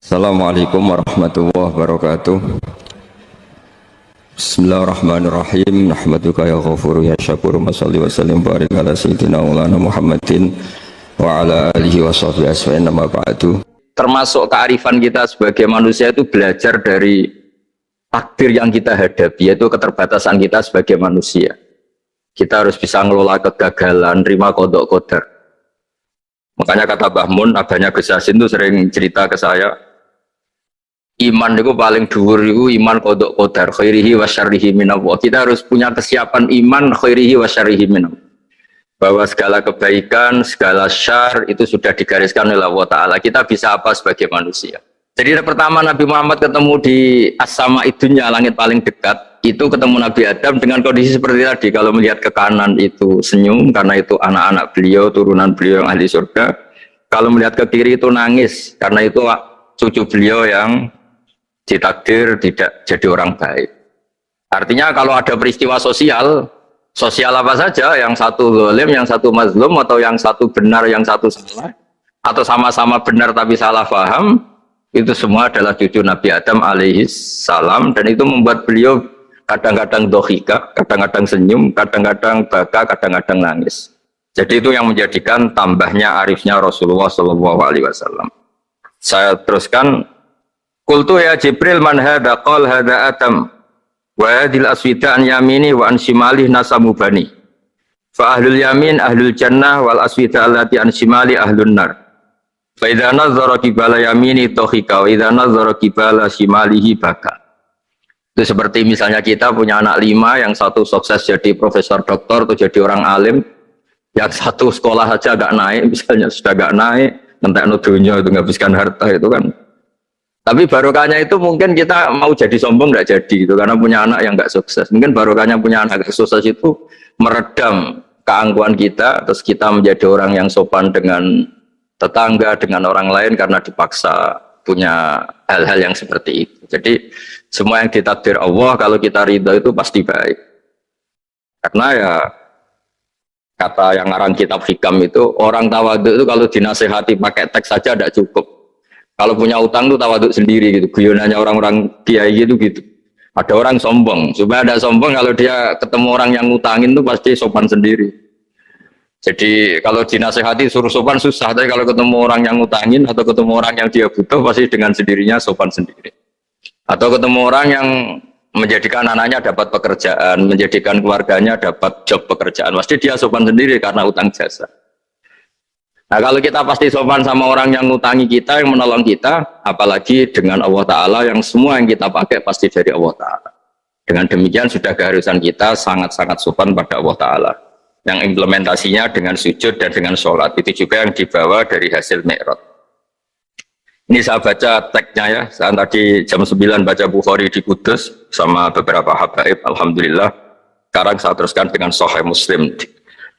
Assalamualaikum warahmatullahi wabarakatuh. Bismillahirrahmanirrahim. Nahmaduka ya ghafuru ya syakuru. Mashalli wa sallim barik ala sayyidina maulana Muhammadin wa ala alihi wa sahbihi asfa'in nama ba'du. Termasuk kearifan kita sebagai manusia itu belajar dari takdir yang kita hadapi, yaitu keterbatasan kita sebagai manusia. Kita harus bisa ngelola kegagalan, terima kodok kodar. Makanya kata Mbah Mun, abahnya Gus Yasin itu sering cerita ke saya, iman itu paling dhuwur itu iman kodok kodar, khairihi wa syarrihi minallah. Kita harus punya kesiapan iman khairihi wa syarrihi minallah, bahwa segala kebaikan, segala syar itu sudah digariskan oleh Allah Ta'ala. Kita bisa apa sebagai manusia. Jadi pertama Nabi Muhammad ketemu di as-sama'i dunya, langit paling dekat, itu ketemu Nabi Adam dengan kondisi seperti tadi. Kalau melihat ke kanan itu senyum, karena itu anak-anak beliau, turunan beliau yang ahli surga. Kalau melihat ke kiri itu nangis, karena itu cucu beliau yang ditakdir tidak jadi orang baik. Artinya kalau ada peristiwa sosial apa saja, yang satu zalim, yang satu mazlum, atau yang satu benar, yang satu salah, atau sama-sama benar tapi salah paham, itu semua adalah cucu Nabi Adam alaihi salam, dan itu membuat beliau kadang-kadang dohika, kadang-kadang senyum, kadang-kadang baka, kadang-kadang nangis. Jadi itu yang menjadikan tambahnya arifnya Rasulullah SAW. Saya teruskan, qultu ya Jibril man hadha qal hadha Adam wa hadhil aswida an yamini wa an shimali nasamu bani fa ahlul yamin ahlul jannah wal aswida allati an shimali ahlun nar fa idza nazara qibala yamini dhahika wa idza nazara qibala shimalihi baka. Itu seperti misalnya kita punya anak 5, yang satu sukses jadi profesor doktor atau jadi orang alim, yang satu sekolah saja agak naik, misalnya sudah agak naik, ngentekno dunya itu nghabiskan harta itu kan. Tapi barokahnya itu mungkin kita mau jadi sombong nggak jadi itu karena punya anak yang nggak sukses. Mungkin barokahnya punya anak yang sukses itu meredam keangkuhan kita, terus kita menjadi orang yang sopan dengan tetangga, dengan orang lain karena dipaksa punya hal-hal yang seperti itu. Jadi semua yang ditakdir Allah kalau kita ridho itu pasti baik. Karena ya kata yang ngarang kitab hikam itu, orang tawadhu itu kalau dinasehati pakai teks saja tidak cukup. Kalau punya utang itu tawaduk sendiri gitu. Guyonannya orang-orang kiai gitu. Ada orang sombong. Supaya ada sombong, kalau dia ketemu orang yang ngutangin itu pasti sopan sendiri. Jadi kalau dinasehati suruh sopan susah. Tapi kalau ketemu orang yang ngutangin atau ketemu orang yang dia butuh, pasti dengan sendirinya sopan sendiri. Atau ketemu orang yang menjadikan anaknya dapat pekerjaan, menjadikan keluarganya dapat job pekerjaan, pasti dia sopan sendiri karena utang jasa. Nah kalau kita pasti sopan sama orang yang ngutangi kita, yang menolong kita, apalagi dengan Allah Ta'ala yang semua yang kita pakai pasti dari Allah Ta'ala. Dengan demikian sudah keharusan kita sangat-sangat sopan pada Allah Ta'ala. Yang implementasinya dengan sujud dan dengan sholat, itu juga yang dibawa dari hasil Mi'raj. Ini saya baca teksnya ya, saya tadi jam 9 baca Bukhari di Kudus sama beberapa habaib, Alhamdulillah. Sekarang saya teruskan dengan Sahih Muslim.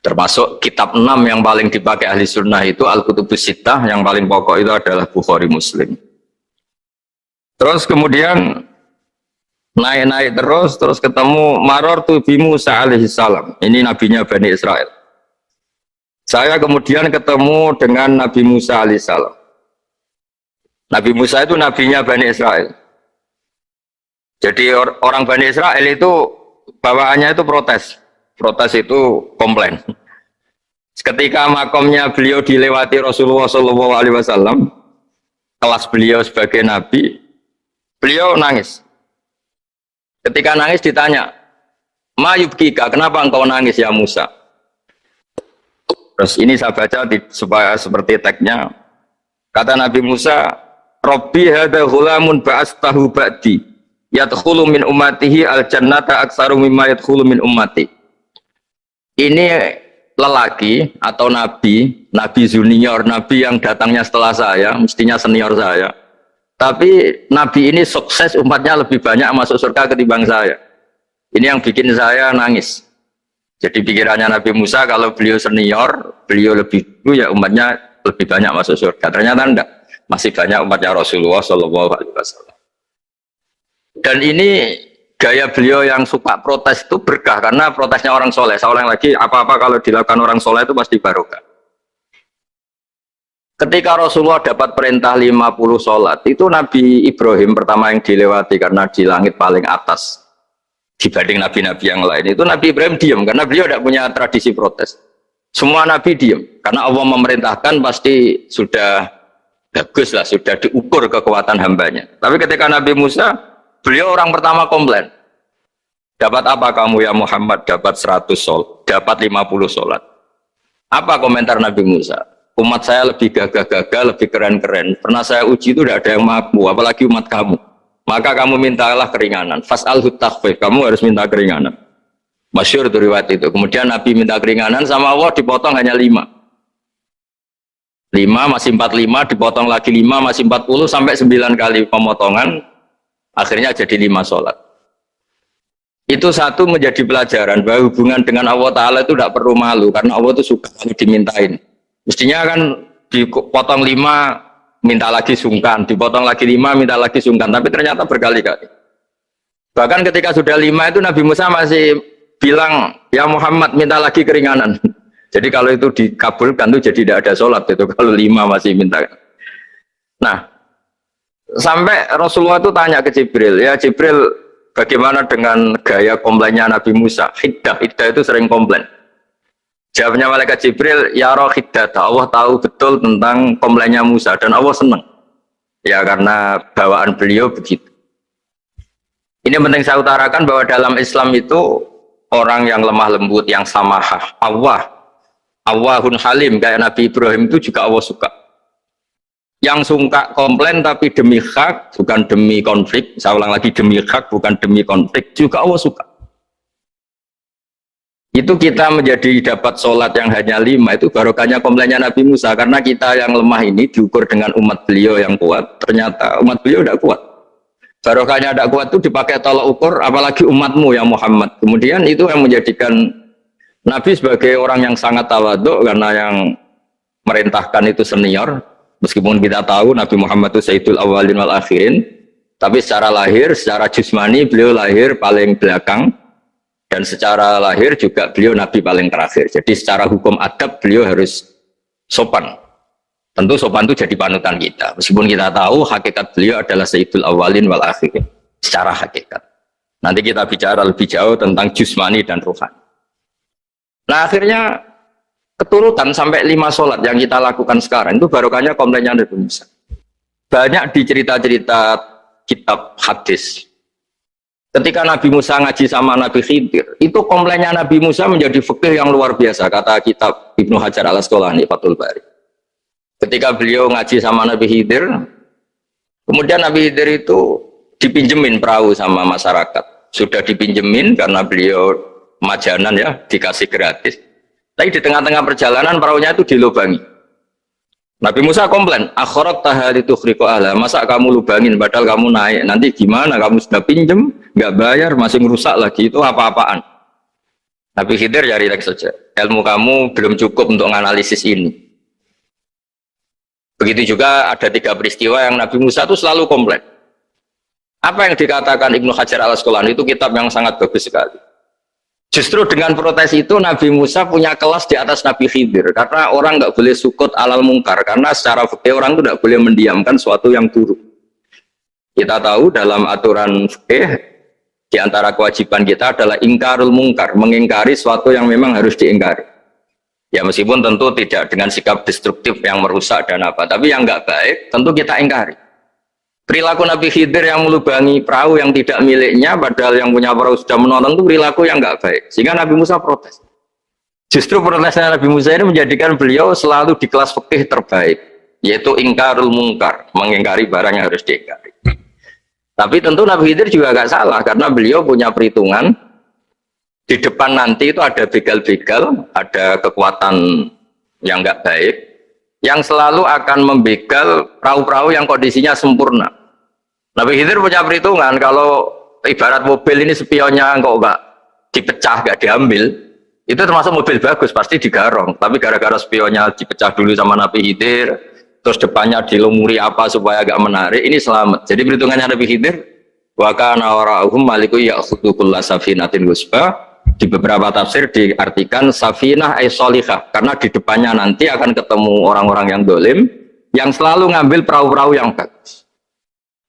Termasuk kitab 6 yang paling dipakai ahli sunnah itu Al-Kutubus Sittah, yang paling pokok itu adalah Bukhari Muslim. Terus kemudian naik-naik terus ketemu Marartu bi Musa alaihi salam. Ini nabinya Bani Israel. Saya kemudian ketemu dengan Nabi Musa alaihi salam. Nabi Musa itu nabinya Bani Israel. Jadi orang Bani Israel itu bawaannya itu protes. Protes itu komplain. Ketika makomnya beliau dilewati Rasulullah SAW, kelas beliau sebagai nabi, beliau nangis. Ketika nangis ditanya, "Ma yubkika, kenapa engkau nangis ya Musa?" Terus ini saya baca supaya seperti teksnya. Kata Nabi Musa, "Rabbi hadza ghulamun ba'astahu ba'di, yadkhulu min ummatihi al-jannata aktsaru mimma yadkhulu min ummati." Ini lelaki atau nabi junior, nabi yang datangnya setelah saya, mestinya senior saya. Tapi nabi ini sukses, umatnya lebih banyak masuk surga ketimbang saya. Ini yang bikin saya nangis. Jadi pikirannya Nabi Musa, kalau beliau senior, beliau lebih dulu ya umatnya lebih banyak masuk surga. Ternyata enggak, masih banyak umatnya Rasulullah SAW. Dan ini gaya beliau yang suka protes itu berkah, karena protesnya orang soleh. Saya ulang lagi, apa-apa kalau dilakukan orang soleh itu pasti barokah. Ketika Rasulullah dapat perintah 50 sholat, itu Nabi Ibrahim pertama yang dilewati karena di langit paling atas dibanding nabi-nabi yang lain. Itu Nabi Ibrahim diam karena beliau tidak punya tradisi protes. Semua nabi diam karena Allah memerintahkan pasti sudah bagus lah, sudah diukur kekuatan hambanya. Tapi ketika Nabi Musa, beliau orang pertama komplain. Dapat apa kamu ya Muhammad? Dapat 100 sholat, dapat 50 sholat. Apa komentar Nabi Musa? Umat saya lebih gagah-gagah, lebih keren-keren. Pernah saya uji itu tidak ada yang mampu, apalagi umat kamu. Maka kamu mintalah keringanan. Fas'alhu takhfif, kamu harus minta keringanan. Masyhur itu riwayat itu. Kemudian Nabi minta keringanan sama Allah dipotong hanya 5. 5 masih 45, dipotong lagi 5 masih 40 sampai 9 kali pemotongan. Akhirnya jadi 5 sholat. Itu satu menjadi pelajaran bahwa hubungan dengan Allah Ta'ala itu tidak perlu malu karena Allah itu suka dimintain. Mestinya kan dipotong 5 minta lagi sungkan, dipotong lagi 5 minta lagi sungkan, tapi ternyata berkali-kali. Bahkan ketika sudah 5 itu Nabi Musa masih bilang, ya Muhammad minta lagi keringanan. Jadi kalau itu dikabulkan itu jadi tidak ada sholat itu kalau 5 masih minta. Nah, sampai Rasulullah itu tanya ke Jibril, ya Jibril bagaimana dengan gaya komplainnya Nabi Musa? Hiddah itu sering komplain. Jawabnya malaikat Jibril, ya roh hiddah, Allah tahu betul tentang komplainnya Musa dan Allah senang. Ya karena bawaan beliau begitu. Ini penting saya utarakan bahwa dalam Islam itu orang yang lemah lembut, yang samahah, Allahun halim kayak Nabi Ibrahim itu juga Allah suka. Yang suka komplain tapi demi hak, bukan demi konflik. Saya ulang lagi, demi hak, bukan demi konflik, juga Allah suka. Itu kita menjadi dapat sholat yang hanya 5, itu barokahnya komplainnya Nabi Musa. Karena kita yang lemah ini diukur dengan umat beliau yang kuat, ternyata umat beliau tidak kuat. Barokahnya tidak kuat itu dipakai tolak ukur, apalagi umatmu yang Muhammad. Kemudian itu yang menjadikan Nabi sebagai orang yang sangat tawaduk, karena yang merintahkan itu senior. Meskipun kita tahu Nabi Muhammad itu Sayyidul Awwalin wal Akhirin, tapi secara lahir, secara jusmani beliau lahir paling belakang, dan secara lahir juga beliau Nabi paling terakhir. Jadi secara hukum adab beliau harus sopan. Tentu sopan itu jadi panutan kita. Meskipun kita tahu hakikat beliau adalah Sayyidul Awwalin wal Akhirin secara hakikat. Nanti kita bicara lebih jauh tentang jusmani dan rohani. Nah akhirnya keturutan sampai 5 sholat yang kita lakukan sekarang itu barokahnya komplainnya Nabi Musa. Banyak di cerita-cerita kitab hadis. Ketika Nabi Musa ngaji sama Nabi Khidir, itu komplainnya Nabi Musa menjadi fikih yang luar biasa, kata kitab Ibnu Hajar al-Asqalani Fathul Bari. Ketika beliau ngaji sama Nabi Khidir, kemudian Nabi Khidir itu dipinjemin perahu sama masyarakat. Sudah dipinjemin karena beliau majanan ya, dikasih gratis. Tapi di tengah-tengah perjalanan perahunya itu dilubangi. Nabi Musa komplain, akhirat tahari tukhriqu ahla, masa kamu lubangin padahal kamu naik, nanti gimana, kamu sudah pinjem, nggak bayar, masih merusak lagi, itu apa-apaan. Nabi Khidir ya rileks saja, ilmu kamu belum cukup untuk menganalisis ini. Begitu juga ada 3 peristiwa yang Nabi Musa itu selalu komplain. Apa yang dikatakan Ibnu Hajar al-Asqalani itu kitab yang sangat bagus sekali. Justru dengan protes itu Nabi Musa punya kelas di atas Nabi Khidir, karena orang nggak boleh sukut alal mungkar, karena secara fikih orang itu tidak boleh mendiamkan suatu yang buruk. Kita tahu dalam aturan fikih di antara kewajiban kita adalah ingkarul mungkar, mengingkari suatu yang memang harus diingkari. Ya meskipun tentu tidak dengan sikap destruktif yang merusak dan apa, tapi yang nggak baik tentu kita ingkari. Perilaku Nabi Khidir yang melubangi perahu yang tidak miliknya, padahal yang punya perahu sudah menonton, itu perilaku yang nggak baik. Sehingga Nabi Musa protes. Justru protesnya Nabi Musa ini menjadikan beliau selalu di kelas fikih terbaik, yaitu ingkarul mungkar, mengingkari barang yang harus diingkari. Tapi tentu Nabi Khidir juga nggak salah, karena beliau punya perhitungan, di depan nanti itu ada begal-begal, ada kekuatan yang nggak baik, yang selalu akan membegal perahu-perahu yang kondisinya sempurna. Nabi Khidir punya perhitungan, kalau ibarat mobil ini spionnya kok nggak dipecah, nggak diambil, itu termasuk mobil bagus, pasti digarong. Tapi gara-gara spionnya dipecah dulu sama Nabi Khidir, terus depannya dilumuri apa supaya agak menarik, ini selamat. Jadi perhitungannya Nabi Khidir, wa kana wara'uhum maliku ya'khudhu kulla safinatin ghusba. Di beberapa tafsir diartikan safinah ay sholihah, karena di depannya nanti akan ketemu orang-orang yang dolim, yang selalu ngambil perahu-perahu yang bagus.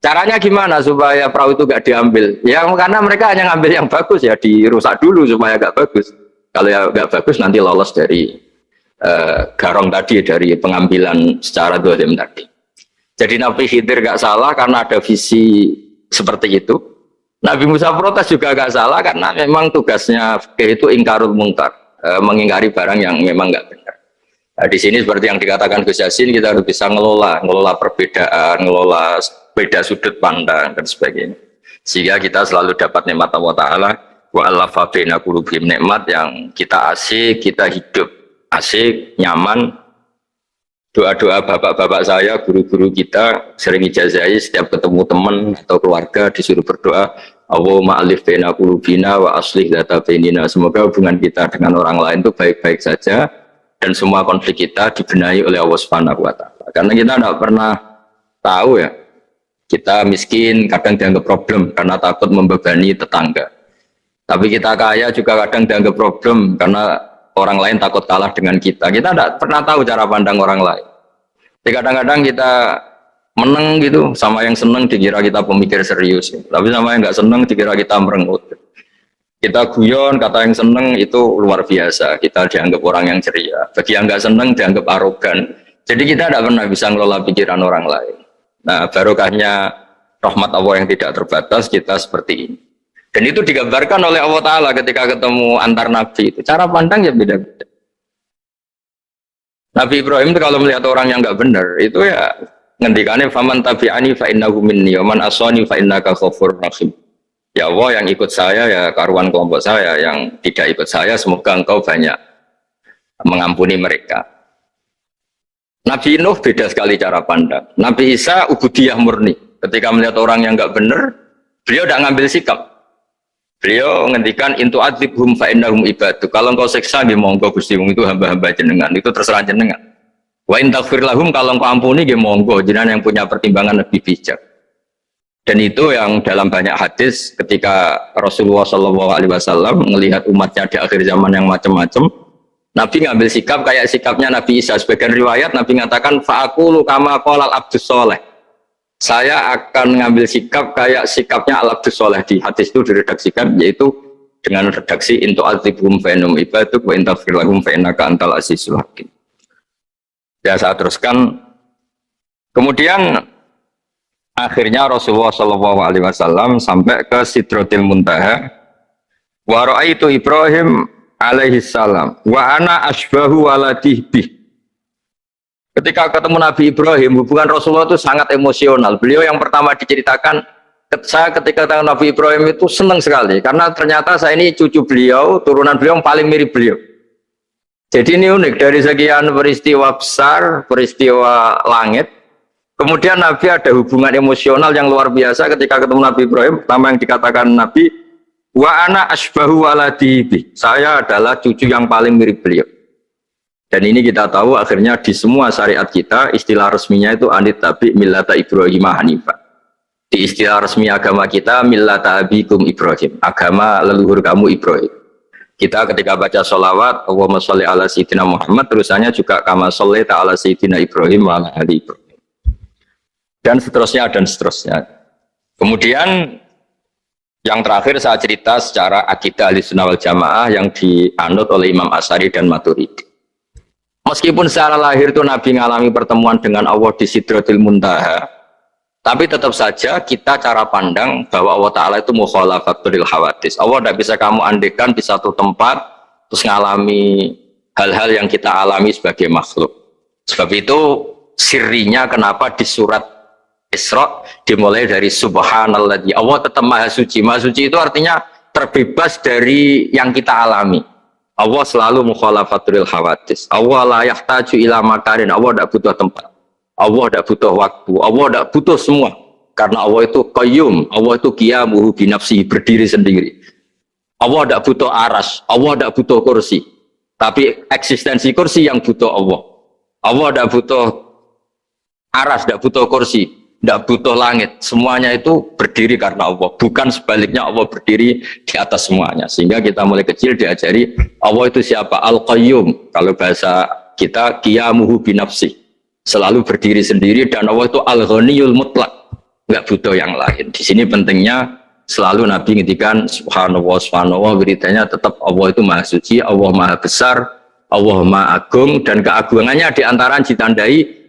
Caranya gimana supaya perahu itu gak diambil? Ya karena mereka hanya ngambil yang bagus, ya dirusak dulu supaya gak bagus. Kalau ya gak bagus nanti lolos dari garong tadi, dari pengambilan secara dolim tadi. Jadi Nabi Khidir gak salah karena ada visi seperti itu. Nabi Musa protes juga gak salah karena memang tugasnya itu ingkarul mungkar, mengingkari barang yang memang gak benar. Nah, di sini seperti yang dikatakan Gus Yassin, kita harus bisa ngelola perbedaan, ngelola beda sudut pandang dan sebagainya. Sehingga kita selalu dapat nikmat Allah Ta'ala, wa allafa baina qulubihim, nikmat yang kita asik, kita hidup asik, nyaman. Doa-doa bapak-bapak saya, guru-guru kita sering ijazahi setiap ketemu teman atau keluarga disuruh berdoa, Allahumma alif baina qulubina wa aslih dzata bainina. Semoga hubungan kita dengan orang lain itu baik-baik saja dan semua konflik kita dibenahi oleh Allah Subhanahu wa taala. Karena kita tidak pernah tahu ya, kita miskin kadang dianggap problem karena takut membebani tetangga. Tapi kita kaya juga kadang dianggap problem karena orang lain takut kalah dengan kita. Kita tidak pernah tahu cara pandang orang lain. Jadi kadang-kadang kita menang gitu, sama yang seneng dikira kita pemikir serius. Tapi sama yang nggak seneng dikira kita merengut. Kita guyon, kata yang seneng itu luar biasa. Kita dianggap orang yang ceria. Bagi yang nggak seneng dianggap arogan. Jadi kita tidak pernah bisa ngelola pikiran orang lain. Nah, barokahnya rahmat Allah yang tidak terbatas, kita seperti ini. Dan itu digambarkan oleh Allah Ta'ala ketika ketemu antar Nabi. Itu cara pandang ya beda-beda. Nabi Ibrahim itu kalau melihat orang yang nggak benar, itu ya ngendikannya faman tabi'ani fa innahu minni wa man asani fa innaka ghafurur rahim. Ya Allah, yang ikut saya ya karuan kelompok saya, yang tidak ikut saya semoga engkau banyak mengampuni mereka. Nabi Nuh beda sekali cara pandang. Nabi Isa ubudiyah murni. Ketika melihat orang yang nggak benar, beliau tidak ngambil sikap. Beliau ngendikan intu adzibhum fa innahum ibadu. Kalau engkau siksa nggih monggo Gusti, wong itu hamba-hamba jenengan, itu terserah jenengan. Wa in taghfir lahum, kalau engkau ampuni nggih monggo, jenengan yang punya pertimbangan lebih bijak. Dan itu yang dalam banyak hadis ketika Rasulullah SAW melihat umatnya di akhir zaman yang macam-macam, Nabi ngambil sikap kayak sikapnya Nabi Isa. Sebagian riwayat Nabi mengatakan fa'aqulu kama qalal abdus soleh. Saya akan ngambil sikap kayak sikapnya al-abdus soleh. Di hadis itu diredaksikan yaitu dengan redaksi intu azibhum fa'inum ibaduk wa intafir lahum fa'innaka antal azizul hakim. Ya, saya teruskan. Kemudian akhirnya Rasulullah SAW sampai ke Sidratil Muntaha. Wa ra'aitu Ibrahim alaihi salam wa ana asbahu waladih bih. Ketika ketemu Nabi Ibrahim, hubungan Rasulullah itu sangat emosional. Beliau yang pertama diceritakan, saya ketika ketemu Nabi Ibrahim itu senang sekali karena ternyata saya ini cucu beliau, turunan beliau yang paling mirip beliau. Jadi ini unik, dari sekian peristiwa besar, peristiwa langit, kemudian Nabi ada hubungan emosional yang luar biasa ketika ketemu Nabi Ibrahim. Pertama yang dikatakan Nabi, wa ana asbahu waladihi, saya adalah cucu yang paling mirip beliau. Dan ini kita tahu akhirnya di semua syariat kita istilah resminya itu anit tabi millata Ibrahim hanifah. Di istilah resmi agama kita millata abikum Ibrahim, agama leluhur kamu Ibrahim. Kita ketika baca sholawat Allahumma sholli ala sayyidina Muhammad, terusannya juga kama sholli ta'ala sayyidina Ibrahim wa ala ali Ibrahim. Dan seterusnya dan seterusnya. Kemudian yang terakhir saya cerita secara akidah Ahlussunnah wal Jamaah yang dianut oleh Imam Asy'ari dan Maturidi. Meskipun secara lahir itu Nabi mengalami pertemuan dengan Allah di Sidratil Muntaha, tapi tetap saja kita cara pandang bahwa Allah Ta'ala itu mukhalafatul hawadis. Allah tidak bisa kamu andekan di satu tempat terus mengalami hal-hal yang kita alami sebagai makhluk. Sebab itu sirinya kenapa di surat Isra dimulai dari subhanalladzi, Allah tetap maha suci. Maha suci itu artinya terbebas dari yang kita alami. Allah selalu mukhalafatul hawadis. Allah la yahtaju ila makarin. Allah tidak butuh tempat. Allah tidak butuh waktu. Allah tidak butuh semua. Karena Allah itu qayyum. Allah itu qiyamuhu binafsihi, berdiri sendiri. Allah tidak butuh aras. Allah tidak butuh kursi. Tapi eksistensi kursi yang butuh Allah. Allah tidak butuh aras, tidak butuh kursi, tidak butuh langit, semuanya itu berdiri karena Allah, bukan sebaliknya Allah berdiri di atas semuanya. Sehingga kita mulai kecil diajari Allah itu siapa? Al-Qayyum, kalau bahasa kita qiyamuhu binafsi, selalu berdiri sendiri, dan Allah itu al-ghaniyul mutlak, nggak butuh yang lain. Di sini pentingnya selalu Nabi ngintikan subhanallah, subhanallah, beritanya tetap Allah itu maha suci, Allah maha besar, Allah maha agung, dan keagungannya diantara ditandai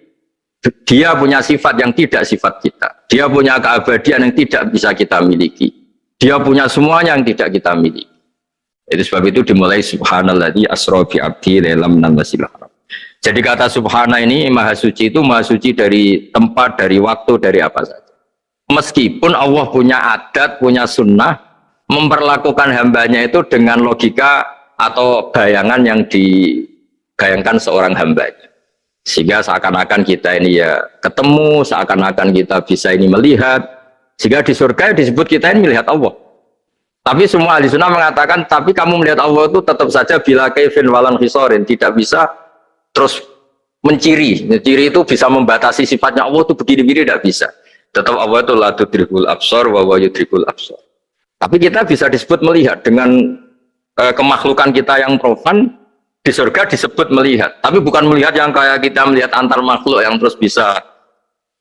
dia punya sifat yang tidak sifat kita, dia punya keabadian yang tidak bisa kita miliki, dia punya semuanya yang tidak kita miliki. Itu sebab itu dimulai subhanalladzi asra bi abdi lailam minal masjidil haram. Jadi kata subhana ini maha suci itu maha suci dari tempat, dari waktu, dari apa saja. Meskipun Allah punya adat, punya sunnah memperlakukan hambanya itu dengan logika atau bayangan yang dibayangkan seorang hambanya. Sehingga seakan-akan kita ini ya ketemu, seakan-akan kita bisa ini melihat. Sehingga di surga disebut kita ini melihat Allah. Tapi semua ahli sunnah mengatakan, tapi kamu melihat Allah itu tetap saja bila kaifin walan khisorin, tidak bisa terus menciri. Menciri itu bisa membatasi sifatnya Allah itu begini-begini, tidak bisa. Tetap Allah itu la tudrikul absar wa huwa yudrikul absar. Tapi kita bisa disebut melihat dengan kemakhlukan kita yang profan. Di surga disebut melihat, tapi bukan melihat yang kayak kita melihat antar makhluk yang terus bisa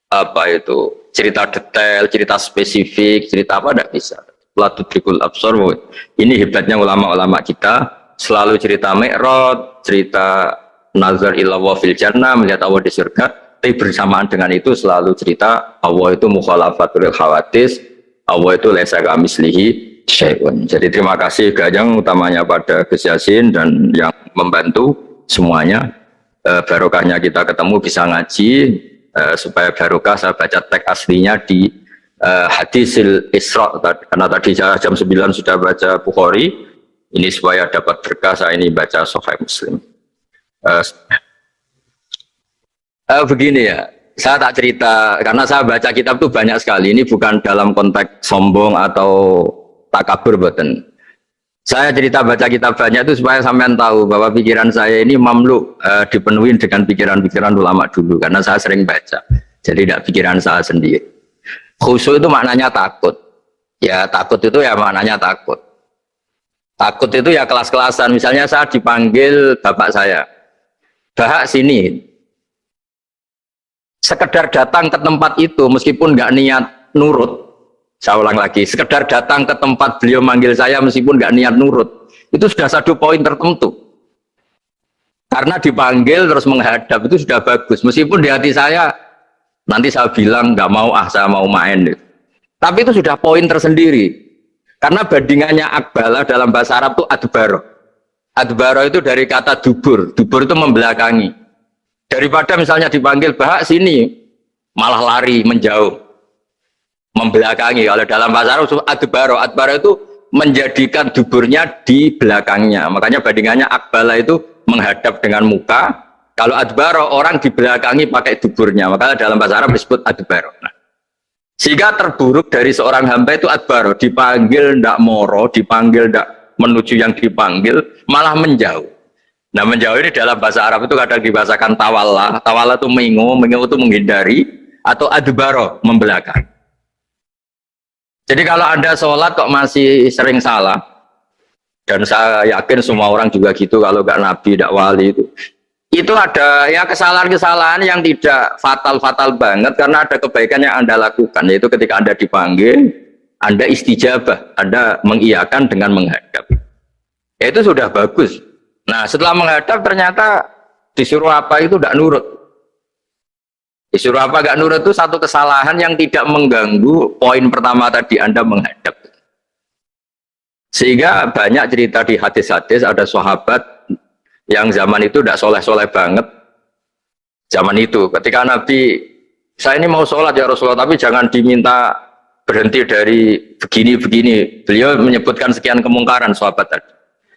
apa itu cerita detail, cerita spesifik, cerita apa, tidak bisa. La tudrikul absar. Ini hebatnya ulama-ulama kita, selalu cerita Mi'raj, cerita nazar ila wa fil jannah, melihat Allah di surga, tapi bersamaan dengan itu selalu cerita Allah itu mukhalafatul khawatis, Allah itu laisa kamislihi syai'un. Jadi terima kasih Gajang, utamanya pada Gus Yasin dan yang membantu semuanya. Barokahnya kita ketemu bisa ngaji, supaya barokah saya baca teks aslinya di Hadisil Isra, karena tadi jam 9 sudah baca Bukhari, ini supaya dapat berkah saya ini baca Sahih Muslim. Begini ya, saya tak cerita karena saya baca kitab tuh banyak sekali. Ini bukan dalam konteks sombong atau takabur, boten. Saya cerita baca kitab banyak itu supaya sampean tahu bahwa pikiran saya ini mamluk, dipenuhi dengan pikiran-pikiran ulama dulu, karena saya sering baca. Jadi tidak pikiran saya sendiri. Khusyuk itu maknanya takut. Ya takut itu ya maknanya takut. Takut itu ya kelas-kelasan. Misalnya saya dipanggil bapak saya, Bahak sini. Sekedar datang ke tempat itu meskipun nggak niat nurut. Saya ulang lagi, sekedar datang ke tempat beliau manggil saya meskipun nggak niat nurut, itu sudah satu poin tertentu. Karena dipanggil terus menghadap itu sudah bagus. Meskipun di hati saya nanti saya bilang nggak mau, saya mau main. Tapi itu sudah poin tersendiri. Karena bandingannya akbala dalam bahasa Arab itu adbaro. Adbaro itu dari kata dubur. Dubur itu membelakangi. Daripada misalnya dipanggil Bahak sini, malah lari menjauh. Membelakangi. Kalau dalam bahasa Arab adbaro, adbaro itu menjadikan duburnya di belakangnya. Makanya bandingannya akbala itu menghadap dengan muka. Kalau adbaro orang di belakangi pakai duburnya. Makanya dalam bahasa Arab disebut adbaro. Nah, sehingga terburuk dari seorang hamba itu adbaro, dipanggil ndak moro, dipanggil ndak menuju yang dipanggil, malah menjauh. Nah menjauh ini dalam bahasa Arab itu kadang dibahasakan tawalla. Tawalla itu mengo itu menghindari, atau adbaro membelakangi. Jadi kalau Anda sholat kok masih sering salah, dan saya yakin semua orang juga gitu, kalau nggak nabi, nggak wali itu ada ya kesalahan-kesalahan yang tidak fatal-fatal banget, karena ada kebaikan yang Anda lakukan, yaitu ketika Anda dipanggil, Anda istijabah, Anda mengiyakan dengan menghadap. Ya itu sudah bagus. Nah setelah menghadap ternyata disuruh apa itu tidak nurut. Disuruh apa gak nurut itu satu kesalahan yang tidak mengganggu poin pertama tadi, Anda menghadap. Sehingga banyak cerita di hadis-hadis, ada sahabat yang zaman itu tidak soleh-soleh banget. Zaman itu ketika Nabi, saya ini mau sholat ya Rasulullah, tapi jangan diminta berhenti dari begini-begini. Beliau menyebutkan sekian kemungkaran sahabat tadi.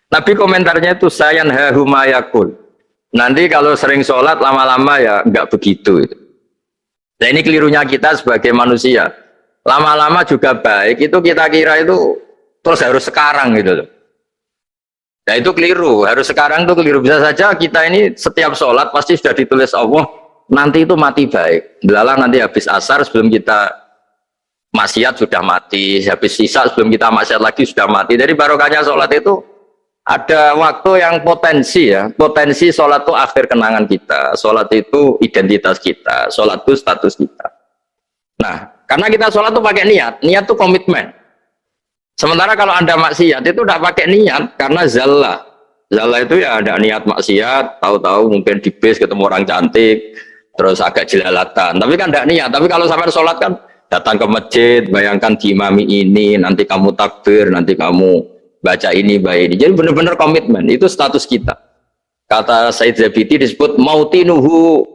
Nabi komentarnya itu sayan hahumayakul. Nanti kalau sering sholat lama-lama ya nggak begitu. Nah ini kelirunya kita sebagai manusia. Lama-lama juga baik, itu kita kira itu terus harus sekarang gitu loh. Nah itu keliru, harus sekarang itu keliru. Bisa saja kita ini setiap sholat pasti sudah ditulis Allah, nanti itu mati baik. Belalang nanti habis asar sebelum kita maksiat sudah mati, habis sisa sebelum kita maksiat lagi sudah mati. Dari barokahnya sholat itu Ada waktu yang potensi ya, potensi sholat itu akhir kenangan kita, sholat itu identitas kita, sholat itu status kita. Nah, karena kita sholat itu pakai niat, niat itu komitmen. Sementara kalau Anda maksiat itu tidak pakai niat, karena zallah. Zallah itu ya ada niat maksiat, tahu-tahu mungkin di bis ketemu orang cantik, terus agak jelalatan, tapi kan tidak niat. Tapi kalau sampai sholat kan datang ke masjid, bayangkan diimami ini, nanti kamu takbir, nanti kamu baca ini, baca ini. Jadi benar-benar komitmen, itu status kita. Kata Said Zabidi disebut mautinuhu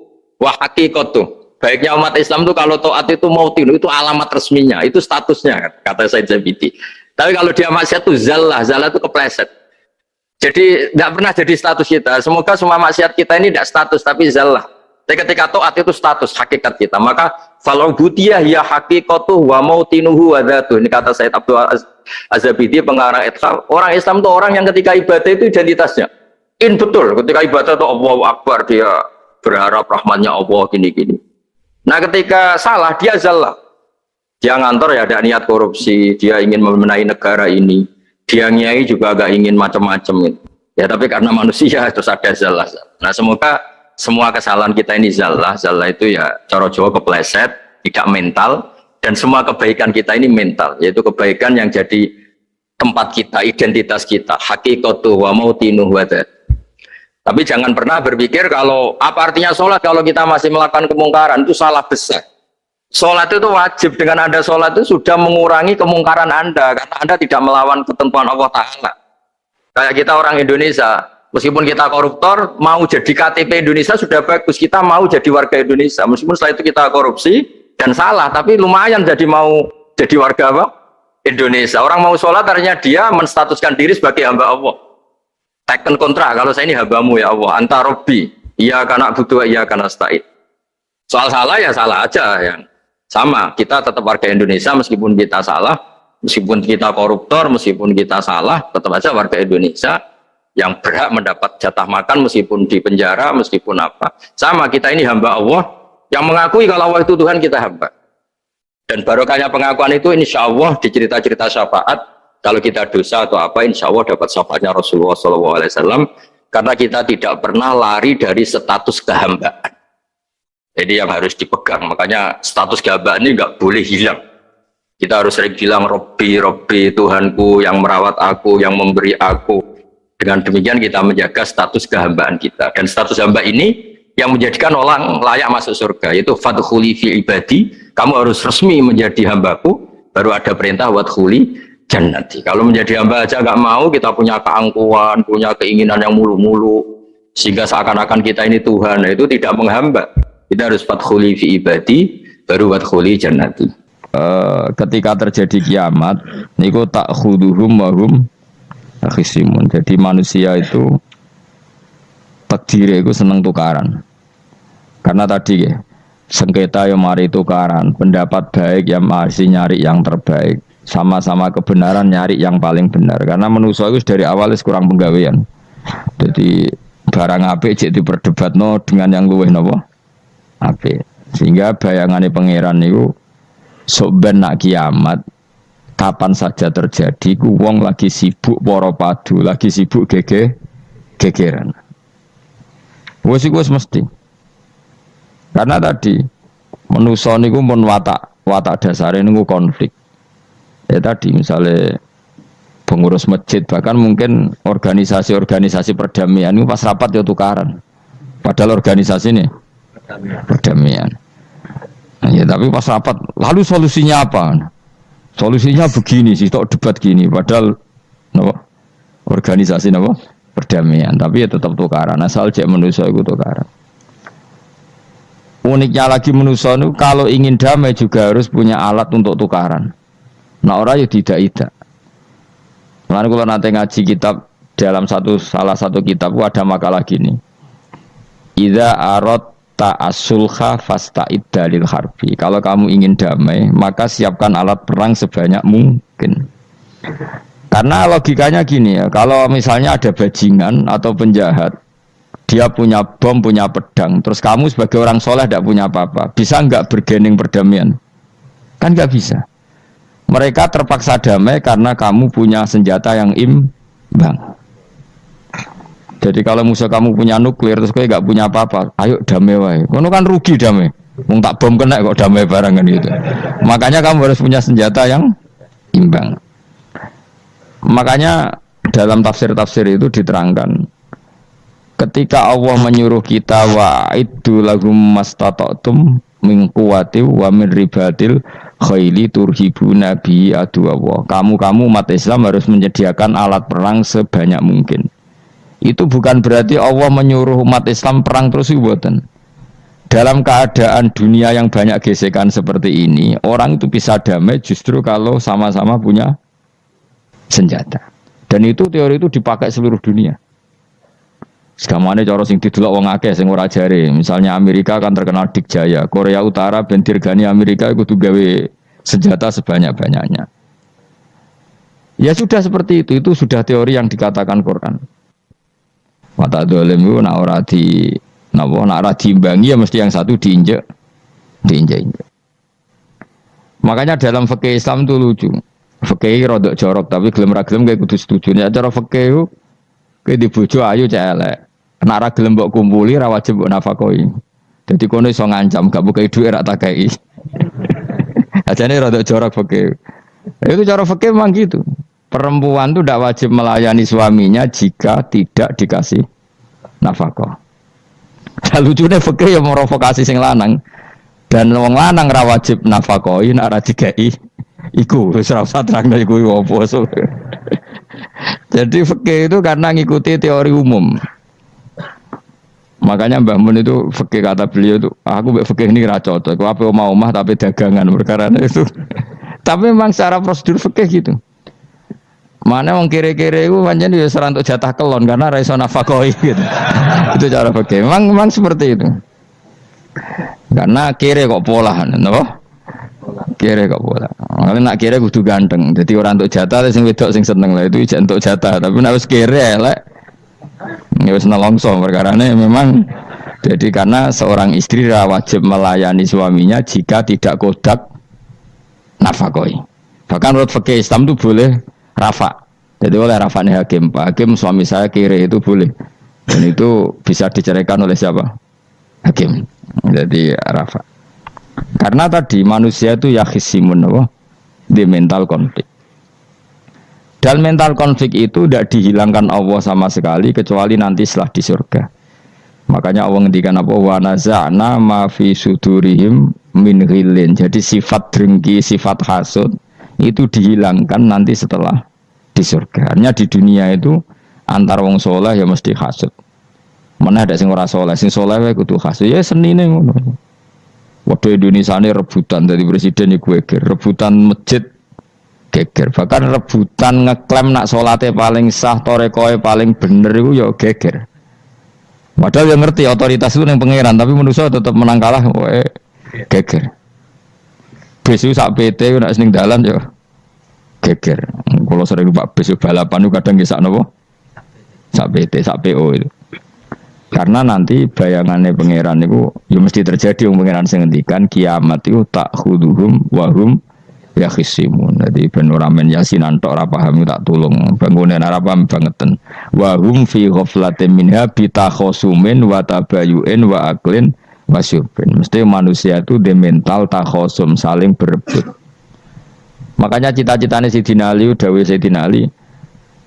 wa haqiqatuh. Baiknya umat Islam itu kalau taat itu mautinuhu, itu alamat resminya, itu statusnya, kata Said Zabidi. Tapi kalau dia maksiat itu zallah, zallah itu kepleset. Jadi tidak pernah jadi status kita. Semoga semua maksiat kita ini tidak status, tapi zallah. Tapi ketika taat itu status, hakikat kita. Maka falau butiyah ya haqiqatuh wa mautinuhu wa dhatuh. Ini kata Said Abdul Az-Zabidi, pengarang Ithaf. Orang Islam itu orang yang ketika ibadah itu identitasnya. Betul, ketika ibadah itu Allahu Akbar, dia berharap rahmatnya Allah gini-gini. Nah ketika salah, dia zallah. Dia ngantor ya ada niat korupsi, dia ingin memenai negara ini. Dia nyai juga agak ingin macam-macam. Ya tapi karena manusia terus ada zallah. Nah semoga semua kesalahan kita ini zallah. Zallah itu ya cara Jawa kepleset, tidak mental. Dan semua kebaikan kita ini mental, yaitu kebaikan yang jadi tempat kita, identitas kita, haqiqatuh wa mautinuh wa dzat. Tapi jangan pernah berpikir kalau apa artinya sholat kalau kita masih melakukan kemungkaran, itu salah besar. Sholat itu wajib, dengan Anda sholat itu sudah mengurangi kemungkaran Anda, karena Anda tidak melawan ketentuan Allah Ta'ala. Kayak kita orang Indonesia, meskipun kita koruptor, mau jadi KTP Indonesia sudah bagus, kita mau jadi warga Indonesia, meskipun setelah itu kita korupsi, dan salah, tapi lumayan jadi mau jadi warga apa? Indonesia. Orang mau sholat artinya dia menstatuskan diri sebagai hamba Allah. Teken kontra, kalau saya ini hambamu ya Allah, anta robbi, iya karena butuh, iya karena nasta'in. Soal salah ya salah aja, yang sama. Kita tetap warga Indonesia meskipun kita salah, meskipun kita koruptor, meskipun kita salah, tetap aja warga Indonesia yang berhak mendapat jatah makan meskipun di penjara, meskipun apa. Sama, kita ini hamba Allah, yang mengakui kalau Allah itu Tuhan, kita hamba. Dan barokahnya pengakuan itu insya Allah di cerita-cerita syafaat, kalau kita dosa atau apa insya Allah dapat syafaatnya Rasulullah SAW, karena kita tidak pernah lari dari status kehambaan. Jadi yang harus dipegang, makanya status kehambaan ini nggak boleh hilang. Kita harus sering bilang Robbi, Robbi, Tuhanku yang merawat aku, yang memberi aku. Dengan demikian kita menjaga status kehambaan kita. Dan status hamba ini yang menjadikan orang layak masuk surga, yaitu fadkhuli fi ibadi, kamu harus resmi menjadi hambaku, baru ada perintah wadkhuli jannati. Kalau menjadi hamba aja nggak mau, kita punya keangkuhan, punya keinginan yang mulu-mulu, sehingga seakan-akan kita ini Tuhan, itu tidak menghamba. Kita harus fadkhuli fi ibadi, baru wadkhuli jannati. Ketika terjadi kiamat, niku ta'khuduhum wa hum khisimun. Jadi manusia itu takdir itu seneng tukaran. Karena tadi ya, sengketa yang mari tukaran, pendapat baik yang masih nyari yang terbaik, sama-sama kebenaran nyari yang paling benar. Karena manusia itu dari awal kurang penggawean. Jadi barang apik cek diperdebatno dengan yang luwih napa? Apik. Sehingga bayangannya pangeran itu sok ben nak kiamat kapan saja terjadi, ku wong lagi sibuk para padu, lagi sibuk gegeran. Wes mesti. Karena tadi manusia niku mun watak dasare niku konflik. Ya tadi misalnya pengurus masjid, bahkan mungkin organisasi-organisasi perdamaian itu pas rapat ya tukaran. Padahal organisasi ini perdamaian. Nah, ya tapi pas rapat, lalu solusinya apa? Solusinya begini sih, tok debat gini. Padahal organisasi perdamaian, tapi ya tetap tukaran. Asal cek manusia itu tukaran. Uniknya lagi manusia itu kalau ingin damai juga harus punya alat untuk tukaran. Nah orang ya tidak. Lalu kalau nanti ngaji kitab dalam salah satu kitab ada makalah gini. Idza aradta as-sulha fasta'id dalil harbi. Kalau kamu ingin damai, maka siapkan alat perang sebanyak mungkin. Karena logikanya gini ya, kalau misalnya ada bajingan atau penjahat, dia punya bom, punya pedang, terus kamu sebagai orang soleh tidak punya apa-apa, bisa nggak bergening perdamaian? Kan nggak bisa. Mereka terpaksa damai karena kamu punya senjata yang imbang. Jadi kalau musuh kamu punya nuklir terus kowe gak punya apa-apa, ayo damai wae. Ngono kan rugi damai. Wong tak bom kena kok damai barang kan gitu. Makanya kamu harus punya senjata yang imbang. Makanya dalam tafsir-tafsir itu diterangkan ketika Allah menyuruh kita wa iddu lahum mastata'tum min quwwati wa min ribatil khaili turhibuna bi aduwallah. Kamu umat Islam harus menyediakan alat perang sebanyak mungkin. Itu bukan berarti Allah menyuruh umat Islam perang terus mboten. Dalam keadaan dunia yang banyak gesekan seperti ini, orang itu bisa damai justru kalau sama-sama punya senjata. Dan itu teori itu dipakai seluruh dunia. Segamane cara sing didelok wong akeh sing ora jare. Misalnya Amerika kan terkenal dikjaya, Korea Utara ben dirgani Amerika kudu gawe senjata sebanyak-banyaknya. Ya sudah seperti itu sudah teori yang dikatakan Quran. Mata dolim itu nak ora diimbangi ya mesti yang satu diinjek. Makanya dalam fikih Islam itu lucu. Fikih rodok jorok tapi gelem ra gelem kayak kudu setuju. Nek cara fikih itu kayak di bojo ayu cek elek. Nek ra gelem mbok kumpuli ra wajib mbok nafakoi. Dadi kono iso ngancam gak buka dhuwit ra tak kei. Ajane rodok jorok fikih. Itu cara fikih memang gitu. Perempuan itu tidak wajib melayani suaminya jika tidak dikasih nafkah. Dan lucunya fikih yang merovokasi sing lanang dan wong lanang ra wajib nafkahi nek ra dikai iku wis ora usah terangno iku opo. Jadi fikih itu karena ngikuti teori umum. Makanya Mbah Mun itu fikih kata beliau itu aku mbek fikih ini ra cocok. Aku apa omah tapi dagangan perkara itu. Tapi memang secara prosedur fikih gitu. Mana wong kere-kere itu pancen ya serantuk jatah kelon karena ra iso nafkahi gitu. Itu cara fikih. Memang seperti itu. Karena kere kok pola, napa? Kere kok pola. Kalau nak kere kudu ganteng. Jadi orang untuk jatah sing wedok sing seneng lah itu ijek untuk jatah. Tapi nek wis kere elek ya wis nelongso perkarane memang jadi karena seorang istri wajib melayani suaminya jika tidak kodak nafkahi. Bahkan menurut fikih Islam itu boleh rafa. Jadi oleh rafanya hakim, Pak Hakim suami saya kiri itu boleh. Dan itu bisa diceraikan oleh siapa? Hakim. Jadi rafa. Karena tadi manusia itu yakhisimun di mental konflik. Dan mental konflik itu tidak dihilangkan Allah sama sekali kecuali nanti setelah di surga. Makanya Allah ngendikan apa? Wa naza'na ma fi sudurihim min ghillin. Jadi sifat dengki, sifat hasud itu dihilangkan nanti setelah di surga. Artinya di dunia itu antar wong soleh ya mesti hasud. Mana ada sing ora soleh, sing soleh wae kudu hasud. Ya senine ngono. Waduh Indonesia ini rebutan dari presiden iku geger, rebutan masjid geger. Bahkan rebutan ngeklaim nak salate paling sah, torekoe paling bener iku ya geger. Padahal yang ngerti otoritas itu yang pangeran, tapi manusia tetap menang kalah wae geger. Besu sak PT nek ning dalan yo geger. Kalau sering Pak besu balapan itu kadang nggih sak napa? Sak PT, sak PO itu. Karena nanti bayangannya pangeran itu ya mesti terjadi wong pangeran sing ngendikan kiamat itu tak khuduhum wahum yakhisimun. Jadi ben ora men yasinan tok ora paham tak tulung bangunan ora paham bangeten. Wahum fi ghaflatin minha bitakhosumin wa tabayuin wa aklin wasyubin. Mesti manusia itu di mental takhosum saling berebut. Makanya cita-citanya Sayyidina Ali dawuh Sayyidina Ali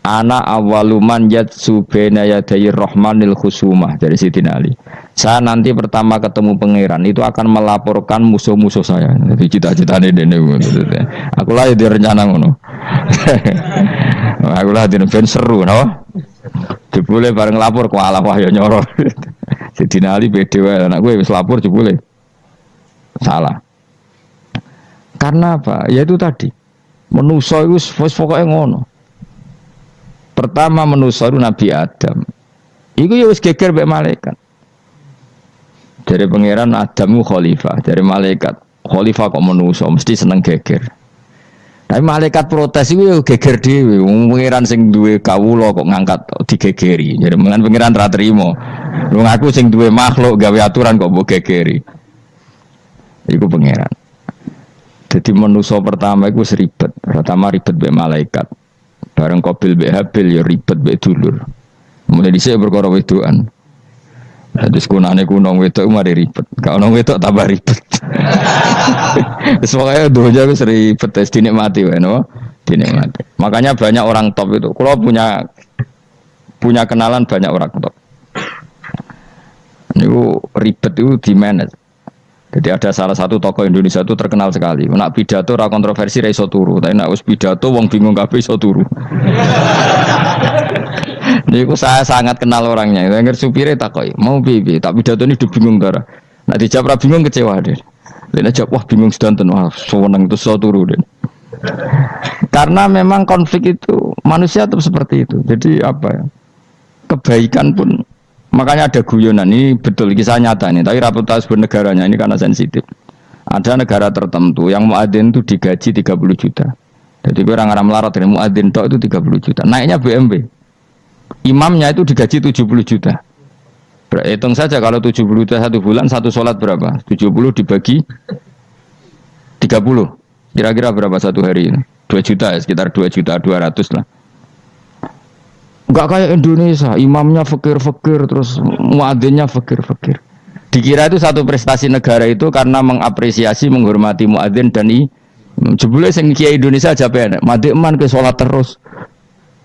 ana awaluman yatsu baina yadayi rahmanil khusumah dari Sayyidina Ali. Saya nanti pertama ketemu pangeran itu akan melaporkan musuh-musuh saya. Jadi cita-citanya dene aku lah di rencana ngono. Aku lah di ben seru no. Jebule bareng lapor ku Allah wah ya nyoro. Sayyidina Ali bede wae anak gue wis lapor jebule. Salah. Karena apa? Ya itu tadi. Manusa iku wis pokoke ngono. Pertama manusa itu Nabi Adam. Iku ya wis geger mek malaikat. Dari pangeran Adam ku khalifah, dari malaikat. Khalifah kok manusa mesti seneng geger. Tapi malaikat protes iku ya geger dhewe. Wong pangeran sing duwe kawula kok ngangkat digegeri. Jadi mengan pangeran ra trimo. Wong aku sing duwe makhluk gawe aturan kok mbok gegeri. Iku pangeran. Jadi manusia pertama itu seribet. Pertama ribet be malaikat. Bareng Qabil be Habil ya ribet be dulur. Mulai dhisik perkara wedokan. Terus kunane kunong wedok mari ribet. Kalau nong wedok tambah ribet. Semuanya doanya wis ribet, wis dinikmati wae no. Dinikmati. Makanya banyak orang top itu. Kalau punya kenalan banyak orang top. Itu ribet itu di manage. Jadi ada salah satu tokoh Indonesia itu terkenal sekali. Nak pidato ra kontroversi ra iso turu, tapi nak wis pidato wong bingung kabeh iso turu. Niku saya sangat kenal orangnya. Dengar supire takoki, "Mau piye? Tak pidato ini bingung ta." Nak dijawab ra bingung kecewa deh. Lha jawab wah bingung sedanten, wah seneng itu iso turu deh. Karena memang konflik itu manusia tetap seperti itu. Jadi apa ya? Kebaikan pun makanya ada guyonan ini betul kisah nyata ini, tapi reputasi bernegaranya ini karena sensitif. Ada negara tertentu yang muadzin itu digaji 30 juta. Jadi orang Arab melarat dari muadzin tok itu 30 juta. Naiknya BMW. Imamnya itu digaji 70 juta. Hitung saja kalau 70 juta satu bulan, satu sholat berapa? 70 dibagi 30. Kira-kira berapa satu hari ini? 2 juta ya, sekitar 2 juta 200 lah. Enggak kayak Indonesia, imamnya fakir-fakir terus muadzinnya fakir-fakir. Dikira itu satu prestasi negara itu karena mengapresiasi, menghormati muadzin dan jebule sing kiai Indonesia aja penek. Madekman ke salat terus.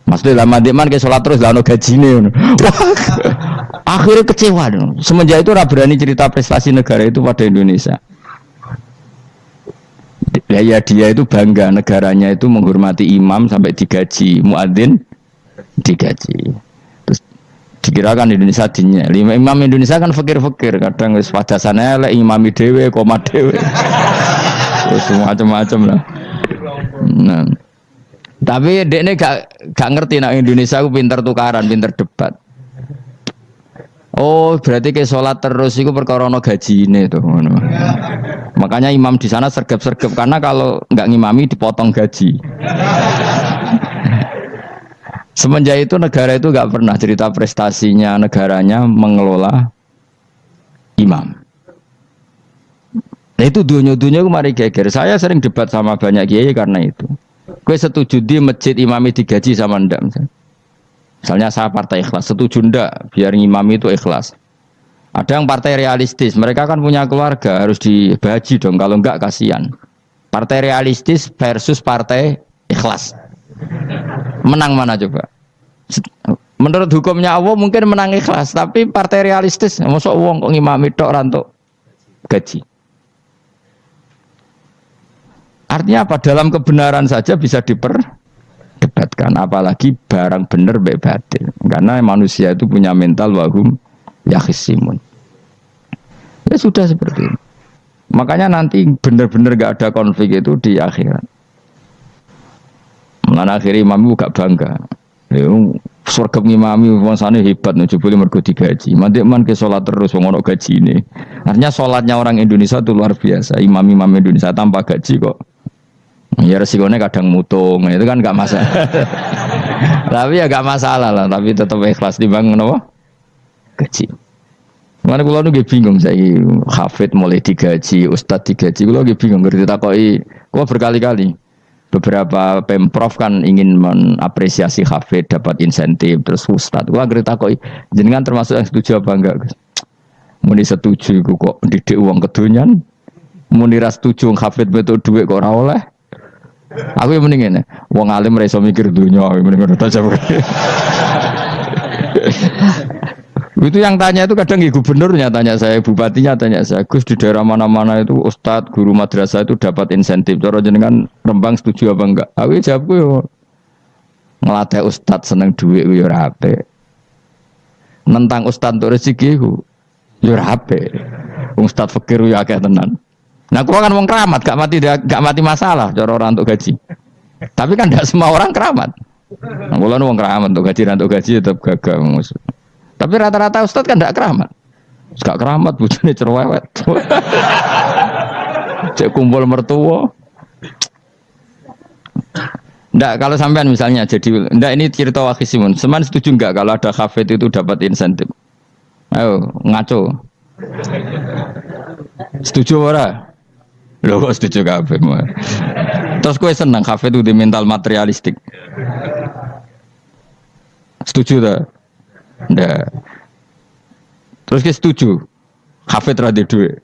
Maksudnya lah madekman ke salat terus lah ono gajine ngono. Akhirnya kecewa dong. Semenjak itu ora berani cerita prestasi negara itu pada Indonesia. Ya dia itu bangga negaranya itu menghormati imam sampai digaji, muadzin digaji. Terus dikirakan Indonesia dinya. Imam Indonesia kan fakir-fakir, kadang wis padasane elek imami dhewe, koma dhewe. Terus macam-macam lah. Nah. Tapi dekne gak ngerti nek Indonesia ku pinter tukaran, pinter debat. Oh, berarti ke sholat terus itu perkara ono gajine tuh. Makanya imam di sana sergap-sergap karena kalau nggak ngimami dipotong gaji. Semenjak itu negara itu nggak pernah cerita prestasinya negaranya mengelola imam. Nah itu dunia-dunia kemarin geger. Saya sering debat sama banyak kiai karena itu. Gue setuju di masjid imami digaji sama ndak misalnya saya partai ikhlas, setuju ndak biar ngimami itu ikhlas. Ada yang partai realistis, mereka kan punya keluarga, harus dibaji dong, kalau enggak kasihan. Partai realistis versus partai ikhlas. Menang mana coba? Menurut hukumnya Allah mungkin menang ikhlas, tapi partai realistis, masuk uang kok ngimami tok rantuk gaji. Artinya apa? Dalam kebenaran saja bisa diperdebatkan, apalagi barang benar baik batil. Karena manusia itu punya mental wahum yakhisimun. Ya sudah seperti itu. Makanya nanti benar-benar gak ada konflik itu di akhirat. Mengenai akhir imam gak bangga. Surga ngimami wangsane hebat nih, jebule mergo digaji. Mandekman ke sholat terus ngono gaji ini. Artinya sholatnya orang Indonesia itu luar biasa. Imam-imam Indonesia tanpa gaji kok. Ya resikonya kadang mutung, itu kan gak masalah. Tapi ya gak masalah lah, tapi tetap ikhlas dibangun apa? Gaji. Mana kulo nu bingung saya hafid mulai digaji, ustad digaji, kulo bingung ngerti takoki. Kulo berkali-kali beberapa pemprov kan ingin mengapresiasi hafid dapat insentif terus ustad. Kulo ngerti takoki jenengan termasuk yang setuju apa enggak? Muni setuju kok didik uang kedonyan. Muni ra setuju hafid betul duit kok ora oleh. Aku yang mending ini, wong alim ra iso mikir dunya, mending aja. Itu yang tanya itu kadang gubernurnya tanya saya, bupatinya tanya saya, Gus di daerah mana-mana itu ustadz, guru madrasah itu dapat insentif. Cara jenengan Rembang setuju apa enggak? Aku jawabku yo ngelatih ustadz seneng duit yo ora apik. Nentang ustadz untuk rezeki ku yo ora apik. Wong ustadz fakir yo akeh tenan. Nah, kalau kan wong keramat, gak mati masalah, cara orang untuk gaji. Tapi kan tidak semua orang keramat. Nah, kalau wong keramat untuk gaji tetap gagal. Tapi rata-rata ustad kan tidak keramat. Gak keramat, bujane cerewet. Cek kumpul mertua. Ndak, kalau sampean misalnya jadi, ndak ini cerita Wakhisimun. Seman setuju enggak kalau ada hafid itu dapat insentif? Ayo, ngaco. Setuju ora? Loh kok setuju kabeh. Terus kowe seneng hafid itu di mental materialistik. Setuju tak? Ndak. Terus ki setuju. Hafid ra duwe.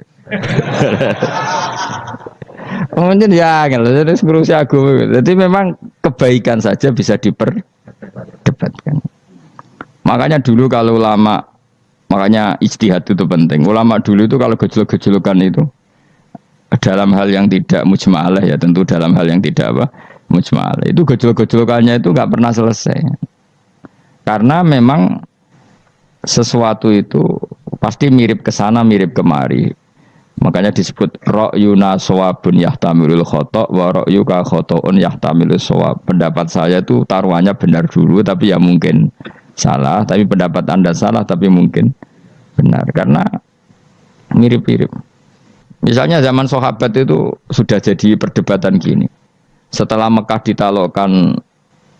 Mungkin ya, jadi ngurusi agama. Jadi memang kebaikan saja bisa diperdebatkan. Makanya dulu kalau ulama, makanya ijtihad itu penting. Ulama dulu itu kalau gejolak-gejolokan itu dalam hal yang tidak mujma'alah ya, tentu dalam hal yang tidak apa mujma'alah. Itu gejolak-gejolokannya itu nggak pernah selesai. Karena memang sesuatu itu pasti mirip ke sana, mirip kemari. Makanya disebut ra'yuna shawabun yahtamilul khata' wa ra'yuka khata'un yahtamilus shawab. Pendapat saya itu taruhannya benar dulu tapi ya mungkin salah, tapi pendapat Anda salah tapi mungkin benar karena mirip-mirip. Misalnya zaman sahabat itu sudah jadi perdebatan gini. Setelah Mekah ditaklukkan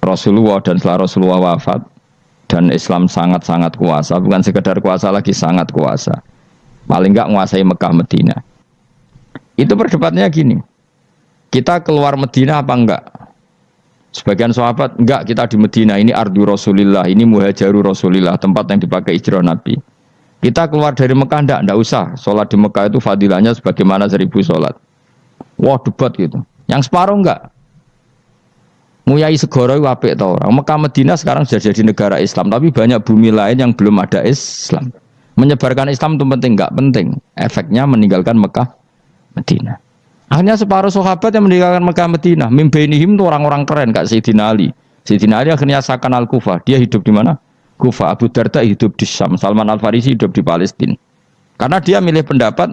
Rasulullah dan setelah Rasulullah wafat dan Islam sangat-sangat kuasa, bukan sekedar kuasa lagi, sangat kuasa. Paling enggak menguasai Mekah Medina. Itu perdebatannya gini. Kita keluar Medina apa enggak? Sebagian sahabat enggak, kita di Medina, ini ardu Rasulillah, ini muhajaru Rasulillah, tempat yang dipakai hijrah Nabi. Kita keluar dari Mekah enggak usah. Sholat di Mekah itu fadilahnya sebagaimana 1000 sholat. Wah, debat gitu. Yang separuh enggak. Nguyai segoro itu apik tau orang. Mekah Medina sekarang sudah jadi negara Islam, tapi banyak bumi lain yang belum ada Islam. Menyebarkan Islam itu penting, enggak penting. Efeknya meninggalkan Mekah Medina. Akhirnya separuh sahabat yang meninggalkan Mekah Medina. Mimbainihim itu orang-orang keren, Kak Sayyidina Ali. Sayyidina Ali akhirnya Sakan Al-Kufah. Dia hidup di mana? Kufah. Abu Darda hidup di Syam. Salman Al-Farisi hidup di Palestina. Karena dia milih pendapat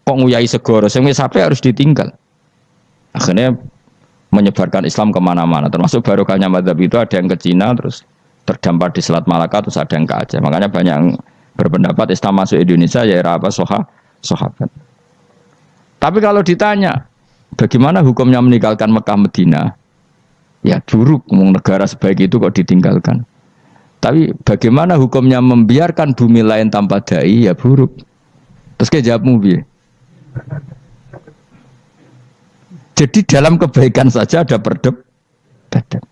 kok nguyai segoro, sing wis sampai harus ditinggal. Akhirnya menyebarkan Islam kemana-mana. Termasuk barokahnya mazhab itu ada yang ke Cina, terus terdampar di Selat Malaka, terus ada yang ke Aceh. Makanya banyak yang berpendapat Islam masuk Indonesia ya era apa sahabat. Tapi kalau ditanya bagaimana hukumnya meninggalkan Mekah Medina, ya buruk. Negara sebaik itu kok ditinggalkan. Tapi bagaimana hukumnya membiarkan bumi lain tanpa dai, ya buruk. Terus kayak jawabmu piye? Jadi dalam kebaikan saja ada perdebatan.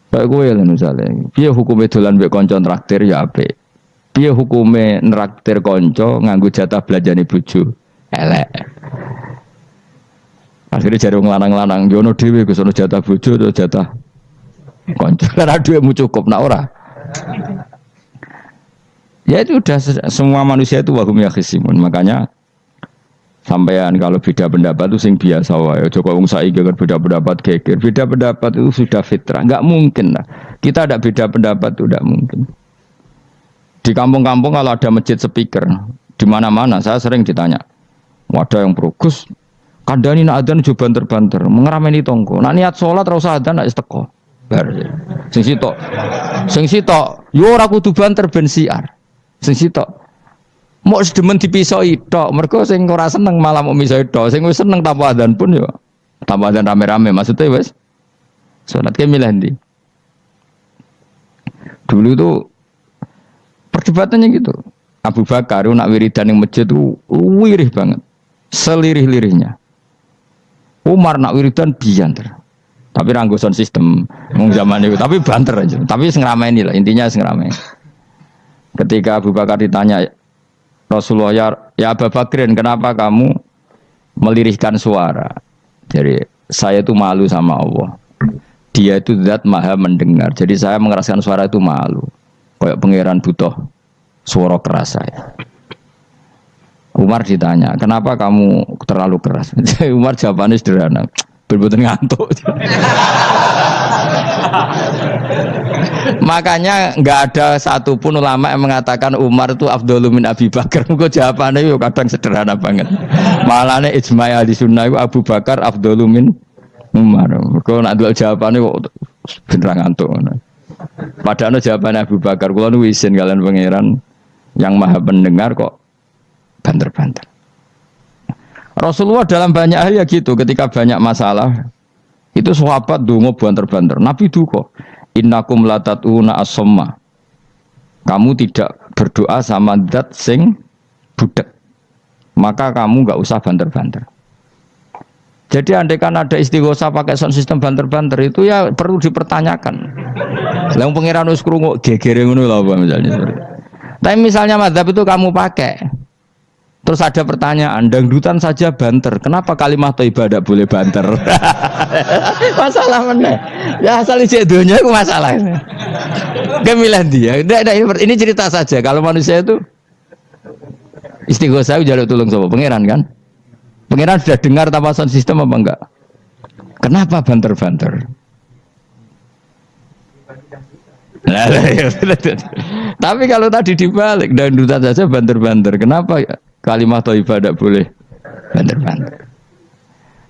Kayak gue lah misalnya, piye hukumnya dolan mbek kanca traktir ya apik. Piye hukume nraktir konco nganggo jatah belanjane bojo elek. Akhirnya jare wong lanang-lanang yono dhewe Gus ono jatah bojo atau jatah konco. Karena duitmu cukup nak ora. Ya itu udah semua manusia itu wahum yakhisimun. Makanya sampean kalau beda pendapat itu sing biasa wae. Aja kok wong saiki kan beda pendapat geger. Beda pendapat itu sudah fitrah. Enggak mungkin lah. Kita ada beda pendapat itu enggak mungkin. Di kampung-kampung kalau ada masjid speaker di mana-mana saya sering ditanya, wadah yang progus, kandani nak adzan juga banter-banter, mengerameni tonggo. Nak niat sholat ora usah adzan nak teko. Bar. Sing sitok, yo ora kudu banter ben siar. Sing sitok. Mok sedemen dipisoi tok, mergo sing ora seneng malah mau misoi tok, sing wis seneng tanpa adzan pun yo tanpa adzan rame-rame maksudnya wis salat ke milih ndi. Dulu tuh perdebatannya gitu. Abu Bakar nak wiridan yang masjid itu wirih banget, selirih-lirihnya. Umar nak wiridan bianter, tapi ranggosan sistem zaman itu, tapi banter aja. Tapi sengramain lah, intinya sengramain. Ketika Abu Bakar ditanya Rasulullah, ya Abu Bakrin, kenapa kamu melirihkan suara? Jadi saya itu malu sama Allah. Dia itu zat maha mendengar. Jadi saya mengeraskan suara itu malu. Kayak pangeran butuh suara keras saya. Umar ditanya, kenapa kamu terlalu keras? Umar jawabannya sederhana, berbuatan ngantuk. Makanya nggak ada satupun ulama yang mengatakan Umar itu afdhalu min Abi Bakar. Kok jawabannya itu kadang sederhana banget. Malahnya ijma' ahli sunnah itu Abu Bakar afdhalu min Umar. Kok nak dua jawabannya kok beneran ngantuk. Padahal jawabannya Abu Bakar, kalau nu isin kalian pangeran yang maha pendengar kok banter-banter. Rasulullah dalam banyak hal ya gitu, ketika banyak masalah itu sahabat dongo banter-banter. Nabi duka, innakum latatuna as-somma. Kamu tidak berdoa sama zat sing budek, maka kamu enggak usah banter-banter. Jadi andaikan ada istighosah pakai sound system banter-banter itu ya perlu dipertanyakan. Lah pangeran wis krungu gegere ngono lho apa misalnya. Tapi misalnya mazhab itu kamu pakai. Terus ada pertanyaan, dangdutan saja banter. Kenapa kalimat thayyibah tidak boleh banter? Masalah mana? Ya asal isi dunia itu masalah. Kemilah dia. Ini cerita saja. Kalau manusia itu istighosah jaluk tolong sama pangeran kan? Pangeran sudah dengar tawasan sistem apa enggak? Kenapa banter-banter? Tapi kalau tadi dibalik dangdutan saja banter-banter. Kenapa kalimat thayyibah tidak boleh banter-banter?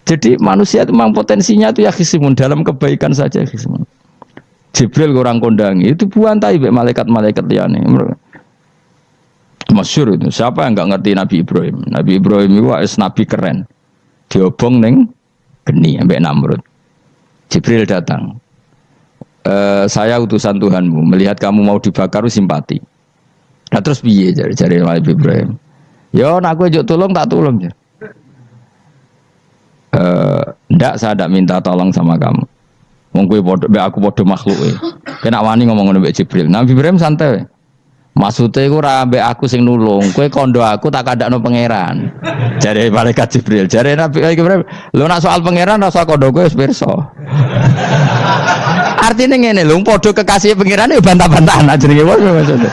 Jadi manusia itu memang potensinya itu ya khisimun dalam kebaikan saja khisimun. Jibril orang kondangi itu buantai malaikat-malaikat liyane. Masyhur itu. Siapa yang enggak ngerti Nabi Ibrahim? Nabi Ibrahim itu nabi keren. Diobong ning geni ambek Namrud. Jibril datang. Saya utusan Tuhanmu, melihat kamu mau dibakar simpati. Nah terus piye jari Nabi Ibrahim? Ya nak aku juk tolong tak tolong ya. Ndak saya ndak minta tolong sama kamu. Wong kowe padha aku padha makhluke. Kena wani ngomong ngono mbek Jibril. Nabi Ibrahim santai. Maksude iku ora mbek aku sing nulung, kowe kondo aku tak kandakno pangeran. Jare malaikat Jibril, jare Nabi Ibrahim, lho nak soal pangeran rasa kondo kowe wis pirsa. Artinya ngene lho, padha kekasih pangeran ya bantah-bantahan jenenge wae maksudnya.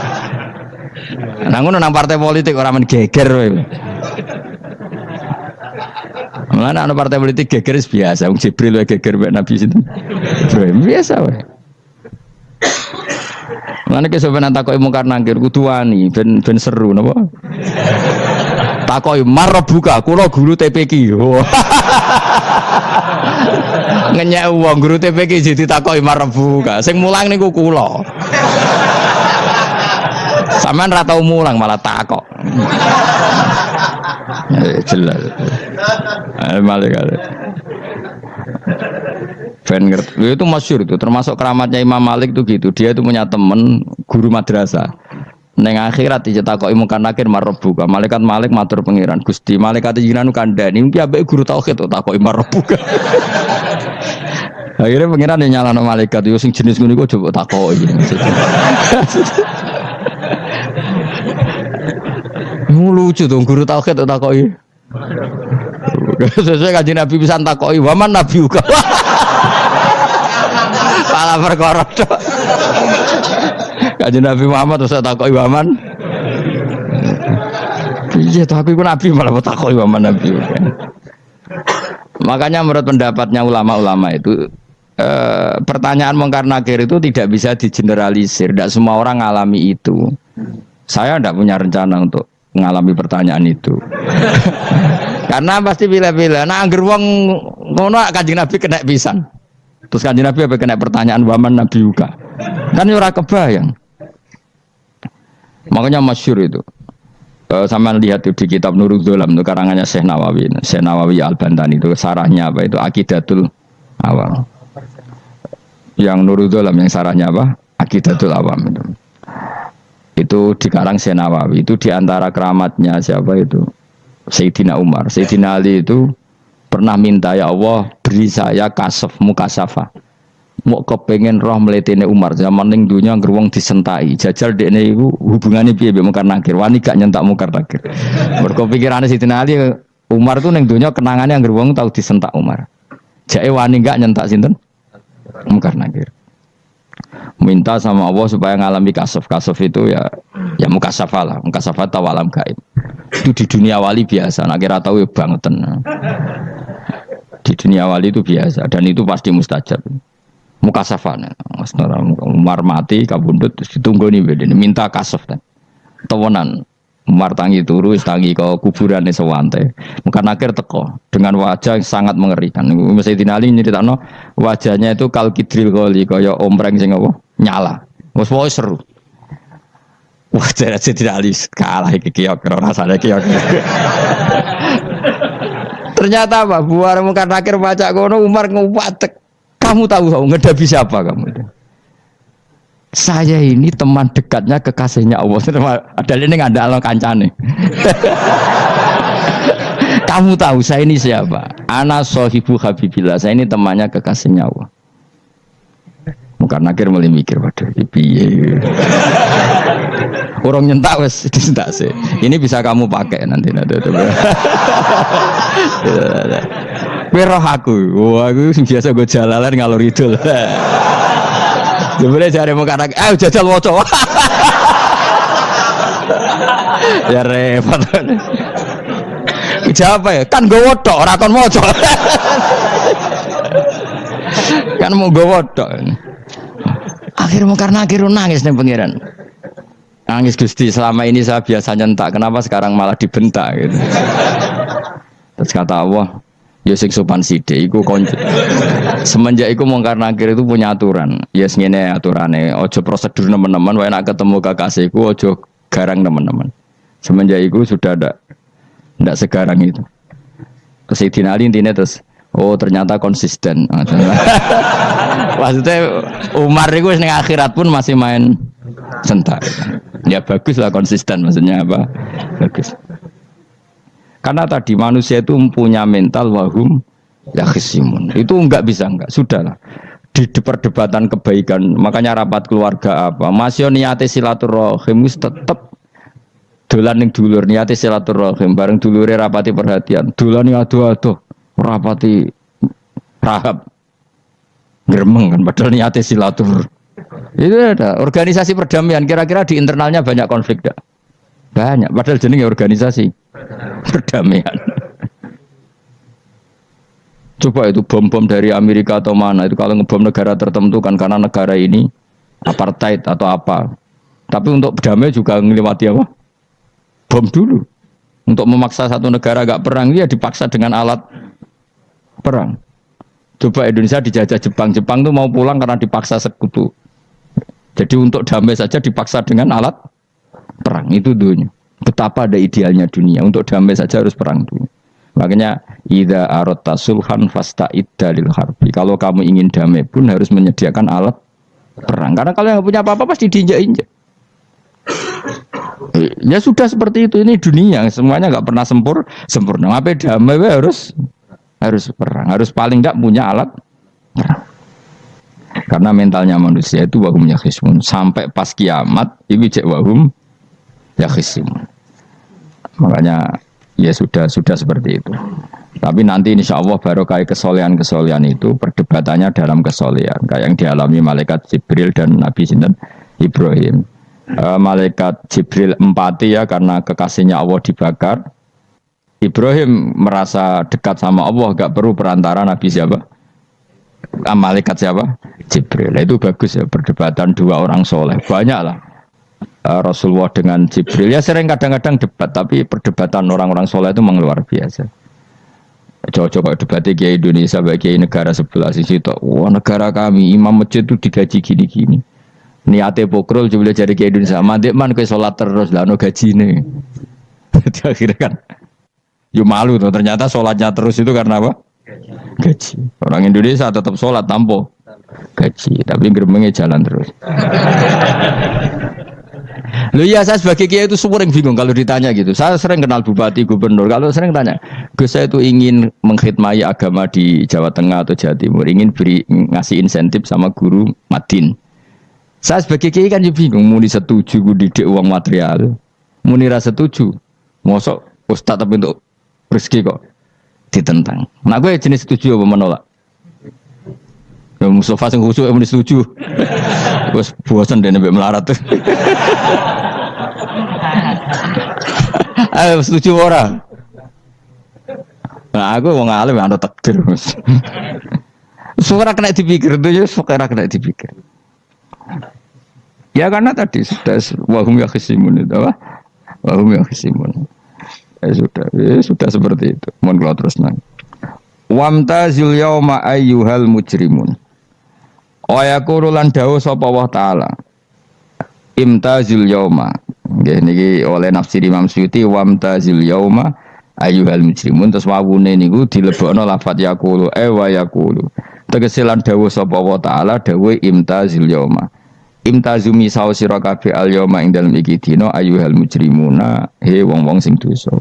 Nang ngono nang partai politik ora men geger kowe. Mulane ana partai politik geger biasa, wong Jibril wae geger mbek Nabi sinten. Ibrahim biasa wae. Mulane ke sampeyan takoki mungkar nangkir kudu wani ben seru napa? Takoki marbuka, kula guru TPQ. Ngenyek wong guru TPQ jadi takoki marbuka. Sing mulang niku kula. Sampeyan ra tau mulang malah takok. Jelas. Malaikat. Ben ngerti. Itu masyhur itu, termasuk keramatnya Imam Malik itu gitu. Dia itu punya teman guru madrasah. Neng akhirat dicetakoki mungkar nakir marbuka. Malaikat Malik matur pangeran, Gusti, malaikat jinan kandhani iki ambek guru tauhid to takoki marbuka. Akhirnya pangeran nyalano malaikat yo sing jenis ngono iku coba takoki. Lucu dong guru tauhid to takoki. Sesuai kanjeng Nabi pisan takoki, "Waman Nabi uga." Salah perkara tok. Kanjeng Nabi Muhammad terus takoki waman. Piye to aku iku nabi malah takoki waman Nabi uga. Makanya menurut pendapatnya ulama-ulama itu pertanyaan mungkar nakir itu tidak bisa digeneralisir. Tidak semua orang ngalami itu. Saya tidak punya rencana untuk mengalami pertanyaan itu. Karena pasti bila-bila. Nah, angger wong ngono kanjeng Nabi kena pisan. Terus kanjeng Nabi apa kena pertanyaan waman Nabi uga. Kan ora kebayang. Makanya masyhur itu. Sama lihat itu di kitab Nurul Dzolam itu karangannya Syekh Nawawi. Syekh Nawawi Al-Bantani itu sarahnya apa itu Aqidatul Awam. Yang Nurul Dzolam yang sarahnya apa? Aqidatul Awam itu. Itu dikarang Syekh Nawawi itu diantara keramatnya siapa itu? Sayyidina Umar. Sayyidina Ali itu pernah minta ya Allah beri saya kasaf mukasafah. Mau kepengen roh meletene Umar zaman ning dunya ngruwung disentai. Jajal dekne iku hubungane piye mbek mungkar nakir. Wani gak nyentak mungkar nakir. Mergo pikirane Sayyidina Ali Umar tuh ning dunya kenangane ngruwung tau disentak Umar. Jake wani gak nyentak sinten? Mungkar nakir. Minta sama Allah supaya ngalami kasaf. Kasaf itu ya mukasafah lah. Mukasafah tawalam gaib. Itu di dunia wali biasa. Nak kira tahu ya bangetan. Di dunia wali itu biasa dan itu pasti mustajab. Mukasafah. Umar mati kabundut terus ditunggu nih bedene minta kasaf kan. Tawanan Umar tangi turu tangi ke kuburane sewante. Mungkin akhir teko dengan wajah yang sangat mengerikan. Sayyidina Ali nyeritakno wajahnya itu kal kidril kali kaya ompreng sing apa nyala. Wes wae seru. Wajah Sayyidina Ali kalah iki kiok rasane kiok. Ternyata apa? Buar mungkin akhir baca kono Umar ngupatek. Kamu tahu ngedapi siapa kamu? Saya ini teman dekatnya kekasihnya Allah. Ada ini nggak ada Allah kancane. Kamu tahu saya ini siapa? Ana sohibu habibillah. Saya ini temannya kekasihnya Allah. Mungkar nakir mulai mikir waduh piye. Orang nyentak wes disentak sih. Ini bisa kamu pakai nanti. Roh aku, wah aku biasa gue jalalan ngalor idul. Jebule jare mungkar nakir, jajal waca. Ya repot. Jawab ya, kan gue wodok, ora kon waca. Kan mau gue wodok. Akhirnya karena nangis nih pangeran. Nangis Gusti, selama ini saya biasa nyentak, kenapa sekarang malah dibentak gitu. Terus kata Allah, ya sing sopan sithik iku konco. Semenjak iku Mungkar Nakir itu punya aturan. Ya ngene aturane, ojo prosedur teman-teman, wae nek ketemu kekasihku ojo garang teman-teman. Semenjak itu sudah ndak segarang itu. Terus Sayyidina Ali intinya terus ternyata konsisten. Maksudnya Umar itu ning akhirat pun masih main sentak. Ya bagus lah konsisten, maksudnya apa? Bagus. Karena tadi manusia itu punya mental wahum yakhisimun. Itu enggak bisa enggak. Sudahlah. Di perdebatan kebaikan, makanya rapat keluarga apa? Masih niate silaturahim tetap dolan ning dulur niate silaturahim bareng dulure rapati perhatian. Dolan ado-ado rapati rahab. Gremeng kan padahal niate silatur. Itu ada organisasi perdamaian, kira-kira di internalnya banyak konflik dak? Banyak, padahal jenenge organisasi perdamaian. Coba itu bom-bom dari Amerika atau mana, itu kalau ngebom negara tertentu kan karena negara ini apartheid atau apa. Tapi untuk berdamai juga ngelewati apa? Bom dulu. Untuk memaksa satu negara agak perang, dia dipaksa dengan alat perang. Coba Indonesia dijajah Jepang, Jepang tuh mau pulang karena dipaksa sekutu. Jadi untuk damai saja dipaksa dengan alat perang, itu dunia. Betapa ada idealnya dunia, untuk damai saja harus perang dulu. Makanya idza aradta sulhan fasta'id dalil harbi. Kalau kamu ingin damai pun harus menyediakan alat perang. Karena kalau yang punya apa-apa pasti diinjak-injak. Ya sudah seperti itu, ini dunia, semuanya enggak pernah sempurna. Apa damai harus perang, harus paling enggak punya alat perang. Karena mentalnya manusia itu wahum yakhisimun. Sampai pas kiamat ini cek wahum yakhisimun. Makanya ya sudah seperti itu. Tapi nanti insya Allah barokah kesolehan itu perdebatannya dalam kesolehan. Kayak yang dialami malaikat Jibril dan Nabi Sinten Ibrahim. Malaikat Jibril empati ya karena kekasihnya Allah dibakar. Ibrahim merasa dekat sama Allah, gak perlu perantara Nabi siapa? Malaikat siapa? Jibril. Itu bagus ya perdebatan dua orang soleh. Banyak lah Rasulullah dengan Jibril. Ya sering kadang-kadang debat, tapi perdebatan orang-orang soleh itu memang luar biasa. Coba debatnya Kiai Indonesia bagi Kiai negara sebelah sisi itu. Wah negara kami imam masjid itu digaji gini-gini. Niate pokrol coba jadi Kiai Indonesia. Mandek man ke sholat terus lah no gaji nih. Akhirnya kan, yo malu tuh. Ternyata sholatnya terus itu karena apa? Gaji. Orang Indonesia tetap sholat tanpa gaji, tapi gerbangnya jalan terus. Loh iya, saya sebagai kiai itu sering bingung kalau ditanya gitu. Saya sering kenal bupati, gubernur. Kalau sering tanya, Gus saya itu ingin mengkhidmati agama di Jawa Tengah atau Jawa Timur, ingin ngasih insentif sama guru Madin. Saya sebagai kiai kan juga bingung. Muni setuju gue didik uang material, muni rasa setuju. Mosok ustaz tapi untuk rezeki kok ditentang. Nah gue jenis setuju apa menolak? Ya Mustafa sing khusyuk emang setuju. Wes bosan deh nabi melarat tuh. Ayo setuju orang. Nah aku wong alim anu takdir. Suara kena dipikir tuh ya, suara kena dipikir. Ya karena tadi sudah wahum yakhisimun itu apa? Wahum yakhisimun. Sudah seperti itu. Mohon kalau terus nang. Wamtazil yauma ayyuhal mujrimun. Wa yaqulu lan dawuh sapa Allah taala. Imtazil yauma. Nggih niki oleh nafsir Imam Suyuti wamtazil yauma ayyuhal mujrimun terus wawune niku dilebokno lafaz yaqulu wa yaqulu. Tegese lan dawuh sapa Allah taala dawuh imtazil yauma. Imtazumi saw sira kabeh al yauma ing dalem iki dina ayyuhal mujrimuna he wong-wong sing dosa.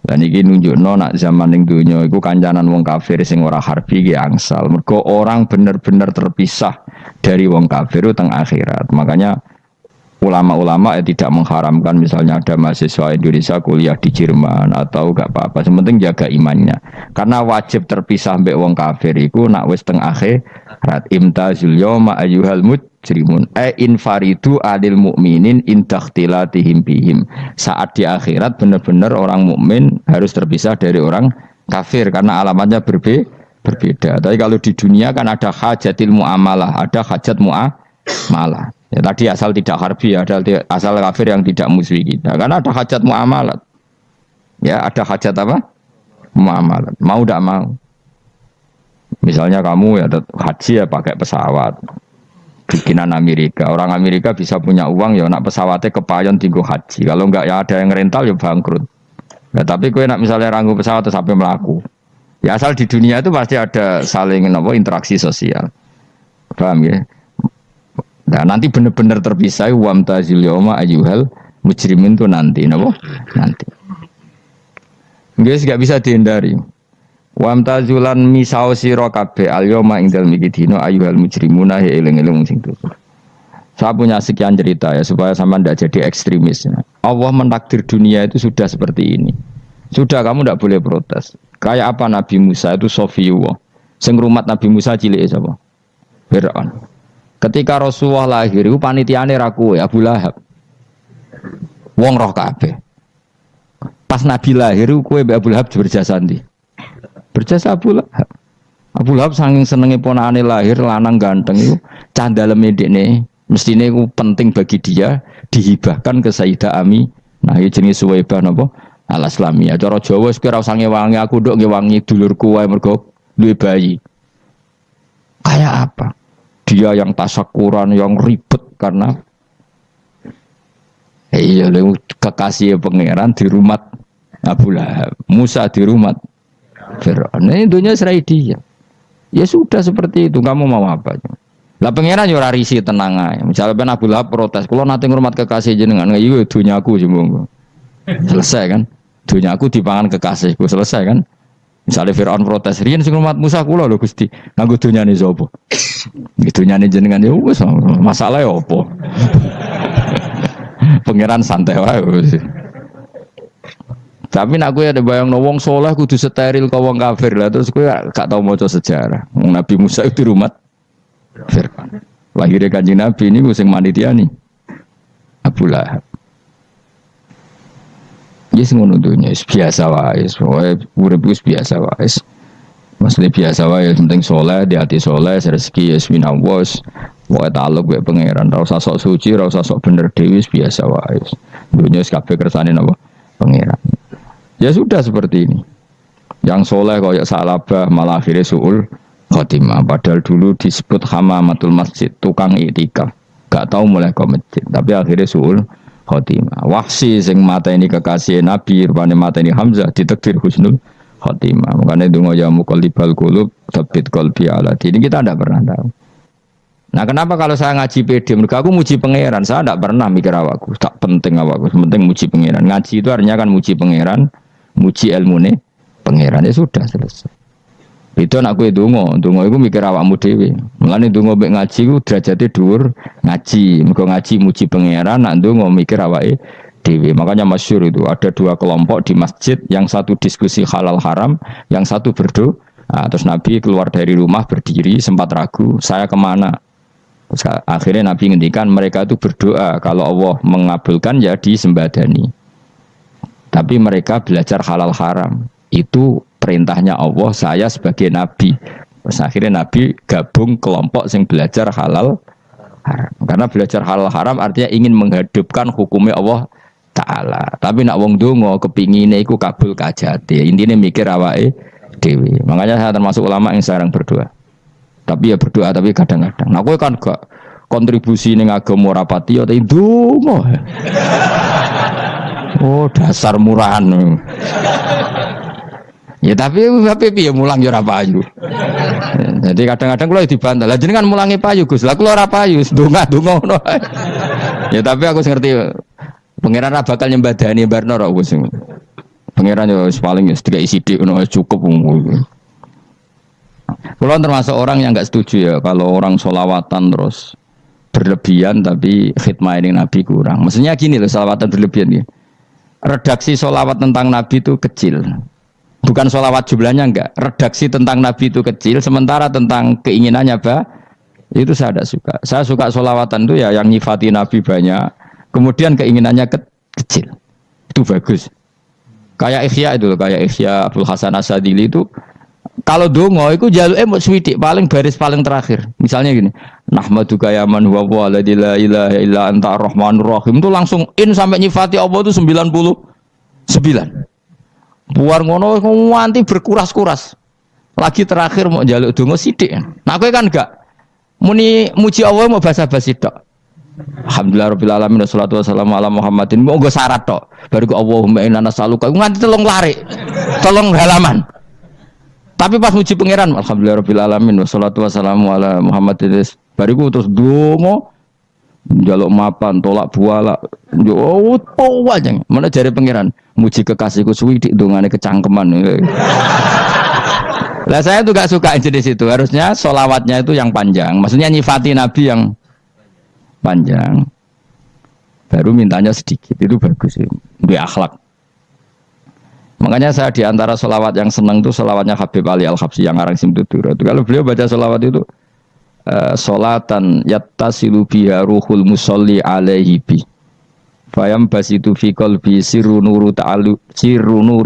Dan iki nunjukno nak zaman ning donya iku kancanan wong kafir sing ora harbi ki angsal. Mergo orang bener-bener terpisah dari wong kafir teng akhirat. Makanya ulama-ulama tidak mengharamkan misalnya ada mahasiswa Indonesia kuliah di Jerman atau gak apa-apa. Sementing jaga imannya. Karena wajib terpisah mbek wong kafir iku nak wis teng akhirat. Imtazul yauma ayyuhal mujrimun infaridu adil mukminin indakhtilatihim bihim. Saat di akhirat benar-benar orang mukmin harus terpisah dari orang kafir karena alamatnya berbeda. Tapi kalau di dunia kan ada hajatil muamalah, ada hajat muamalah. Ya, tadi asal tidak harbi, ada asal kafir yang tidak musuhi kita. Karena ada hajat muamalat. Ya, ada hajat apa? Muamalat. Mau tidak mau. Misalnya kamu ya haji ya pakai pesawat. Bikinan Amerika. Orang Amerika bisa punya uang ya nak pesawatnya kepayon tinggal haji. Kalau enggak ya ada yang rental ya bangkrut. Ya, tapi kau nak misalnya ranggu pesawat sampai melaku. Ya asal di dunia itu pasti ada saling interaksi sosial. Paham ya? Nah, nanti benar-benar terpisah wamtazil yauma ayyuhal mujrimin itu nanti nanti. Guys enggak bisa dihindari. Wamtazulan misau sira kabeh al yauma indal mikidino ayyuhal mujrimuna ya eling-eling sing dosa. Saya punya sekian cerita ya supaya sampean tidak jadi ekstremis. Allah mentakdir dunia itu sudah seperti ini. Sudah kamu tidak boleh protes. Kayak apa Nabi Musa itu Sofiyullah. Sing rumat Nabi Musa cilik sapa? Fir'aun. Ketika Rasulullah lahir itu panitiane ra kowe Abu Lahab. Wong roh kabeh. Pas Nabi lahir kowe mbek Abu Lahab berjasa ndi? Berjasa Abu Lahab. Abu Lahab saking senenge ponakane lahir lanang ganteng iku candaleme dekne mestine iku penting bagi dia dihibahkan ke Sayyidah Ami. Nah, iki jenenge Suwaibah napa? Al-Islamiyah. Cara Jawa wis ora usah ngewangi aku nduk ngewangi dulurku wae mergo duwe bayi. Kayak apa? Dia yang tasyakuran, yang ribet karena iya kekasih pangeran di rumah Abu Lahab, Musa di rumah Fir'aun. Ini dunia serai dia. Ya sudah seperti itu. Kamu mau apa? Lah pangeran yo ora risi tenang ae. Misalnya Abu Lahab protes, kalau nanti ngurmat kekasih jenengan, iya dunyaku jembung. Selesai kan? Dunyaku dipangan kekasihku, selesai kan? Misalnya Fir'aun protes, riyen sing ngurmat Musa kula lho Gusti, nganggo dunyane sapa? Dunyane jenengan ya wis masalah ya apa? Pangeran santai wae. Tapi nak kowe ada bayangno wong saleh kudu steril karo wong kafir lah terus kowe gak tau maca sejarah. Nabi Musa itu rumah Fir'aun. Lahirnya Kanjeng Nabi niku sing manitiani Abu Lahab. Yes ngono dunya biasa wae, urip wis biasa wae. Maksudnya biasa wae penting saleh, di hati saleh, rezeki ya winawas. Wae taluk wae pangeran, ora usah sok suci, ora usah sok bener dhewe biasa wae. Dunya wis kabeh kersane napa? Pangeran. Ya sudah seperti ini. Yang saleh kaya salabah malah akhirnya suul khotimah. Padahal dulu disebut hamamatul masjid, tukang iktikaf. Gak tahu mulai ke masjid, tapi akhirnya suul khotimah. Wahsi sing mata ini kekasih Nabi, rupane mata ini Hamzah ditakdir husnul khotimah. Makanya donga ya muqallibal qulub tsabbit qalbi ala dini. Kita tidak pernah tahu. Nah, kenapa kalau saya ngaji PD? Mereka aku muji pangeran. Saya tidak pernah mikir awakku. Tak penting awakku. Penting muji pangeran. Ngaji itu artinya kan muji pangeran, muji ilmune pangeran. Ya sudah selesai. Itu anak gue donga itu mikir awakmu dhewe. Mulane donga mek ngaji ku derajate dhuwur ngaji. Mergo ngaji muji pangeran, nak donga mikir awake dhewe. Makanya masyhur itu ada dua kelompok di masjid, yang satu diskusi halal haram, yang satu berdoa. Nah, terus Nabi keluar dari rumah berdiri sempat ragu, saya kemana? Terus akhirnya Nabi ngendikan mereka itu berdoa kalau Allah mengabulkan ya disembadani. Tapi mereka belajar halal haram. Itu perintahnya Allah, saya sebagai Nabi. Terus akhirnya Nabi gabung kelompok yang belajar halal haram. Karena belajar halal haram artinya ingin menghidupkan hukumnya Allah Ta'ala. Tapi nak wong donga kepingine iku kabul kajate. Intine mikir awake dhewe. Makanya saya termasuk ulama yang jarang berdoa. Tapi ya berdoa tapi kadang-kadang. Nah kowe kan gak kontribusi ning agama rapati ya tapi donga. Oh dasar murahan. Ya tapi piye mulang ya ora payu. Jadi kadang-kadang kula dibantah. Lah jenengan mulangi payu Gus. Lah kula ora payu, donga-donga ngono. Ya tapi aku ngerti pangeran ra bakal nyembadani barno ora Gus. Pangeran ya paling ya sedikit sidik cukup. Kalau termasuk orang yang nggak setuju ya kalau orang solawatan terus berlebihan tapi khidmah ini Nabi kurang. Maksudnya gini loh, solawatan berlebihan ya. Redaksi solawat tentang Nabi itu kecil. Bukan solawat jumlahnya enggak. Redaksi tentang Nabi itu kecil, sementara tentang keinginannya itu saya tidak suka. Saya suka solawatan itu ya yang nyifati Nabi banyak, kemudian keinginannya kecil. Itu bagus. Kayak Ikhya itu, kayak Ikhya Abdul Hasan Asadili itu. Kalau dongo itu jaluk swidik paling baris paling terakhir. Misalnya gini, nahmaduka ya man huwa alladzi la ilaha illa anta arrahmanur rahim itu langsung in sampai nyifati Allah itu 99. Buar ngono nganti berkuras-kuras. Lagi terakhir mau jaluk dongo sithik. Nah kowe kan enggak muni muji Allah mau basa-basi tok. Alhamdulillah rabbil alamin wassalatu wassalamu ala Muhammadin. Mau nggo syarat tok. Baru Allahumma inna nas'aluka nganti telung lari. Telung halaman. Tapi pas muji pangeran, alhamdulillah rabbil alamin wassalatu wassalamu ala Muhammadin. Bariku terus dongo njaluk mapan, tolak buala. Yo aja. Mana jare pangeran, muji kekasihku suwi dik dongane kecangkeman. Lah saya tuh gak suka jenis itu. Harusnya solawatnya itu yang panjang. Maksudnya nyifati Nabi yang panjang. Baru mintanya sedikit. Itu bagus sih. Itu akhlak. Makanya saya diantara solawat yang senang itu solawatnya Habib Ali Al-Habsyi yang arang Simtudur. Kalau beliau baca solawat itu solatan yattasilu biha ruhul musolli alaihi bi fayam basitu fi qalbi sirru nuri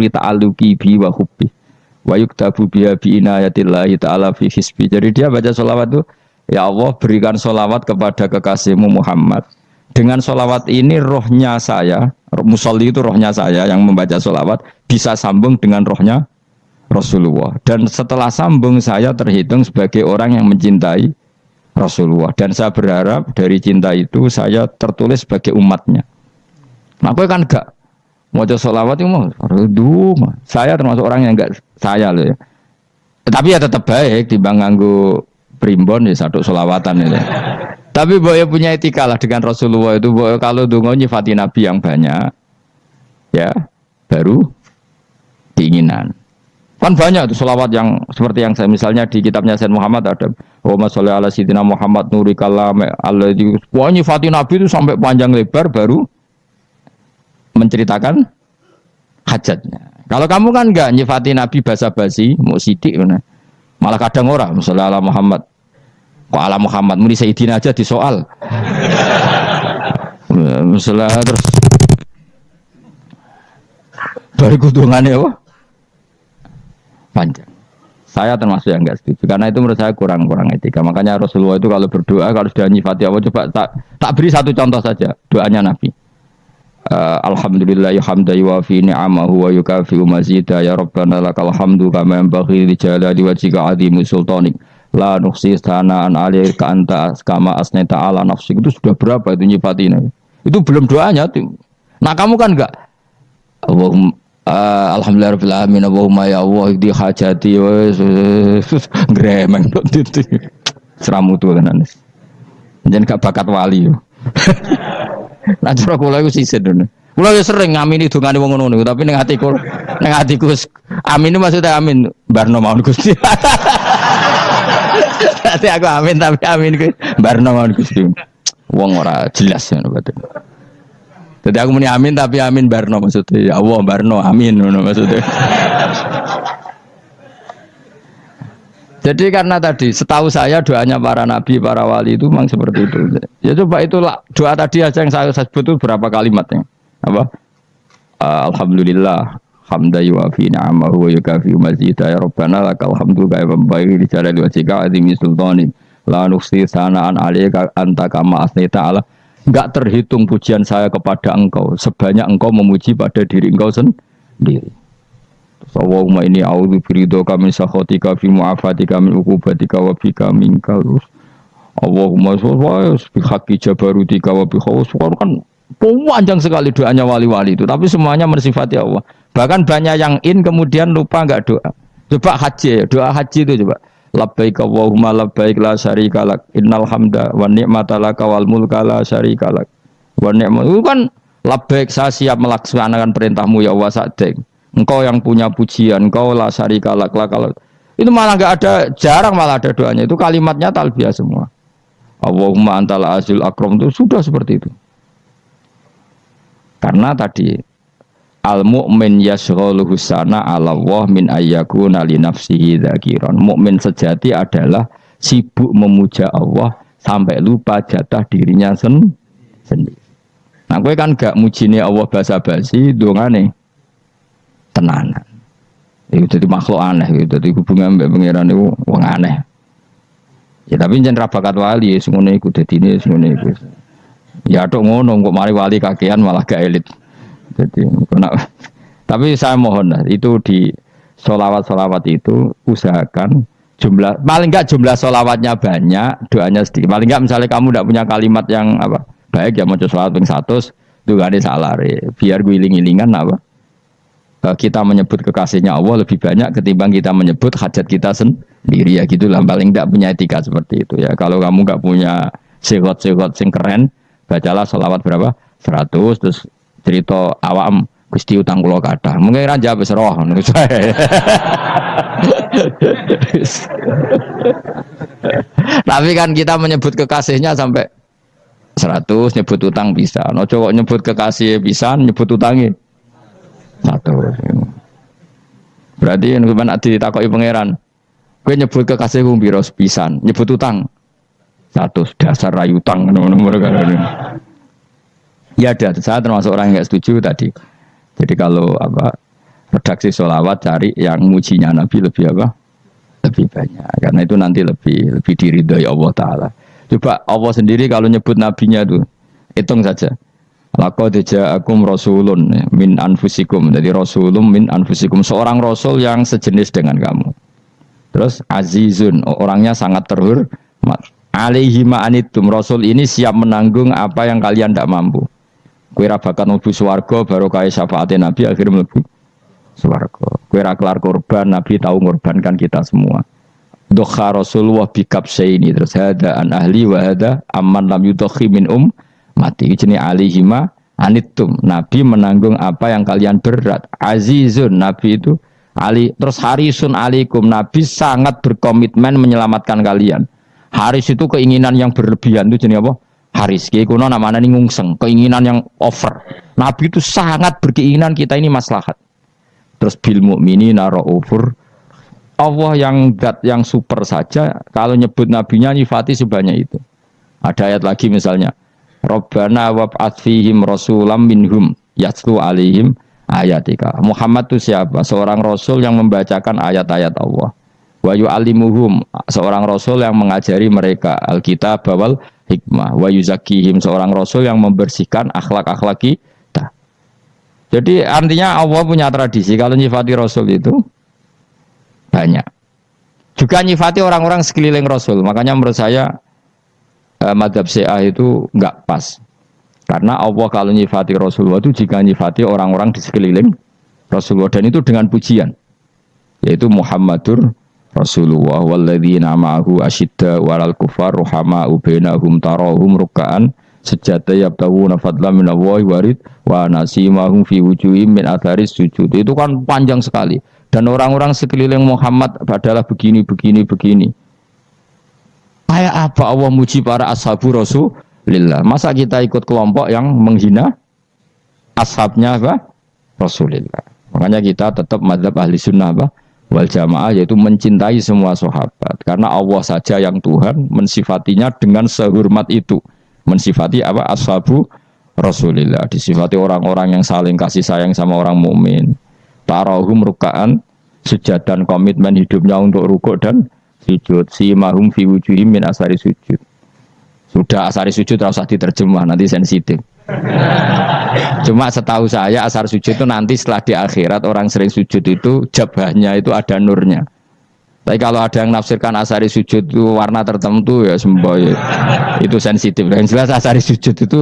ta'alluqi bi wa hubbi wa yuktabu biha bi inayatillahi ta'ala fi hisbi. Jadi dia baca solawat itu, ya Allah berikan solawat kepada kekasihmu Muhammad. Dengan solawat ini rohnya saya, musolli itu rohnya saya yang membaca solawat, bisa sambung dengan rohnya Rasulullah. Dan setelah sambung saya terhitung sebagai orang yang mencintai Rasulullah. Dan saya berharap dari cinta itu saya tertulis sebagai umatnya. Nah aku kan enggak mau solawat itu mau, saya termasuk orang yang enggak saya loh ya. Tapi ya tetap baik dibanding nganggo primbon ya satu solawatan ya. Tapi boleh punya etika lah dengan Rasulullah itu. Boleh kalau dongo nyifati Nabi yang banyak, ya baru keinginan. Kan banyak tuh selawat yang seperti yang saya misalnya di kitabnya Sayyid Muhammad ada Allahumma sholli ala sayyidina Muhammad nuri kalam alladzi. Wah nyifati Nabi itu sampai panjang lebar baru menceritakan hajatnya. Kalau kamu kan enggak nyifati Nabi basa-basi, mau sidik mana. Malah kadang orang misalnya ala Muhammad. Kok ala Muhammad muni Sayyidina aja disoal. Misalnya terus dari kudungannya apa? Panjang. Saya termasuk yang enggak setuju karena itu menurut saya kurang etika. Makanya Rasulullah itu kalau berdoa kalau sudah nyifati Allah coba tak beri satu contoh saja doanya Nabi. Alhamdulillah hamdan yuwafi ni'amahu wa yukafi mazida ya rabbana lakal hamdu kama yanbaghi li jalali wajhika azimi sultanik. La nuksi sanaan alika anta kama asneta ala nafsik. Itu sudah berapa itu nyifatinya? Itu belum doanya tuh. Nah kamu kan enggak Allahumma alhamdulillah rabbil alamin Allahumma ya Allah di hajati gremeng itu seramu tuh kan anis jangan gak bakat wali nah cara kula iku sisih dene kula yo sering ngamini dongane wong ngono tapi ning atiku amin maksudnya amin barno mawon Gusti. Nanti aku amin tapi amin ku barno mawon Gusti. Wong ora jelas ngono berarti. Jadi aku muni amin tapi amin barno maksudnya. Ya Allah barno amin ngono maksudnya. Jadi karena tadi setahu saya doanya para nabi, para wali itu memang seperti itu. Ya coba itulah doa tadi aja yang saya sebut itu berapa kalimatnya. Apa? Alhamdulillah hamdan yuwafi ni'amahu wa yukafi mazida ya rabbana lakal hamdu kama yanbaghi li jalali wajhika azimi sultanik. La nuksi sanaan alika anta kama asnita ala. Enggak terhitung pujian saya kepada engkau sebanyak engkau memuji pada diri engkau sendiri. Allahumma inni a'udzu biridhoka min sakhatika fi mu'afatika min uqubatika wa bika minkal. Allahumma sholli bi haqqi jabarutika wa bi khawfika. Kan panjang sekali doanya wali-wali itu, tapi semuanya mensifati Allah. Bahkan banyak yang kemudian lupa enggak doa. Coba haji, doa haji itu coba. Labbaik Allahumma labbaik la syarika lak innal hamda wa ni'mata laka wal mulka la syarika lak wa ni'matu kan labbaik saya siap melaksanakan perintahmu ya Allah sa'dek Engkau yang punya pujian, engkau la syarika lak. Itu malah enggak ada, jarang malah ada doanya. Itu kalimatnya talbiyah semua. Allahumma antal azil akram itu sudah seperti itu. Karena tadi al mu'min yashghaluhu sana 'ala Allah min ayyakuna li nafsihi dzakiran. Mukmin sejati adalah sibuk memuja Allah sampai lupa jatah dirinya sendiri. Nah, kowe kan gak mujine Allah basa-basi, dongane tenanan. Itu jadi makhluk aneh gitu. Jadi hubungan mbek pangeran itu wong aneh. Ya tapi jangan rabakat wali, semuanya ikut ini, semuanya ikut. Ya dok ngono, kok mari wali kakean malah gak elit. Jadi, tapi saya mohon lah, itu di solawat itu usahakan jumlah, paling enggak jumlah solawatnya banyak, doanya sedikit. Paling enggak misalnya kamu tidak punya kalimat yang apa baik ya mau solawat ping 100, itu gak ada salah. Biar guling-gilingan apa. Kita menyebut kekasihnya Allah lebih banyak ketimbang kita menyebut hajat kita sendiri ya gitulah, paling tidak punya etika seperti itu ya. Kalau kamu nggak punya segot sing keren, bacalah sholawat berapa 100 terus cerita awam Gusti utang kula kathah mungkin ra jawab wis roh tapi kan kita menyebut kekasihnya sampai 100, nyebut utang bisa. No cowok nyebut kekasih bisa, nyebut utangnya 1. Berarti yang sampean ditakoki pangeran, kowe nyebut kekasihku piro pisan, nyebut utang 100, dasar rayu utang ngono perkara. Ya ada, saya termasuk orang yang enggak setuju tadi. Jadi kalau apa redaksi sholawat cari yang mujinya Nabi lebih apa? Lebih banyak. Karena itu nanti lebih diridhoi Allah Taala. Coba Allah sendiri kalau nyebut nabinya tuh hitung saja. Laqad ja'akum rasulun min anfusikum. Jadi rasulun min anfusikum, seorang rasul yang sejenis dengan kamu. Terus azizun, orangnya sangat terhormat. Alaihi ma'anitum, rasul ini siap menanggung apa yang kalian tidak mampu. Kowe ra bakal mlebu swarga barokah syafaate Nabi akhirnya mlebu swarga. Kowe ra kelar korban, Nabi tahu ngorbankan kita semua. Dokha Rasulullah bikap ini terus hada an ahli wa hada amman lam yudokhi min mati jenis alihima anitum. Nabi menanggung apa yang kalian berat. Azizun, Nabi itu ali, terus harisun alikum, Nabi sangat berkomitmen menyelamatkan kalian. Haris itu keinginan yang berlebihan itu jenis apa? Haris, kiai kuno namanya ini ngungseng, keinginan yang over. Nabi itu sangat berkeinginan kita ini maslahat. Terus bil mukminina raufur, Allah yang zat yang super saja kalau nyebut nabinya nyifati sebanyak itu. Ada ayat lagi misalnya, Rabbana wab'ats fihim rasulam minhum yatlu alaihim ayatika. Muhammad itu siapa? Seorang rasul yang membacakan ayat-ayat Allah. Wa yu'allimuhum, seorang rasul yang mengajari mereka Alkitab wal hikmah. Wa yuzakkihim, seorang rasul yang membersihkan akhlak-akhlak kita. Jadi artinya Allah punya tradisi kalau nyifati rasul itu banyak. Juga nyifati orang-orang sekeliling rasul. Makanya menurut saya madzhab Syiah itu enggak pas. Karena Allah kalau nyifati Rasulullah itu jika nyifati orang-orang di sekeliling Rasulullah, dan itu dengan pujian. Yaitu Muhammadur Rasulullah walladzina ma'ahu asyidda walal kufar ruhama'u bainahum tarahum ruk'an sujada yabtawuna fadlan minallahi warid wa nasimahum fi wujuhim min atharis sujud. Itu kan panjang sekali. Dan orang-orang sekeliling Muhammad adalah begini. Kayak apa Allah muji para ashabu Rasulillah? Masa kita ikut kelompok yang menghina ashabnya apa? Rasulillah. Makanya kita tetap madzhab ahli sunnah apa? Wal jamaah, yaitu mencintai semua sahabat. Karena Allah saja yang Tuhan mensifatinya dengan sehormat itu. Mensifati apa? Ashabu Rasulillah. Disifati orang-orang yang saling kasih sayang sama orang mukmin. Tarahum ruka'an, sujud dan komitmen hidupnya untuk rukuk dan sujud. Simahum fi wujuhim min asari sujud. Sudah asari sujud harus diterjemah, nanti sensitif. Cuma setahu saya asar sujud itu nanti setelah di akhirat orang sering sujud itu jabahnya itu ada nurnya. Tapi kalau ada yang nafsirkan asari sujud itu warna tertentu ya semboy itu sensitif. Yang jelas asari sujud itu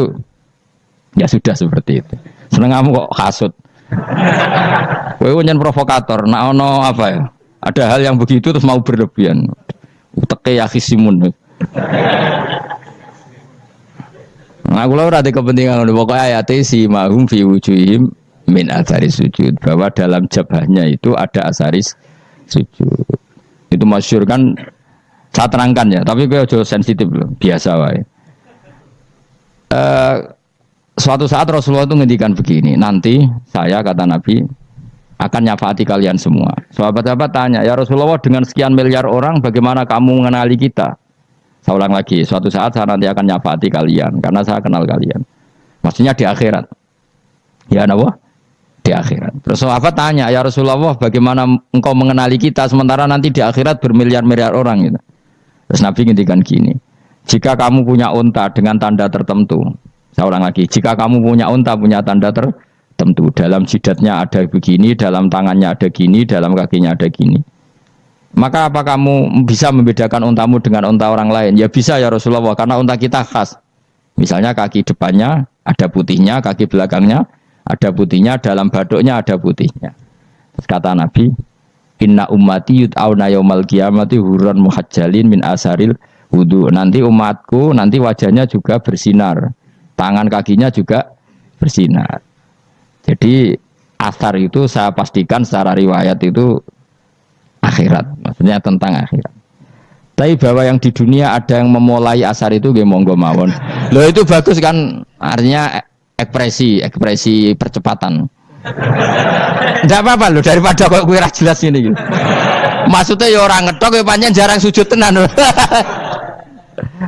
ya sudah seperti itu. Seneng kamu kok hasut. Kowe nyen provokator, nak ono apa ya? Ada hal yang begitu terus mau berlebihan. Uteke ya khisimun. Nah, kula ora ada kepentingan ngono, pokoke ayate si mahum fi wujuhim min asaris sujud, bahwa dalam jabahnya itu ada asaris sujud. Itu masyhur kan, saya terangkan ya, tapi gue jauh sensitif loh, biasa wae. Suatu saat Rasulullah itu ngendikan begini, nanti saya kata Nabi akan nyafaati kalian semua. Sahabat-sahabat tanya, ya Rasulullah dengan sekian miliar orang bagaimana kamu mengenali kita? Saya ulang lagi, suatu saat saya nanti akan nyafaati kalian karena saya kenal kalian. Maksudnya di akhirat. Ya napa? Di akhirat. Terus sahabat tanya, ya Rasulullah bagaimana engkau mengenali kita sementara nanti di akhirat bermiliar-miliar orang gitu. Terus Nabi ngendikan gini, jika kamu punya unta dengan tanda tertentu, saya ulang lagi, jika kamu punya unta punya tanda tertentu, dalam jidatnya ada begini, dalam tangannya ada gini, dalam kakinya ada gini, maka apa kamu bisa membedakan untamu dengan unta orang lain? Ya bisa ya Rasulullah, karena unta kita khas. Misalnya kaki depannya ada putihnya, kaki belakangnya ada putihnya, dalam baduknya ada putihnya. Terus kata Nabi, inna ummati yud'auna yaumal qiyamati hurran muhajjalin min asaril wudu. Nanti umatku nanti wajahnya juga bersinar, tangan kakinya juga bersinar. Jadi asar itu saya pastikan secara riwayat itu akhirat, maksudnya tentang akhirat. Tapi bahwa yang di dunia ada yang memulai asar itu nggih monggo mawon. Loh itu bagus kan, artinya ekspresi percepatan. Enggak apa-apa loh, daripada kok kowe ora jelas ini gitu. Maksudnya ya orang ngetok ya pancen jarang sujud tenan.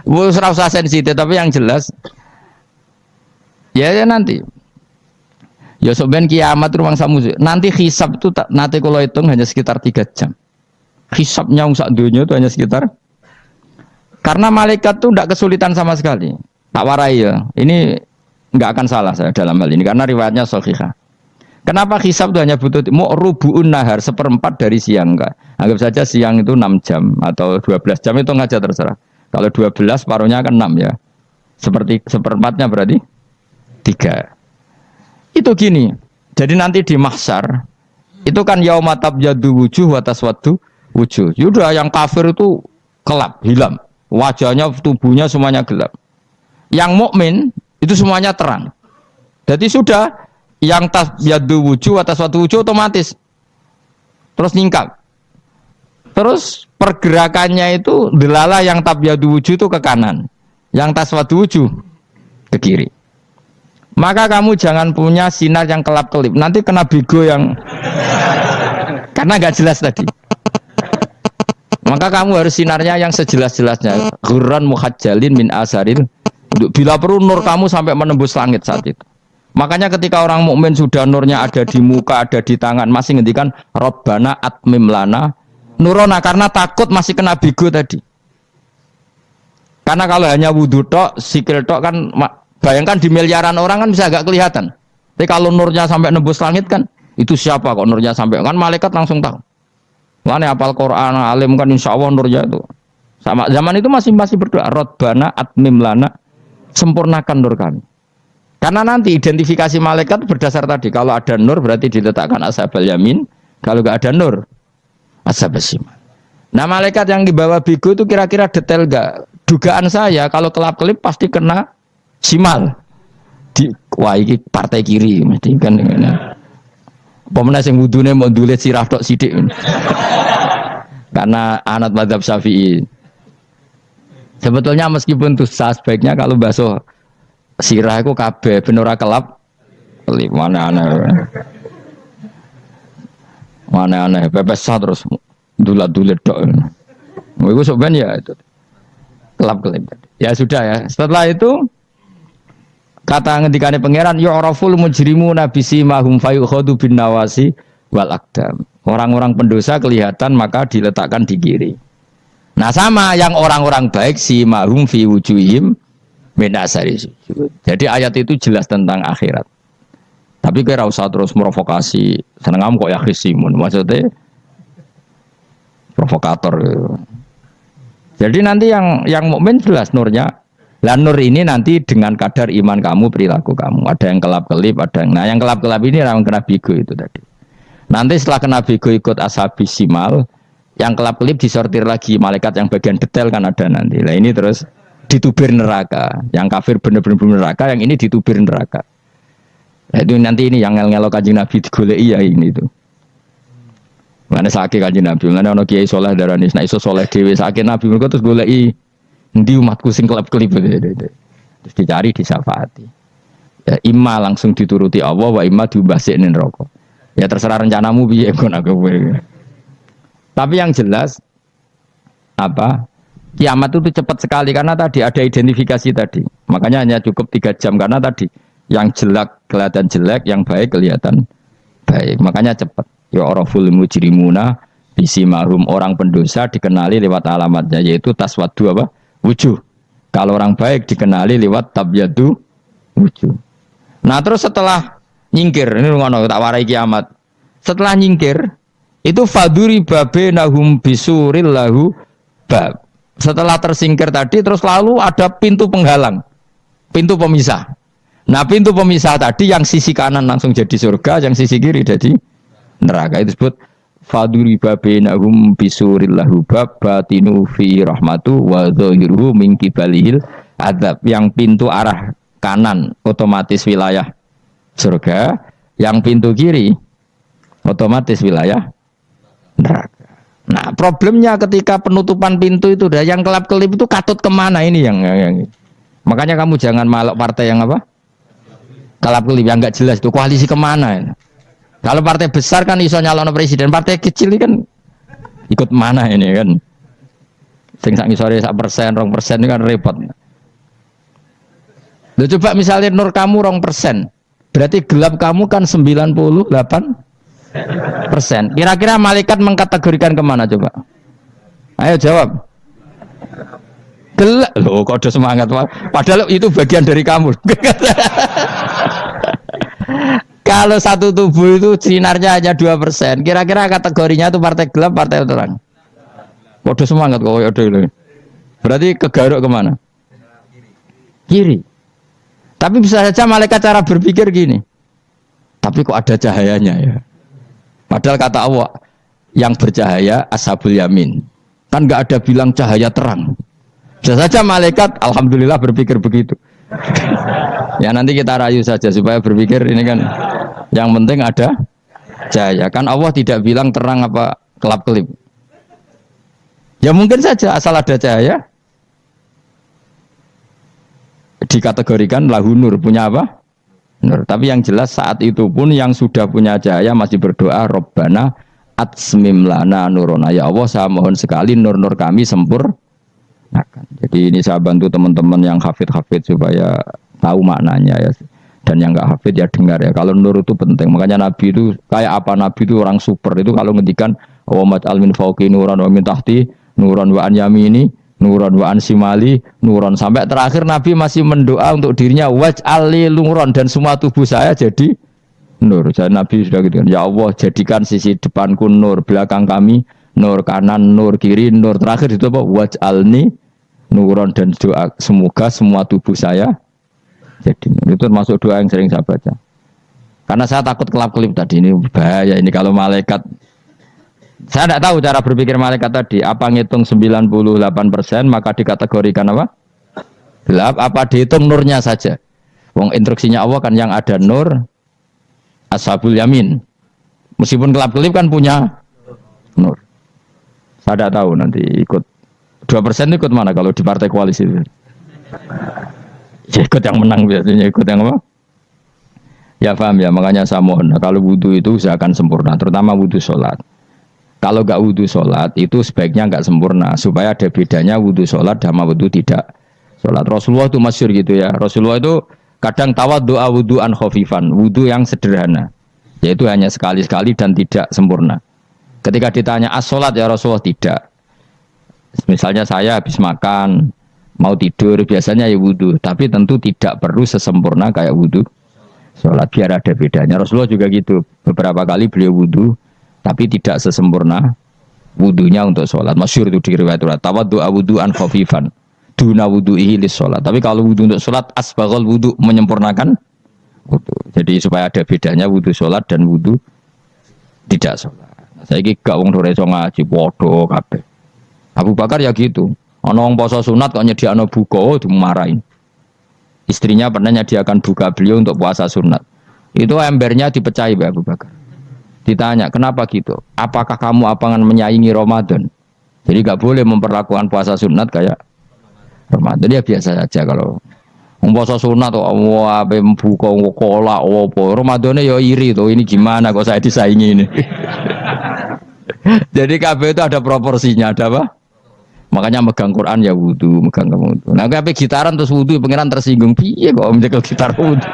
Wis ora usah sensitif, tapi yang jelas ya nanti. Ya sebenarnya kiamat ruang samu. Nanti hisab itu nanti kalau hitung hanya sekitar 3 jam. Hisabnya sak dunia itu hanya sekitar, karena malaikat itu tidak kesulitan sama sekali. Tak warai ya. Ini enggak akan salah saya dalam hal ini karena riwayatnya sahihah. Kenapa hisab itu hanya butuh rubu'un nahar, 1/4 dari siang enggak? Anggap saja siang itu 6 jam atau 12 jam, itu aja terserah. Kalau 12 paruhnya kan 6 ya. Seperti 1/4-nya berarti 3. Itu gini. Jadi nanti di mahsyar itu kan yauma tabyaddu wujuh wa taswaddu wujuh. Sudah yang kafir itu kelap, hilang. Wajahnya, tubuhnya semuanya gelap. Yang mukmin itu semuanya terang. Jadi sudah yang tabyaddu wujuh atas suatu wujuh otomatis terus ningkap. Terus pergerakannya itu delala yang tabyaddu wujuh itu ke kanan, yang taswaddu wujuh ke kiri. Maka kamu jangan punya sinar yang kelap-kelip, nanti kena bego yang karena nggak jelas tadi. Maka kamu harus sinarnya yang sejelas-jelasnya, ghurran muhajjalin min asaril. Bila perlu nur kamu sampai menembus langit saat itu. Makanya ketika orang mukmin sudah nurnya ada di muka, ada di tangan, masih ngendikan Rabbana atmim lana nurona, karena takut masih kena bigo tadi. Karena kalau hanya wudu tok, sikil tok kan, bayangkan di miliaran orang kan bisa agak kelihatan. Tapi kalau nurnya sampai nembus langit kan, itu siapa kok nurnya sampai, kan malaikat langsung tahu. Mana hafal Quran, alim kan insya Allah nurnya itu. Sama zaman itu masih berdoa Rabbana atmim lana, sempurnakan nur kami. Karena nanti identifikasi malaikat berdasar tadi. Kalau ada nur berarti diletakkan ashabal yamin. Kalau nggak ada nur, ashabal shimal. Nah malaikat yang dibawa bigo itu kira-kira detail nggak? Dugaan saya kalau kelap-kelip pasti kena shimal. Wah ini partai kiri mesti kan. Pemenang yang wudhunya mau dulet sirah tok sidik. Karena anat madzhab Syafi'i. Sebetulnya meskipun tuh sebaiknya kalau basuh sirah itu kabeh ben ora kelap kelip, mana aneh pepes terus dulat-dulit tok. Iku sampean ya itu kelap kelip. Ya sudah ya. Setelah itu kata ngendikane pangeran yu'raful mujrimuna bisimahum fayukhadu bin nawasi wal aqdam. Orang-orang pendosa kelihatan maka diletakkan di kiri. Nah sama yang orang-orang baik simahum fi wujuhim min asari sujud. Jadi ayat itu jelas tentang akhirat. Tapi kira usah terus provokasi. Seneng kamu kok ya khisimun. Maksudnya provokator. Jadi nanti yang mukmin jelas nurnya. Lah nur ini nanti dengan kadar iman kamu, perilaku kamu. Ada yang kelap-kelip, ada yang. Nah yang kelap-kelip ini yang kena bigo itu tadi. Nanti setelah kena bigo ikut ashabis simal, yang kelap-kelip disortir lagi malaikat yang bagian detail kan ada nanti. Nah ini terus ditubir neraka. Yang kafir benar-benar neraka, yang ini ditubir neraka. Nah, itu nanti ini yang ngel-ngelo Kanjeng Nabi digoleki ya ini itu. Mana sakit Kanjeng Nabi, mana ono kiai soleh darani, nek iso soleh dhewe sakit Nabi mergo terus goleki endi umatku sing kelep-kelip gitu. Terus dicari disafaati. Ya imma langsung dituruti Allah wa imma diubasikne neraka. Ya terserah rencanamu piye kon aku. Tapi yang jelas apa? Kiamat itu cepat sekali karena tadi ada identifikasi tadi. Makanya hanya cukup 3 jam karena tadi yang jelek kelihatan jelek, yang baik kelihatan baik. Makanya cepat. Ya oraful mujrimuna bisimahum, orang pendosa dikenali lewat alamatnya yaitu taswaddu apa? Wujuh. Kalau orang baik dikenali lewat tabyadu wujuh. Nah, terus setelah nyingkir, ini ngono tak warai kiamat. Setelah nyingkir itu faduri babenahum bisuril lahu bab. Setelah tersingkir tadi terus lalu ada pintu penghalang, pintu pemisah. Nah, pintu pemisah tadi yang sisi kanan langsung jadi surga, yang sisi kiri jadi neraka. Itu disebut faduri babenahum bisuril lahu bab batinu fi rahmatu wa dhahiruhu min qibalihil adzab. Yang pintu arah kanan otomatis wilayah surga, yang pintu kiri otomatis wilayah neraka. Nah, problemnya ketika penutupan pintu itu dah yang kelap-kelip itu katut kemana ini yang makanya kamu jangan malok partai yang apa? Kelap-kelip yang enggak jelas itu koalisi kemana? Kalau partai besar kan iso nyalon presiden, partai kecil ini kan ikut mana ini kan? Sing sak ngisore 1%, 2% ini kan repot. Loh, coba misalnya nur kamu 2%, berarti gelap kamu kan 98%. Kira-kira malaikat mengkategorikan kemana coba? Ayo jawab. Gelap. Loh, kok ada semangat. Padahal itu bagian dari kamu. Kalau satu tubuh itu sinarnya hanya 2%, kira-kira kategorinya itu partai gelap, partai terang. Kode semangat kok ada. Berarti kegaruk kemana? Kiri. Tapi bisa saja malaikat cara berpikir gini. Tapi kok ada cahayanya ya? Padahal kata Allah yang bercahaya ashabul yamin. Kan nggak ada bilang cahaya terang. Bisa saja malaikat alhamdulillah berpikir begitu. Ya nanti kita rayu saja supaya berpikir ini kan yang penting ada cahaya. Kan Allah tidak bilang terang apa kelap-kelip. Ya mungkin saja asal ada cahaya dikategorikan lahu nur, punya apa? Nur. Tapi yang jelas saat itu pun yang sudah punya cahaya masih berdoa Rabbana atsmim lana nurona. Ya Allah, saya mohon sekali nur-nur kami sempurnakan. Jadi ini saya bantu teman-teman yang hafid supaya tahu maknanya ya. Dan yang enggak hafid ya dengar ya. Kalau nur itu penting. Makanya Nabi itu kayak apa? Nabi itu orang super. Itu kalau ngendikan wa maj'al min fawqi nuran wa min tahti nuran wa an yamini nuron wa ansimali nuron, sampai terakhir Nabi masih mendoa untuk dirinya waj'al li nuron, dan semua tubuh saya jadi nur. Jadi Nabi sudah gitu kan, ya Allah jadikan sisi depanku nur, belakang kami nur, kanan nur, kiri nur, terakhir itu apa? Waj'alni nuron, dan doa semoga semua tubuh saya jadi nur. Itu termasuk doa yang sering saya baca. Karena saya takut kelap-kelip tadi, ini bahaya ini kalau malaikat. Saya tidak tahu cara berpikir malaikat tadi. Apa ngitung 98% maka dikategorikan apa? Gelap. Apa dihitung nurnya saja? Wong instruksinya Allah kan yang ada nur ashabul yamin. Meskipun gelap-gelip kan punya nur. Saya tidak tahu nanti ikut 2% ikut mana kalau di partai koalisi itu. Ya, ikut yang menang biasanya, ikut yang apa? Ya paham ya, makanya saya mohon. Kalau wudhu itu usahakan sempurna, terutama wudhu sholat. Kalau nggak wudhu sholat itu sebaiknya nggak sempurna, supaya ada bedanya wudhu sholat sama wudhu tidak sholat. Rasulullah itu masyhur gitu ya. Rasulullah itu kadang tawaddu'a wudhu'an khafifan, wudhu yang sederhana, yaitu hanya sekali-sekali dan tidak sempurna. Ketika ditanya as-sholat ya Rasulullah, tidak. Misalnya saya habis makan, mau tidur, biasanya ya wudhu, tapi tentu tidak perlu sesempurna kayak wudhu sholat, biar ada bedanya. Rasulullah juga gitu, beberapa kali beliau wudhu tapi tidak sesempurna wudunya untuk sholat. Masyhur itu di riwayat tawaddu'a wudhu'an khafifan duna wudhu'ihi lis sholat. Tapi kalau wudhu untuk sholat asbaghal wudhu, menyempurnakan wudhu. Jadi supaya ada bedanya wudhu sholat dan wudhu tidak sholat. Saya gak wong ora iso ngaji podo kabeh. Abu Bakar ya gitu. Ana wong poso sunat kok nyediakno buka dimarahin. Istrinya pernah nyediakan buka beliau untuk puasa sunat. Itu embernya dipecahi Mbak Abu Bakar. Ditanya, kenapa gitu? Apakah kamu akan menyaingi Ramadan? Jadi nggak boleh memperlakukan puasa sunat kayak Ramadan. Ya biasa saja kalau puasa sunat tuh, wah, buka kolak, apa? Ramadannya ya iri tuh. Ini gimana kok saya disaingi ini? Jadi KB itu ada proporsinya, ada apa? Makanya megang Quran ya wudu, megang wudu. Nah, KB gitaran terus wudu, pengiran tersinggung. Piye kok menjegal gitar wudu?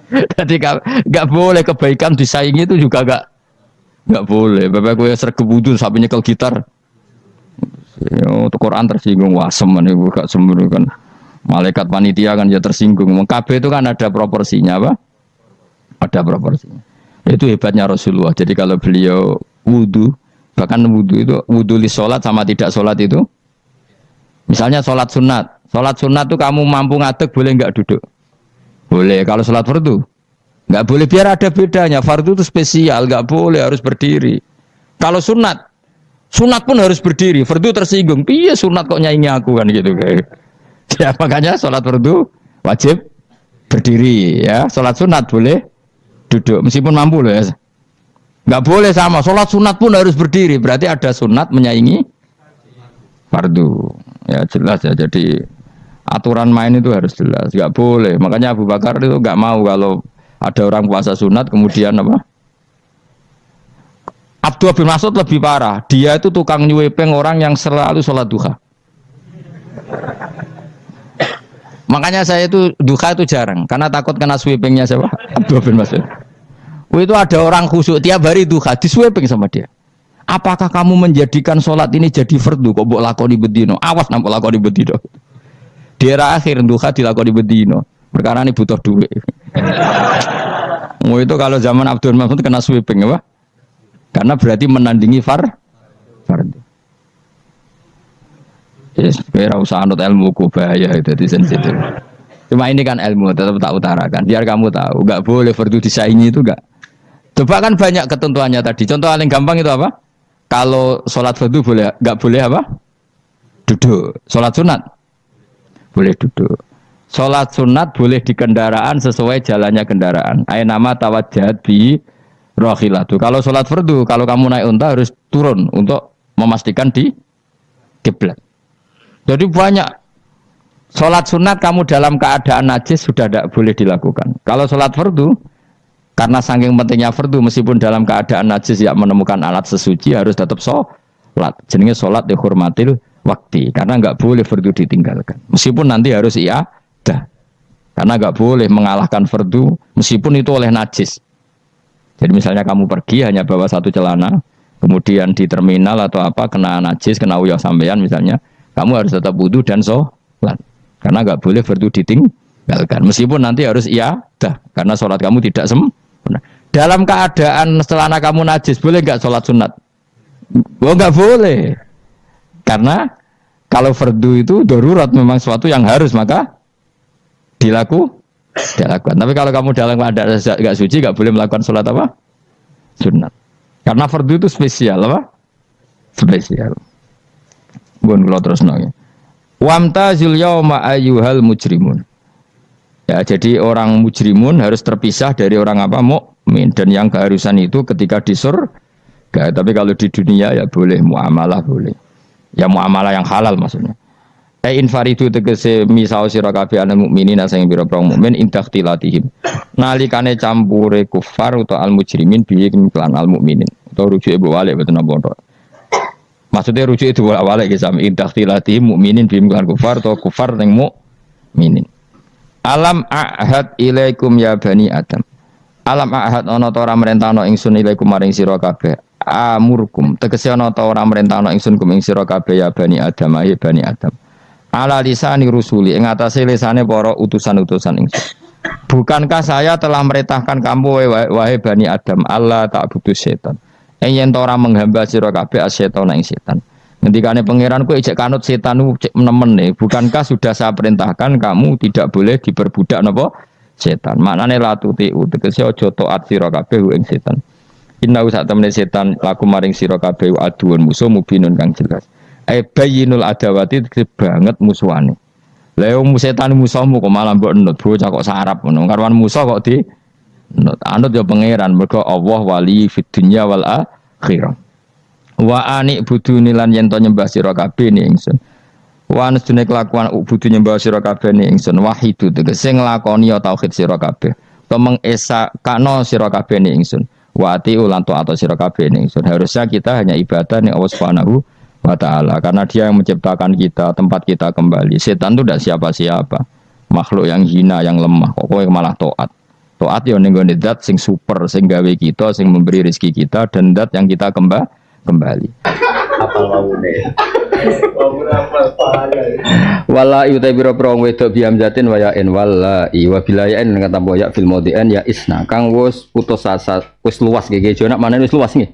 Jadi nggak boleh kebaikan disaingi itu juga nggak boleh. Bapak gue sergap wudu sampai nyekel gitar. Untuk Quran tersinggung, wah semen ibu gak sembunyi kan. Malaikat panitia kan ya tersinggung. KB itu kan ada proporsinya apa? Ada proporsinya. Itu hebatnya Rasulullah. Jadi kalau beliau wudu, bahkan wudu itu wudu li sholat sama tidak sholat itu. Misalnya sholat sunat tuh kamu mampu ngadeg boleh nggak duduk? Boleh. Kalau sholat fardu nggak boleh, biar ada bedanya. Fardu itu spesial, nggak boleh, harus berdiri. Kalau sunat pun harus berdiri. Fardu tersinggung, iya sunat kok nyaingi aku kan gitu kayak. Ya makanya sholat fardu wajib berdiri ya. Sholat sunat boleh duduk meskipun mampu loh ya. Nggak boleh sama. Sholat sunat pun harus berdiri. Berarti ada sunat menyaingi fardu. Ya jelas ya. Jadi aturan main itu harus jelas. Nggak boleh. Makanya Abu Bakar itu nggak mau kalau ada orang puasa sunat kemudian apa? Abdullah bin Mas'ud lebih parah. Dia itu tukang nyuepeng orang yang selalu sholat duha. Makanya saya itu duha itu jarang karena takut kena sweepingnya siapa? Abdullah bin Mas'ud. Itu ada orang khusyuk tiap hari duha disweeping sama dia. Apakah kamu menjadikan sholat ini jadi fardu kok mbok lakoni bedino? Awas nang mbok lakoni bedino. Di era akhir duha dilakoni bedino. Perkara ini butuh duit. Itu kalau zaman Abdul Mas'ud kena sweeping apa? Karena berarti menandingi fardu. Yes, kira usah anut ilmu ku bahaya itu di sensitif. Cuma ini kan ilmu tetap tak utarakan. Biar kamu tahu, nggak boleh fardu disaingi itu nggak. Coba kan banyak ketentuannya tadi. Contoh paling gampang itu apa? Kalau sholat fardu boleh, nggak boleh apa? Duduk. Sholat sunat boleh duduk. Sholat sunat boleh di kendaraan sesuai jalannya kendaraan. Nama tawajjat bi rohilatu. Kalau sholat fardu, kalau kamu naik unta harus turun untuk memastikan di kiblat. Jadi banyak sholat sunat kamu dalam keadaan najis sudah tidak boleh dilakukan. Kalau sholat fardu, karena saking pentingnya fardu, meskipun dalam keadaan najis ya menemukan alat sesuci harus tetap sholat. Jenenge sholat dihormatil waktu, karena nggak boleh fardu ditinggalkan. Meskipun nanti harus iadah, karena nggak boleh mengalahkan fardu meskipun itu oleh najis. Jadi misalnya kamu pergi hanya bawa satu celana, kemudian di terminal atau apa kena najis, kena uyah sampean misalnya, kamu harus tetap wudu dan sholat. Karena nggak boleh fardu ditinggalkan. Meskipun nanti harus iadah, karena sholat kamu tidak sempurna. Dalam keadaan celana kamu najis, boleh nggak sholat sunat? Oh nggak boleh. Karena kalau fardu itu darurat, memang sesuatu yang harus, maka dilakukan. Tapi kalau kamu dalam keadaan nggak suci, nggak boleh melakukan sholat apa? Sunat. Karena fardu itu spesial apa? Spesial. Bun kalau terus nanya. Wamtazil yauma ayyuhal mujrimun. Ya, jadi orang mujrimun harus terpisah dari orang apa? Mukmin. Dan yang keharusan itu ketika di surga. Tapi kalau di dunia ya boleh muamalah boleh. Ya muamalah yang halal maksudnya. Infaridu tegese misau sira kabeh ana mukminin sing pira-pira mukmin intakhtilatihim. Nalikane campure kufar utawa al mujrimin bi lan al mukminin. Utawa rujuke mbok walik mboten napa. Maksudnya rujuk itu awalnya kisah intakhtilatihim mukminin bi lan kufar atau kufar ning mukminin. Alam ahad ilaikum ya bani Adam. Alam ahad ana ta ora merentano ingsun ilaikum maring sira kabeh. Amurkum tegese ana ta ora merentano ingsun kum ing sira kabeh ya bani Adam ya bani Adam. Ala lisani rusuli ing atase lisane para utusan-utusan ingsun. Bukankah saya telah merintahkan kamu wahai bani Adam Allah tak butuh setan. Yen ora menghamba sira kabeh asetan ing setan. Ngendikane pangeran kowe ijek kanut setan cek nemen nih. Bukankah sudah saya perintahkan kamu tidak boleh diperbudak napa setan. Maknane latuti tegese aja taat sira kabeh ing setan. Inna sak temene setan laku maring sira kabeh aduun musuh mubinun kang jelas. Bayinul adawati banget musuhane. Lah setan musuhmu kok malah mbok enut bocah kok sarap ngono. Karwan musuh kok di Anut ya pangeran mergo Allah wali fid dunya wal akhirah. Wa ani buduni lan yen to nyembah sira kabeh ni ingsun. Wa anustune kelakuan budu nyembah sira kabeh ni ingsun wahidu tegese nglakoni ya tauhid sira kabeh. To mengesa kano sira kabeh ni ingsun. Wa ati ulan taat sira kabeh ni ingsun. Harusnya kita hanya ibadah ning Allah Subhanahu wa taala karena Dia yang menciptakan kita, tempat kita kembali. Setan itu tidak siapa-siapa. Makhluk yang hina, yang lemah. Kok kowe malah taat. Taat ya ning gone zat sing super, sing gawe kita, sing memberi rezeki kita dan zat yang kita kembali. Apal wawune. Wala yuta biro-biro wedok biam jatin wa yain wala wa bilayain dengan tambah ya fil maudian ya isna kang wis putus asa wis luas gege jonak mana wis luas nggih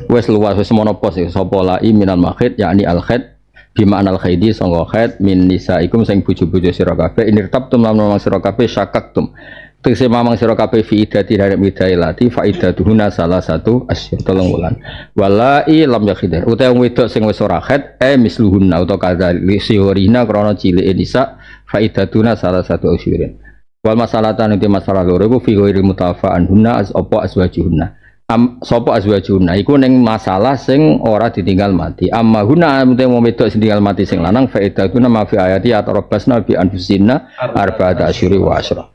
wis luas wis monopos sapa la minal makhid yakni al khaid bima anal khaidi sangga khaid min nisaikum sing bojo-bojo sira kabeh inirtabtum lan mamang sira kabeh syakaktum tegese mamang sira kabeh fi idati dari midailati fa idatuhuna salah satu asyhur 3 wulan walai lam yakhidir utawa wedok sing wis ora khaid misluhunna utawa kadzali siurina krana cilike nisa fa idatuna salah satu asyhurin wal masalatan itu masalah loro iku fi ghairi mutafa'an hunna apa aswajuhunna sapa azwajuhunna iku ning masalah sing ora ditinggal mati amma hunna utawa wedok sing tinggal mati sing lanang fa idatuna ma fi ayati atarabasna bi anfusinna arba'ata asyhuri wa asyra.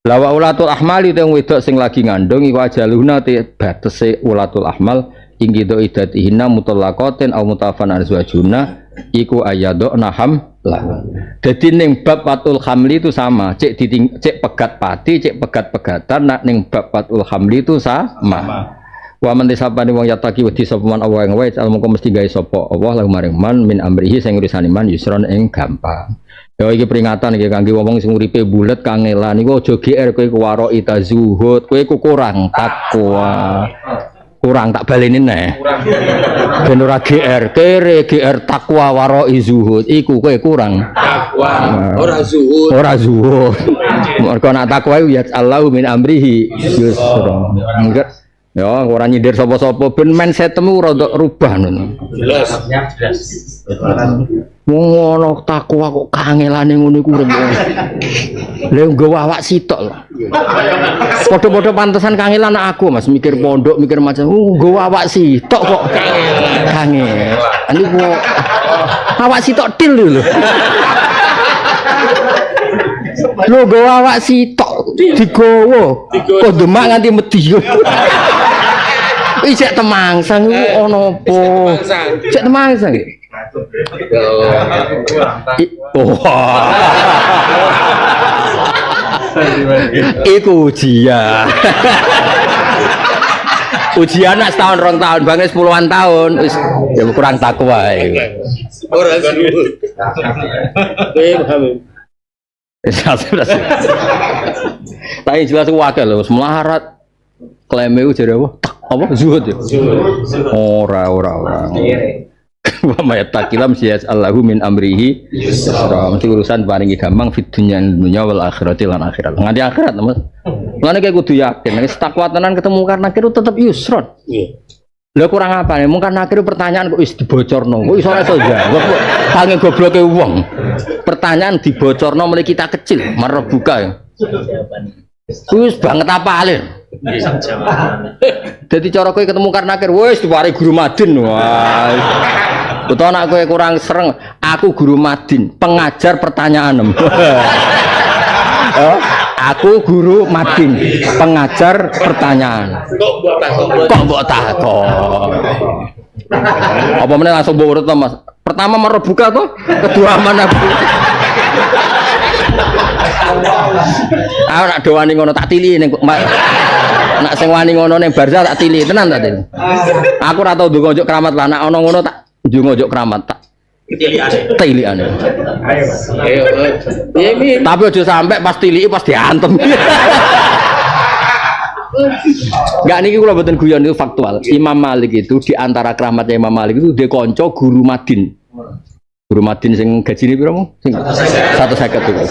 Lawa ulatul ahmal itu yang wedok sing lagi ngandung iku ajaluhna te batese ulatul ahmal ing gitu idatihinna mutallaqatin aw mutafan azwajuna iku ayadona hamlah. Dadi ning bab watul hamli itu sama, cek pegat pati, cek pegat-pegatan nak ning bab watul hamli itu sama. Wa man disabani wong yataki wedi sapa man Allah ing wae almungko mesti gawe sapa Allah lagu maring man min amrihi sing urusan iman yusron ing gampang. Ya iki peringatan iki kangge wong sing uripe bulet kangelan iku aja GR kowe kuwaro ita zuhud kowe kurang takwa. Kurang tak baleni neh. Ben ora GR kere GR takwa waro zuhud iku kowe kurang takwa ora zuhud. Ora zuhud. Mergo nak takwa ya Allahu min amrihi yusron. Enggak ya ora nyindir sapa-sapa ben mindsetmu rada rubah ngono. Jelas. Wong ngono takwa kok kangelane ngono iku urip. Lha nggo awak sitok lho. Padha-padha pantesan kangelan aku Mas mikir pondok mikir macam nggo awak sitok kok kangel. Niku awak sitok til lho. Lho nggo awak sitok digowo. Kok demak nganti medhi. Cek temangsang iku ana apa? Cek temangsang iki. Iku ujian. Ujian nak setahun 2 tahun, banget 10-an tahun, ya kurang takwa iku. Ora suwut. Tapi jelas wakil lho, melarat klaim itu jadi apa? Zuhud ya? Ora. Wa may taqilam siyas Allahu min amrihi yusra. Mesti urusan paringi gampang fid dunya wal akhirati lan akhirat. Nganti akhirat Mas. Mulane kowe kudu yakin nek takwa tenan ketemu karena kira tetep yusron. Lha kurang apa nih? Mungkin akhir pertanyaan kok wis dibocorno. Kok iso jawab kok sange gobloke wong. Pertanyaan dibocorno mulai kita kecil, marbuka ya. Wis banget apa alih. Jadi cara kowe ketemu karena akhir wis diwari guru Madin. Wah. Utawa nek kowe kurang sereng, aku guru Madin, pengajar pertanyaan. Aku guru Madin, pengajar pertanyaan. Kok mbok takon? Apa meneh langsung mbok urut to, Mas? Pertama merebuka to, kedua mana? Aku nak doani ngono tak tili ning nak sing wani ngono ning Barza tak tili tenan tak tili. Aku ora tau ndonga njuk keramat lah nak ana ngono tak ndonga njuk keramat tak tiliane. Ayo. Tapi aja sampai pas tiliki pas diantem. Enggak niki kula mboten guyon itu faktual. Imam Malik itu di antara keramatnya Imam Malik itu dia konco guru Madin. Guru Madin sing gajine pira mong? Sing 150 itu.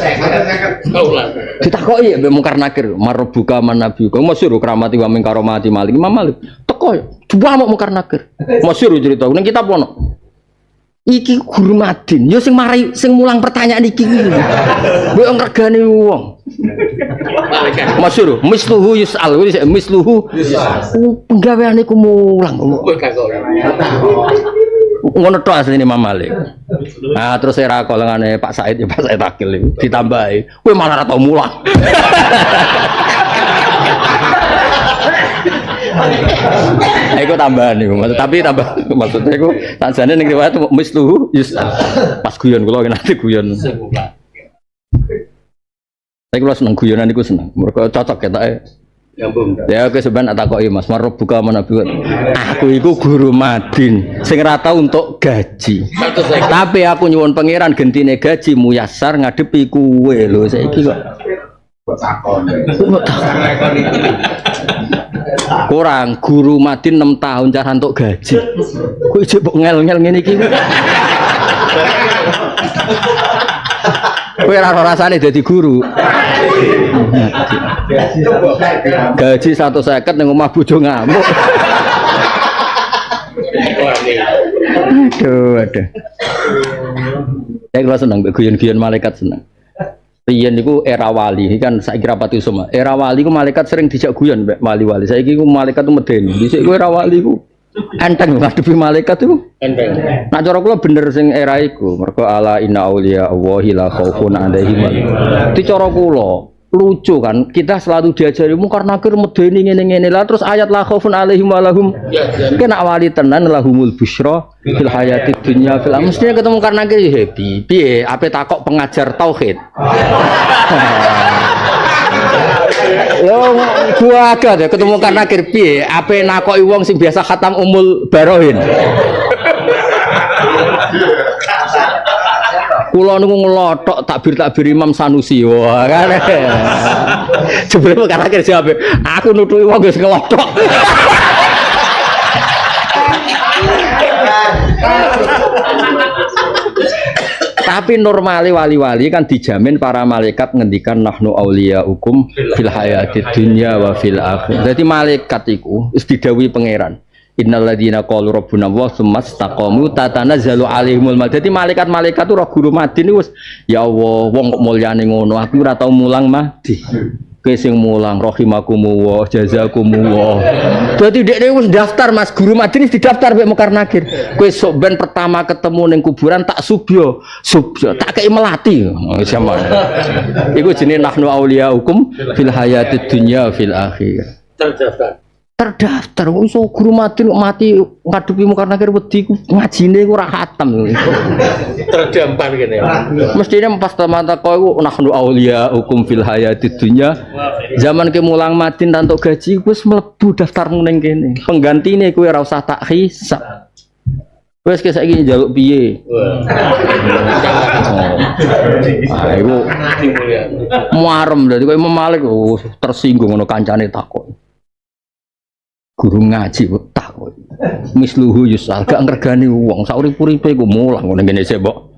Ditakoki mbek Mungkar Nakir, marbuka manabi. Kok masyhur keramati wa min karomati Malik. Imam Malik teko coba Mungkar Nakir. Masyhur cerita ning kitab ono. iki guru madin. Yo sing marai sing mulang pertanyaan iki kuwi. Mbok ngregani wong. Masyhur, misluhu yus'al. Misluhu yus'al. Penggaweane ku mulang. Ngono tok asline Imam Malik. Nah, terus saya rakol ngene Pak Said ya Pak Said Akil ditambahi. Kowe malah ora tau mulang. Iku tambahan iku, tapi tambah maksudnya iku sakjane ning riwayat misluhu yus'al. Pas guyon kula nanti guyon. Saya kula seneng guyonan iku seneng. Mergo cocok ketake. Nyambung. Ya oke sebenarnya tak takoki Mas, marep buka menabi. Aku iku guru madin sing ora tau untuk gaji. Tapi aku nyuwun pangeran gentine gaji muyassar ngadepi kuwe lho saiki kok. Kurang guru madin 6 tahun cara untuk gaji. Kok ijek mbok ngel-ngel ngene iki. Kowe ora rasane dadi guru. Gaji 150 ning omah bojo ngamuk. Aduh. Saya kira seneng guyon-guyon malaikat seneng. Riyen niku era wali kan saiki rapati semua. Era wali ku malaikat sering dijak guyon mbek wali-wali. Saiki ku malaikat tu medeni. Dhisik ku era wali ku enteng ngadepi malaikat itu. Enteng. Nah cara kula bener sing era iku. Mergo ala inna auliya Allahi la khaufun 'alaihim. Di cara kula lucu kan, kita selalu diajari mungkar nakir medeni ngene-ngene lah terus ayat la khaufun 'alaihim wa lahum. Kena wali tenan lahumul busyra fil hayatid dunya fil mestinya ketemu mungkar nakir happy. Piye ape takok pengajar tauhid. Lo gua agak deh ketemu kan nakir piye ape nakoki wong sing biasa khatam umul barohin. Kula niku ngelotok takbir Imam Sanusi. Wah kan. Jebule kan nakir jawab, aku nutuki wong wis ngelotok. Tapi normale wali-wali kan dijamin para malaikat ngendikan nahnu auliyaukum fil hayatid dunya wa fil akhir. Jadi malaikat iku wis didhawuhi pangeran. Innalladzina qalu rabbuna Allah tsumma istaqamu tatanazzalu alaihimul malaikatu. Dadi malaikat-malaikat itu roh guru mati niku wis ya Allah wong kok mulyane ngono aku ora tau mulang mati. Kowe sing mulang rahimakumullah jazakumullah. Dadi dekne wis daftar Mas guru mati wis didaftar mek Mekar Nakir. Kowe sok ben pertama ketemu ning kuburan tak subya tak kei melati. Sama. Iku jenenge nahnu auliyaukum fil hayatid dunya fil akhir. Terdaftar wis guru mati ngadepi Mekar Nakir wedi ngajine ku ora khatam. Terdampar kene. Mestine pas mata kowe iku nahnu auliyaukum fil hayatid dunya. Zaman ke mulang madin tantuk gaji wis mlebu daftarmu ning kene. Penggantine kowe ora usah tak hisab. Wes ke saiki njaluk piye? Iku muarem dadi kowe Imam Malik tersinggung ngono kancane takok. Guru ngaji kok takok. Misluhu yus'al gak ngregani wong sak urip-uripe iku mulang ngene ngene sik mbok.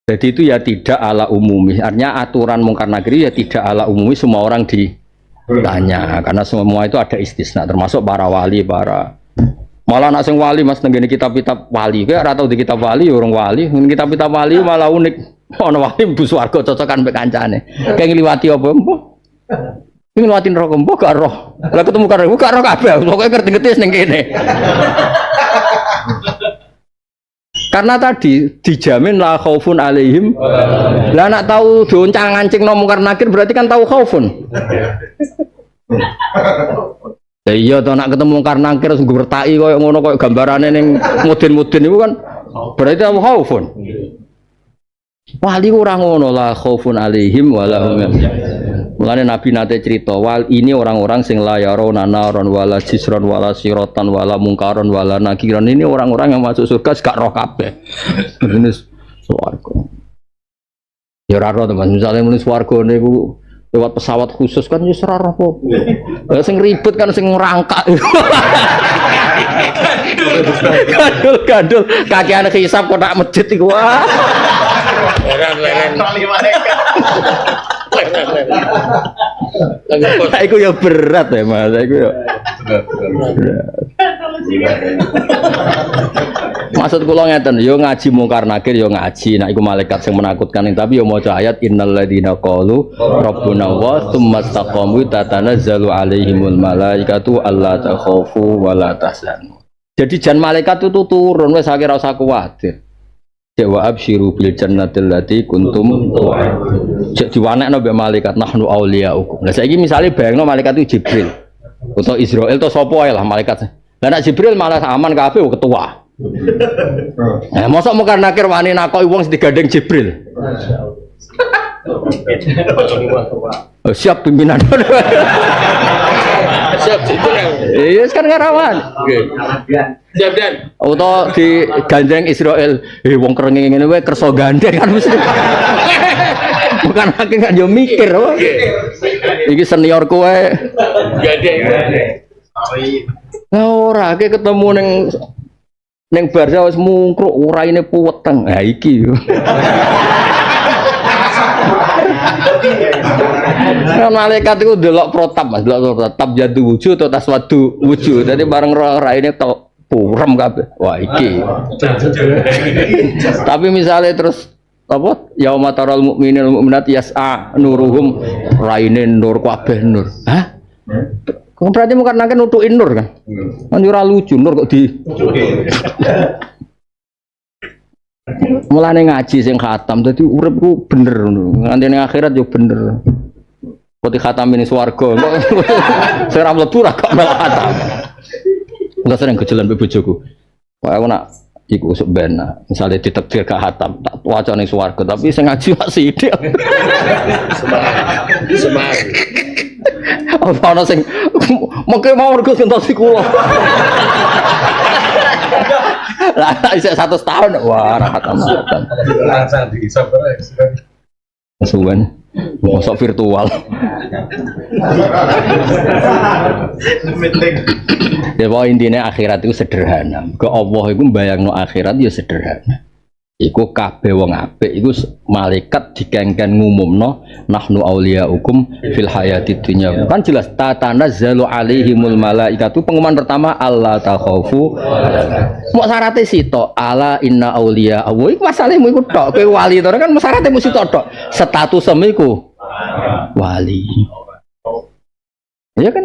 Jadi itu ya tidak ala umumi. Artinya aturan mungkar nakir ya tidak ala umumi semua orang ditanya karena semua itu ada istisna termasuk para wali malah nak sing wali Mas nggene kitab-kitab wali kowe ora tau di kitab wali orang wali kitab-kitab wali malah unik ana wali mlebu swarga cocokan mek kancane kayak ngliwati apa mbok iki ngliwati neraka mbok gak roh lah ketemu karo gak roh kabeh pokoke ngerti-ngerti ning kene karena tadi dijamin la khaufun alaihim lah nak tahu doncang-ancing no mungkar nakir berarti kan tahu khaufun ya iya to nak ketemu mungkar nakir sing bertai koyo ngono koyo gambarane ning mudin-mudin iku kan berarti tahu khaufun wali ora ngono la khaufun alaihim wala hum mulane Nabi nate cerita wal ini orang-orang sing la yarona naron wala jisron wala sirotan wala mungkaron wala nakiran ini orang-orang yang masuk surga gak roh kabeh jenis swarga ya ora roh teman misale muni swarga niku lewat pesawat khusus kan wis ora roh apa sing ribet kan sing ngrangkak gandul kakeane hisab kotak masjid iku wah leren Iku ya berat ya Mas, iku ya. Berat. Maksud kula ngeten, yo ngaji mungkar nakir yo ngaji, nek iku malaikat sing menakutkan tapi yo maca ayat innalladzina qalu rabbuna wa tsumma istaqamu tatanazzalu alaihimul malaikatu alla takhafu wa la tahzanu. Jadi jan malaikat itu turun wis ora usah kuwatir. Wa absyiru bil jannatil lati kuntum tu'adun. Diwanekno mbek malaikat nahnu auliyaukum. Lah saiki misale bayangno malaikat itu Jibril utawa Israil to sapa ae lah malaikat. Lah nek Jibril malah aman kabeh ketua. Mosok mungkar nakir wani nakoki wong sing digandeng Jibril. Oh, siap pimpinan. Siap pimpinan. Iya kan ngarawan. Siap dan. Auto di gandeng Israel. Wong kerengeng ngene wae kersa gandeng kan mesti. Bukan akeh kan yo mikir. Iki senior kowe. Gandeng. Lah ora akeh ketemu ning Barca wis mungkruk uraine puweteng. Ha iki. Malaikat itu delok protap Mas, delok protap jadu wujud atau taswadu wujud. Jadi bareng raine tok purem kabeh. Wah iki. Tapi misalnya terus apa? Yauma taral mukminil mukminat yas'a nuruhum raine nur kabeh nur. Hah? Kok berarti mung karena nutukin nur kan? Kan ora lucu nur kok di. Mulane ngaji sing khatam dadi uripku bener ngono. Nganti ning akhirat yo bener. Kok dikhatam ning swarga. Sing ora mlebu ra kok malah khatam. Enggak sering kejelan mbek bojoku. Kok aku nak iku usuk ben. Misale ditakdir gak khatam, tak waca ning swarga, tapi sing ngaji wak sithik. Semangat. Ana sing mengke mau rego sentosi kula. Lah isih 100 tahun wah ra khatam. Langsung diisap terus. Kesuwen mosok virtual. Ya pokoknya intinya akhirat itu sederhana. Ke Allah itu bayangno akhirat ya sederhana. Iku kabeh wong apik iku malaikat dikengken ngumumno nahnu auliyaukum fil hayatid dunya. Kan jelas tatanazzalu alaihimul malaikatu pengumuman pertama Allah takhafu. Mok syaraté sitok ala inna auliya. Iku masalahmu iku tok kowe wali to kan syaraté mesti tok. Statusmu iku wali. Ya kan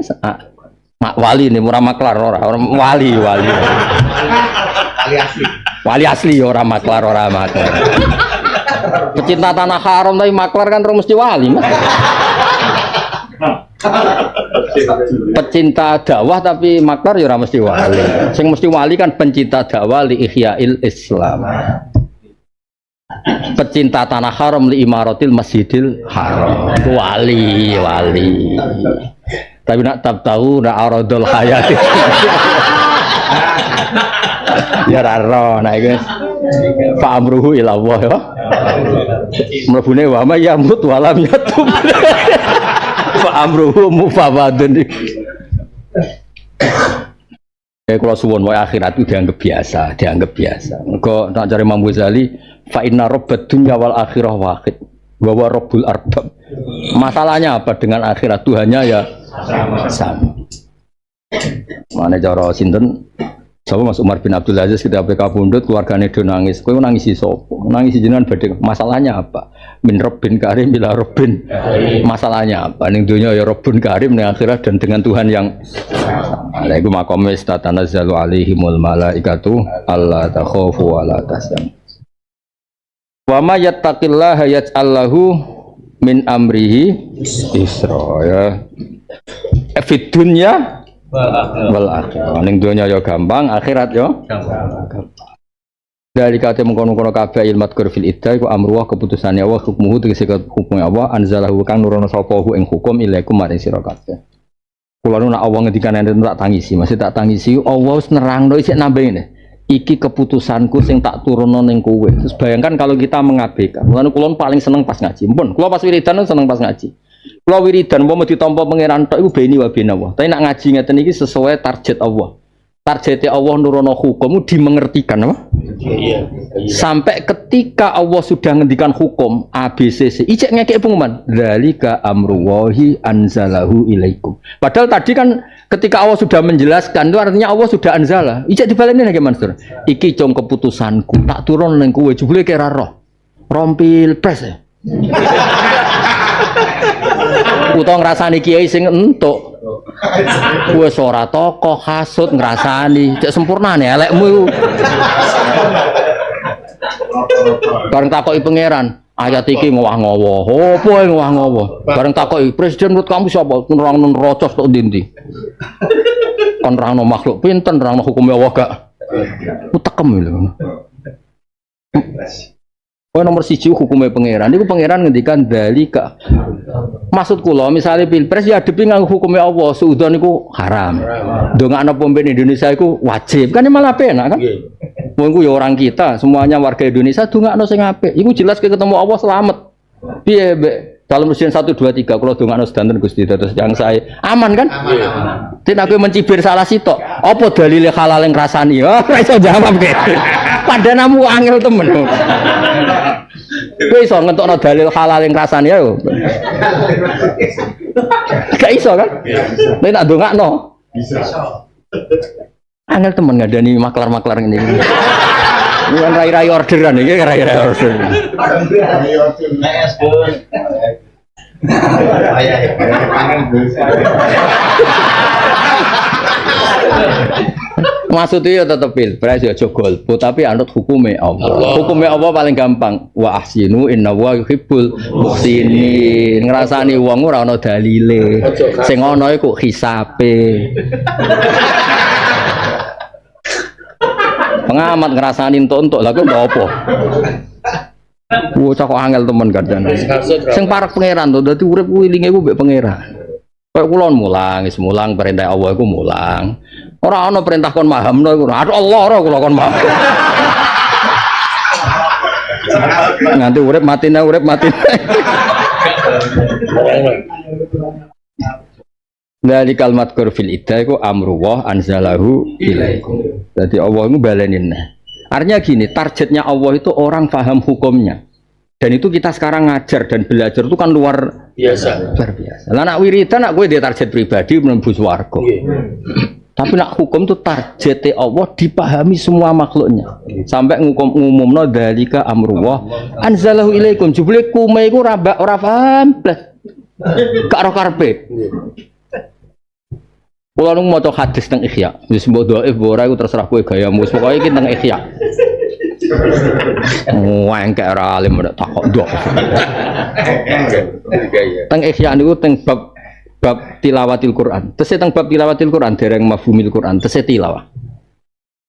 wali nih murah maklar orang wali. Wali asli orang maklar. Pecinta tanah haram tapi maklar kan mesti wali mas. Pecinta dakwah tapi maklar ya mesti wali. Sing mesti wali kan pencinta dakwah li ihya'il Islam. Pecinta tanah haram li imaratil masjidil haram. Wali. Tapi nak tahu nak aradul hayat. Ya raro nah iki. Fa amruhu ila Allah ya. Mlebune wa ma yamut wa lam yatub. Fa amruhu mufawadun. Kalau suwon wae akhirat itu dianggap biasa. Engko tak cari Imam Ghazali fa inna rabbad dunya wal akhirah wahid. Wa rabbul arbab. Masalahnya apa dengan akhirat Tuhannya ya sama. Mana cara sinten? Sapa Mas Umar bin Abdul Aziz ketika PK Pundut keluargane do nangis. Kowe nangisi sapa? Nangisi jenengan badhe. Masalahnya apa? Min Rabbin Karim ila Rabbin. Masalahnya apa? Ning dunya ya Rabbun Karim, ning akhirat dan dengan Tuhan yang lha iku maqame tatanazzalu alaihimul malaikatu alla takhafu wa la tahzanu. Wa may yattaqillaha yaj'al lahu min amrihi isra ya. Fid dunya wal akhirah. Ning donya ya gampang, akhirat ya gampang. Dari kata mengkono-kono kabeh ilmat fil iddah iku amruh keputusane Allah hukmuhu tegese hukum Allah anzalahu kang nurono sapa hu ing hukum ilaikum maring sira kabeh. Kula nu nak Allah ngendikan enten tak tangisi, masih tak tangisi Allah wis nerangno isih nambahin. Iki keputusanku sing tak turunno ning kowe. Terus bayangkan kalau kita mengabaikan. Mulane kula paling seneng pas ngaji. Mpun, kula pas wiridan seneng pas ngaji. Kula wiridan mau ditampa pangeran tok iku beni wa bena Allah. Tapi nak ngaji ngeten iki sesuai target Allah. targete Allah nurono hukum dimengertikan apa? Iya. Sampai ketika Allah sudah ngendikan hukum ABCC, ijek ngekek pengumuman, dzalika amrullahi anzalahu ilaikum. Padahal tadi kan ketika Allah sudah menjelaskan itu artinya Allah sudah anzala. Ijek dibaleni nggih Mansur. Iki cung keputusanku, tak turun ning kowe jebule kira roh. Rompil pres. Utawa ngrasani kiai sing entuk. Wes ora tokoh hasud ngrasani, cek sempurnane elekmu iku. Bareng takoki pangeran, ayat iki ngowah-ngowo. Opo ngowah-ngowo? Bareng takoki presiden menurut kamu siapa? Nerangno nerocos tok ndi-ndi. Kon nerangno makhluk pinten, nerangno hukum Allah gak? Utekem lho. Oh nomor 1 hukumnya pangeran. Itu pangeran ngendikan dalika. Maksud kula misalnya pilpres ya adepi nganggo hukumnya Allah, suudon niku haram. Ndongakno pemimpin Indonesia iku wajib. Kan malah penak kan? Wong ku ya orang kita, semuanya warga Indonesia dongakno sing apik. Iku jelas ketemu Allah selamat. Piye mbek calon presiden 1 2 3 kula dongakno sedanten Gusti terus yang saya aman kan? Aman. Tidak aku mencibir salah sitok. Apa dalile halal yang rasani? Oh, ora iso jawab ke. Padahal namu angel temen. Kowe iso ngentokno dalil halal yang rasani ya. Gak iso kan? Nek nak ndongakno. Bisa. Angel temen ngadani maklar-maklar ngene iki. Ini kan rai-rai orderan iki, rai-rai order. Maksudnya ya tetep pilpres ya aja golput tapi anut hukumnya Allah. Hukumnya Allah paling gampang. Wa ahsinu innallaha yuhibbul muhsinin. Ngrasani wong ora ana dalile. Sing ana iku hisabe. Pengamat ngrasani entuk-entuk lha kok apa? Cak kok angel temen kadang. Sing parek pangeran to dadi urip kuwi linge ku mbek pangeran. Kayak kula mulang, wis mulang perintah Allah iku mulang. Ora ana perintah kon mahamno iku. Allah ora kula kon paham. Nganti urip matine. Dari kalimat kurfil iddah itu amruwah anzalahu ilaikum. Jadi Allah itu balenin. Artinya gini, targetnya Allah itu orang paham hukumnya. Dan itu kita sekarang ngajar dan belajar itu kan luar biasa. Luar biasa. Lah nak wiridan nak gue dia target pribadi menembus warga. Tapi nak hukum itu targetnya Allah dipahami semua makhluknya. Sampai ngumumno dalika amruwah anzalahu ilaikum. Jebule kume iku ora paham blas. Gak ora karepe. Kula nu maca hadis teng Ihya. Wis mbok dhaif ora iku terserah kowe gayamu. Pokoke iki teng Ihya. Wah, engke ora alim nek takok ndok. Teng Ihya niku teng bab tilawatil Quran. Tesih teng bab tilawatil Quran dereng mafhumil Quran, tesih tilawah.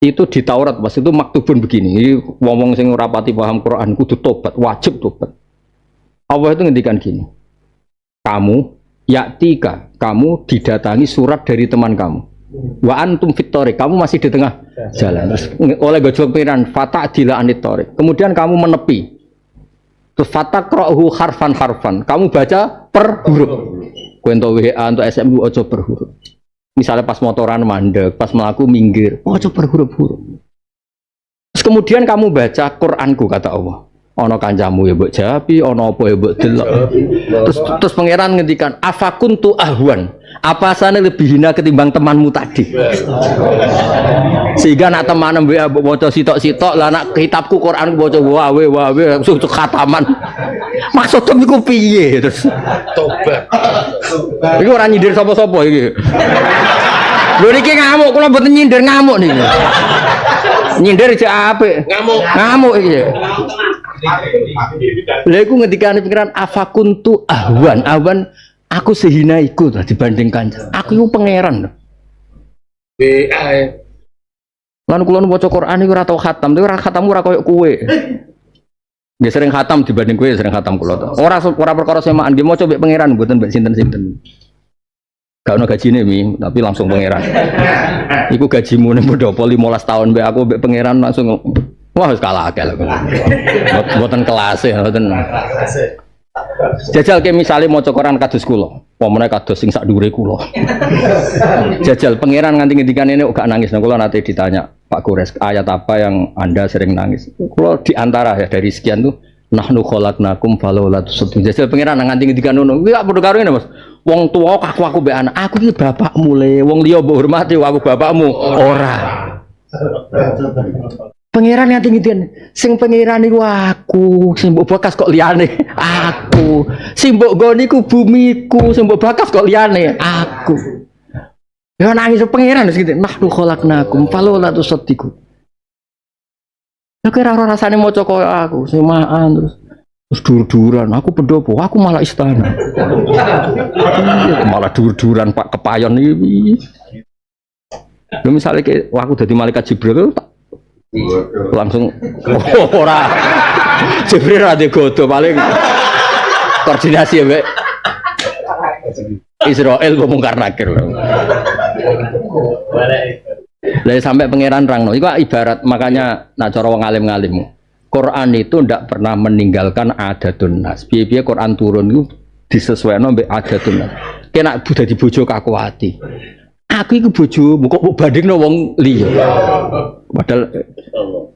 Itu di Taurat Mas itu maktubun begini. Iki wong sing ora pati paham Quran kudu tobat, wajib tobat. Allah itu ngendikan gini. Kamu didatangi surat dari teman kamu. Wa antum fit thoriq, kamu masih di tengah jalan. Terus oleh gojlok pikiran fata'dila anit thoriq. Kemudian kamu menepi. Terus fataqra'uhu harfan. Kamu baca per huruf. Kowe entuk WA, entuk SMS aja per huruf. Misalnya pas motoran mandek, pas melaku minggir, aja per huruf-huruf. Terus kemudian kamu baca Qur'anku kata Allah. Ono kancamu ya mbok jawabi, ono apa ya mbok delok. Terus pangeran ngendikan afakuntu ahwan. Apa asane lebih hina ketimbang temanmu tadi. Sehingga nak teman mbek mbok waca sitok-sitok, lah nak kitabku Quranku waca wawe susuk khataman. Maksudmu iku piye terus? Tobat. Iku ora nyindir sapa-sapa iki. Lho niki ngamuk, kula mboten nyindir ngamuk niki. Nyindir jek apik. Ngamuk iki. Lha iku ngendikane pikiran afakuntu ahwan aku sehina iku dibandingkan aku iku pangeran. Lan kula nu maca Quran iku ora tau khatam, tapi ora khatamku ora koyo kowe. Nggih sering khatam dibanding kowe sering khatam kula to. Ora perkara semaan nggih maca mbek pangeran mboten mbek sinten-sinten. Gak ono gajine mi, tapi langsung pangeran. Iku gajimu ning Pendopo 15 tahun mbek aku mbek pangeran langsung wah wis kalah akeh lho. Mboten kelas e, mboten. Jajal ke misalnya mau cokoran kados kula, pomone kados sing sak dhuwure kula. Jajal pangeran nganti ngendikan ini gak nangis. Nah, kula nanti ditanya Pak Kures, ayat apa yang Anda sering nangis? Kula diantara ya dari sekian tuh nahnu khalaqnakum falaula tusabbihu. Jajal pangeran nganti ngendikan ngono. Kuwi gak padha karo ngene, Mas. Wong tuwa aku mbek anak, aku iki bapakmu le. Wong liya mbok hormati, aku bapakmu ora. Pangeran yang tinggi sing pangeran niku aku, sing mbok bakas kok liyane aku, sing mbok nggo niku bumiku, sing mbok bakas kok liyane aku. Ya nangis pangeran wis gitu. Nahnu khalaqnakum falaula tusaddiqu. Ya kira ora rasane maca koyo aku, semaan terus dur-duran, aku pendopo, aku malah istana. Malah dur-duran Pak kepayon iki. Lha misale aku dadi malaikat Jibril langsung ora Jibril ra digodo paling koordinasi mbek Israel mungkar nakir lho. Lah sampai pangeran rangno iku ibarat makanya nak cara wong alim-alim Quran itu ndak pernah meninggalkan adatun nas. Piye-piye Quran turun iku disesuaikan mbek adatun nas. Kena dadi bojo kakuati. Aku iku bojomu kok bandingno wong liya. Padahal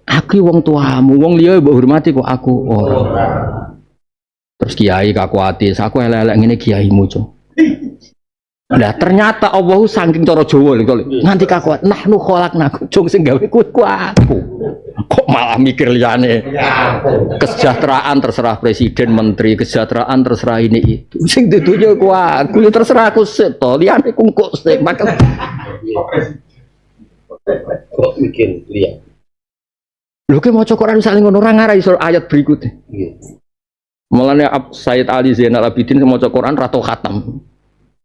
aku wong tuamu, wong liya mbok hormati kok aku ora. Terus kiai kakuati, aku elek-elek ngene kiaimu, Cung. Lah ternyata Allah saking cara Jawa lho nganti kakuat nahnu khalaqnakum Cung sing gawe kuwi aku. Kok malah mikir liyane. Kesejahteraan terserah presiden, menteri, kesejahteraan terserah ini itu. Sing dituju ku aku, ya terserah aku sik to, liyane ku kok sik bakal kok mikir liya. Lho ki maca Quran saling ngono ora ngarai ayat berikutnya. Nggih. Mulane Sayyid Ali Zainal Abidin maca Quran ra tau khatam.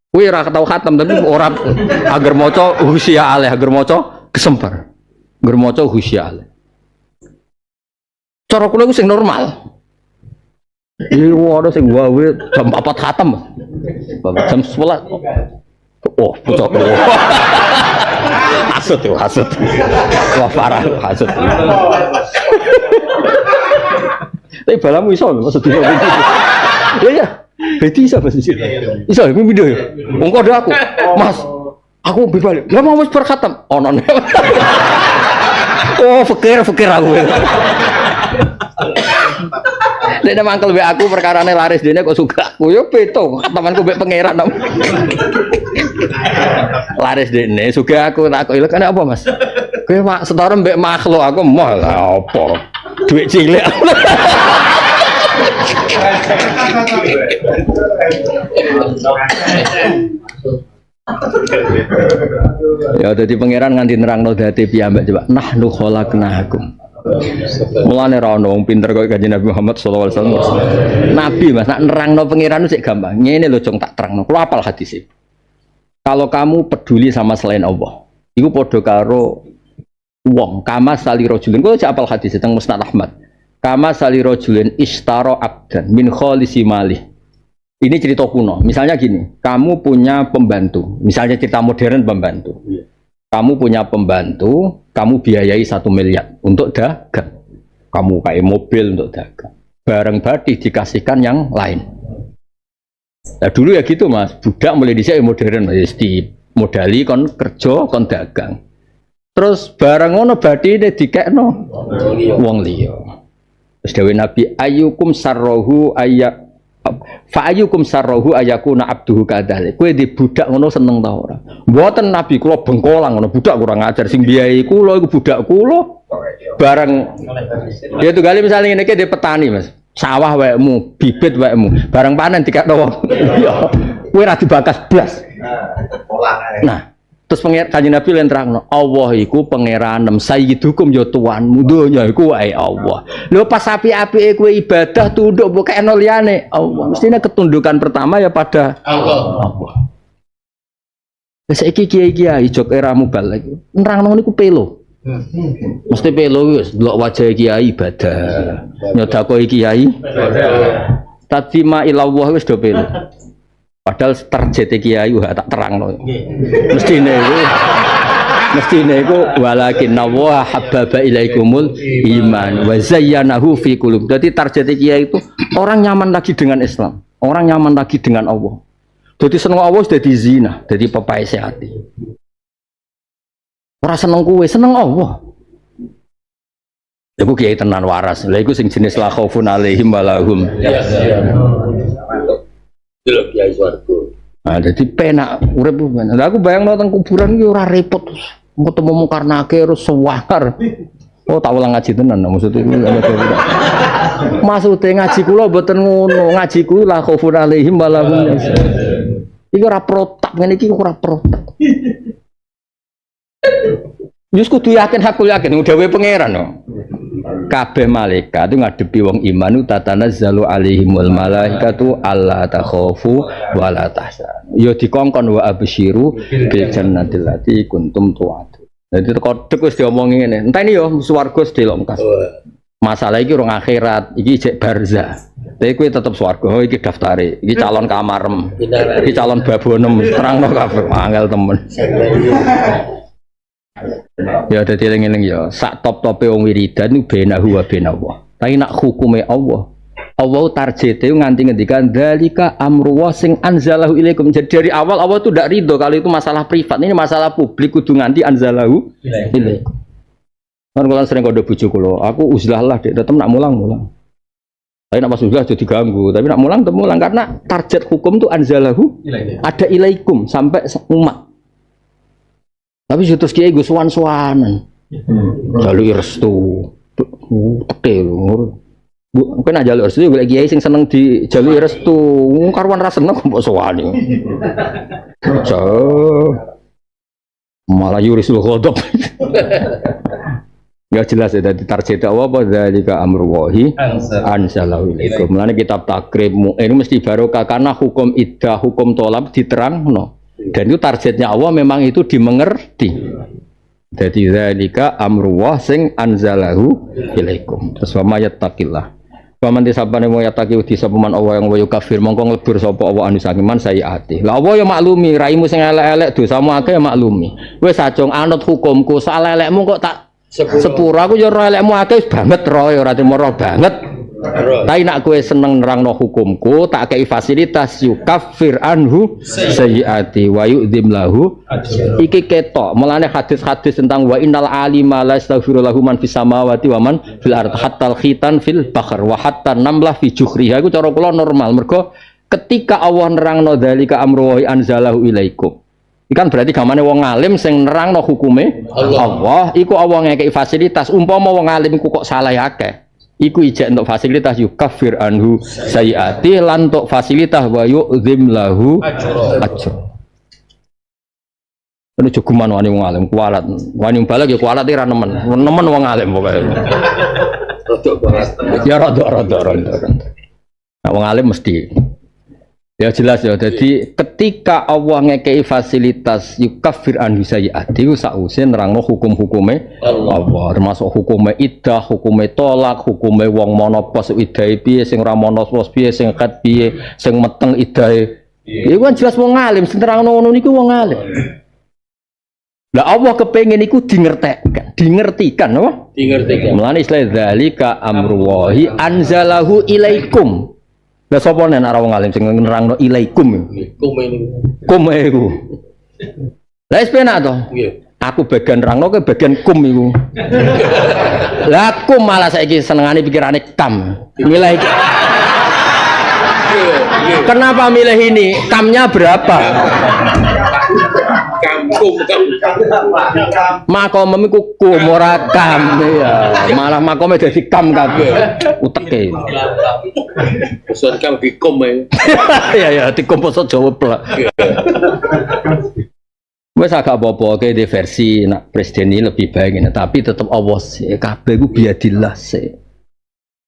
Kuwi ora tau khatam tapi ora agar maca husya alih, agar maca kesembar. Agar maca husya alih. Cara kula iku sing normal. Iki wae sing wae jam 4 khatam. Jam 11. Oh, pucuk. Hasud yo, hasud. Wah parah, hasud. Tapi balamu iso maksud dia begitu. Ya. Beti iso Mas. Iso video ya. Wong kode aku. Mas, aku balik. Lah mau wis berkhatam. Ono. Oh, fikir aku. Dene mangkel mbek aku perkarane laris dene kok suka aku yo beto temanku mbek pangeran. Laris dene suka aku tak kok kan apa Mas? Kowe mak setara mbek makhluk aku malah apa? Duit cilik. Ya dadi pangeran nganti nerangno dadi piyambak coba nahnu khalaqnakum. Mulane ra ono wong pinter kok Kanjeng Nabi Muhammad sallallahu alaihi wasallam. Nabi Mas nak nerangno pangeran sik gampang. Ngene lho Cung tak terangno. Kulo apal hadis. Kalau kamu peduli sama selain Allah, iku padha karo wong kama sali rajulin. Kulo cek apal hadis teng Musnad Ahmad. Kama sali rajulin ishtara abdan min khalisi malih. Ini cerita kuno. Misalnya gini, kamu punya pembantu. Misalnya cerita modern pembantu. Kamu punya pembantu, kamu biayai 1 miliar untuk dagang. Kamu kayak mobil untuk dagang. Barang badi dikasihkan yang lain. Nah dulu ya gitu Mas, budak mulai dhisik modern, di modali kon kerja kon dagang. Terus barang ngono badine dikekno wong liya. Terus dawuh Nabi ayyukum sarrohu ayya fa ayyukum sarrohu ayakuna abduhu kadzalik. Kowe di budak ngono seneng ta ora? Mboten Nabi kula bengkolang ngono budak kurang ajar sing biayai kula iku budak kula. Barang ya itu kali misalnya ngene iki di petani Mas. Sawah wekmu, bibit wekmu, barang panen dikekno wong. Iya. Kowe ra dibakas blas. Nah, terus Kanjeng Nabi lan terangno, Allah iku pangeranem sayyidukum ya tuanmu donya iku wae Allah. Lho pas api-apike kowe ibadah tunduk mbok kekno liyane Allah. Mestine ketundukan pertama ya pada Allah. Wis iki kiai-kiai jog era mubalek. Nerangno niku pelo. Mesti pelo wis delok wajah kiai ibadah. Nyodakoi kiai ibadah. Tadima ilallah wis do pelo. Padahal target kiai tak terangno. Mestine iku walakin wa habbaba ilaikumul iman wa zayyanahu fi qulub. Jadi target kiai itu orang nyaman lagi dengan Islam. Orang nyaman lagi dengan Allah. Jadi seneng Allah sudah di zina, jadi pepai hati. Orang seneng kue, seneng Allah. Iku kiai tenan waras. Lah iku sing jenis la khaufun alaihim walahum. Delok kiai swarga. Nah, jadi penak urip ku. Lah aku bayangno teng kuburan ki ora repot. Ketemu mungkar nakir sewangar. Oh tak ulang ngaji tenan maksudnya itu. Maksudnya ngaji kula mboten ngono. Ngaji ku la khaufun alaihim walahum. Iki ora protap ngene iki ora protap. Yus kudu yakin hakul yakin dawuhe pangeran no. Kabeh malaikat itu ngadepi wong iman tatanazzalu alaihimul malaikatu alla takhafu wa la tahzanu. Ya dikongkon wa absyiru bil jannatil lati kuntum tu'adu. Dadi kodhek wis diomongi ngene. Enteni yo swarga sedelok engkas. Masalah iki urung akhirat, iki jek barzah. Tapi kowe tetep swarga, oh iki daftare. Iki calon kamarem. Iki calon babonem, terangno kabeh angel temen. Ya dadi eling-eling ya, sak top-tope wong wiridan niku benahu wa benallah. Tapi nak hukume Allah. Allah tarjete nganti ngendikan dzalika amru sing anzalahu ilaikum. Jadi dari awal Allah itu tidak ridho kalau itu masalah privat, ini masalah publik kudu nganti anzalahu ilaikum. Kan kula sering kode bojo kula, aku uzlah lah dek tetep nak mulang. Tapi nak pas uzlah jadi ganggu, tapi nak mulang tetep mulang karena target hukum itu anzalahu ada ilaikum sampai umat. Tapi terus kiai gue suwan-suwanan, jalui restu, tekil, mungkin aja jalui restu, gue kiai sing seneng di jalui restu, karwan rasa seneng kok suwani, malah yurisul khodok, nggak jelas ya dari target apa dari ke amruwahi ansalahu ilaikum. Mulanya kitab takrib ini mesti barokah karena hukum iddah, hukum tolak diterang no. Dan itu targetnya Allah memang itu dimengerti. Jadi zalika amruwah sing anzalahu ilaikum. Terus wa mayattaqillah. Wa man tisabane mau yattaqi di sapeman Allah yang wayu kafir mongko nglebur sapa Allah anu sakiman sayiati. Lah Allah ya maklumi raimu sing elek-elek dosamu akeh ya maklumi. Wis acung anut hukumku sak elekmu kok tak sepuro aku ya ora elekmu akeh banget ro ya ora timoro banget. Tapi nak kue seneng nerangno hukumku tak kei fasilitas yukafir anhu sayyiati wa yu'dzim lahu iki ketok melane hadis-hadis tentang wa innal alima la yastaghfiru lahu man fis samawati wa man fil ardh hatta al khitan fil bahr wa hatta namlah fi juhriha iku cara kula normal mergo ketika Allah nerangno dzalika amru wa anzalahu ilaikum ikan berarti gamane wong alim sing nerangno hukume Allah iku Allah ngekeki fasilitas umpama wong alim ku kok salah akeh iku ijak untuk fasilitas yukafir anhu sayiati lan untuk fasilitas wa yu'zim lahu ajr. Ini jogeman wani wong alim kualat wani balik ya kualat ora nemen wong alim pokoke. Rodok banget. Ya rodok. Nah wong alim mesti ya jelas ya. Jadi ketika Allah ngekei fasilitas yukafir anhu sayiati sause nerangno hukum-hukume Allah termasuk hukume iddah, hukume tolak, hukume wong monopos iddahe piye sing ora monopos piye sing kat piye sing meteng iddahe. Iku kan jelas wong alim sing nerangno ngono niku wong alim. Lah Allah kepengin iku dingertikan apa? Dingertikan. Mulane istilah dzalika amruwahi anzalahu ilaikum. Lah sapa nek ora wong alim sing nerangno ilaikum. Kum iku. Lah wis penak to? Nggih. Aku bagian nerangno ke bagian kum iku. Lah kum malah saiki senengane pikirane kam. Milih iki. Kenapa milih ini? Kamnya berapa? Makom iku kum ora kam ya. Malah makome dadi kam kabeh. Uteke. Pesan kam dikom ya. Ya dikom basa Jawa plak. Wes agak apa-apa ke di versi nak presiden ini lebih baik ini, tapi tetap Allah sih. Kabeh ku biadillah sih.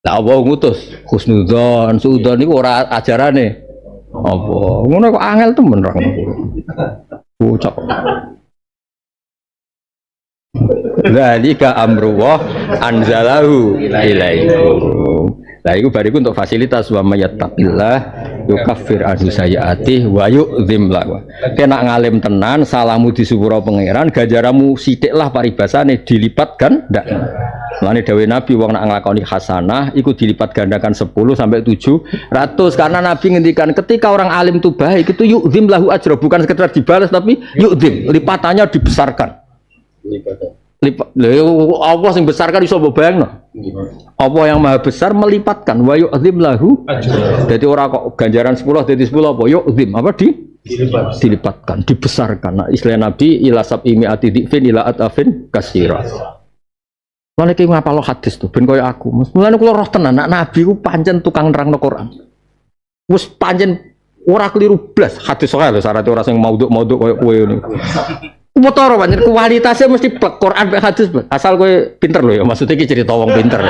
Lah Allah ngutus husnudzon, suudzon iku ora ajarane. Apa? Ngono kok angel temen ra ngono. Ucap. Dzalika amruwah anzalahu ilaikum. Lah iku bariku untuk fasilitas wa mayattaqillah yukaffir anhu sayiatih wa yu'dzim lahu. Kena ngalim tenan salamu disepuro pangeran ganjaramu sithik lah paribasane dilipat kan ndak. Mulane dawuh Nabi wong nak nglakoni hasanah iku dilipat gandakan 10 sampai 700 karena Nabi ngendikan ketika orang alim itu baik itu yu'zim lahu ajra bukan sekedar dibalas tapi yu'zim lipatannya dibesarkan. Allah yang besarkan iso mbok bayangno. Allah yang maha besar melipatkan wa yu'zim lahu ajra. Jadi ora kok ganjaran 10 dadi 10 apa yu'zim apa dilipatkan, dibesarkan. Nah, istilah Nabi ila sab'imi atidifin ila atafin kasira. Mulane ki ngapalo hadis tuh ben koyo aku. Mulane kula roh tenan nak Nabi ku pancen tukang nerangno Quran. Wis pancen ora keliru blas hadis soal lho syarat ora sing maudhu-maudhu koyo kowe niku. Motoro pancen kualitasnya mesti plek Quran mek hadis asal kowe pinter lho ya maksudnya iki cerita wong pinter.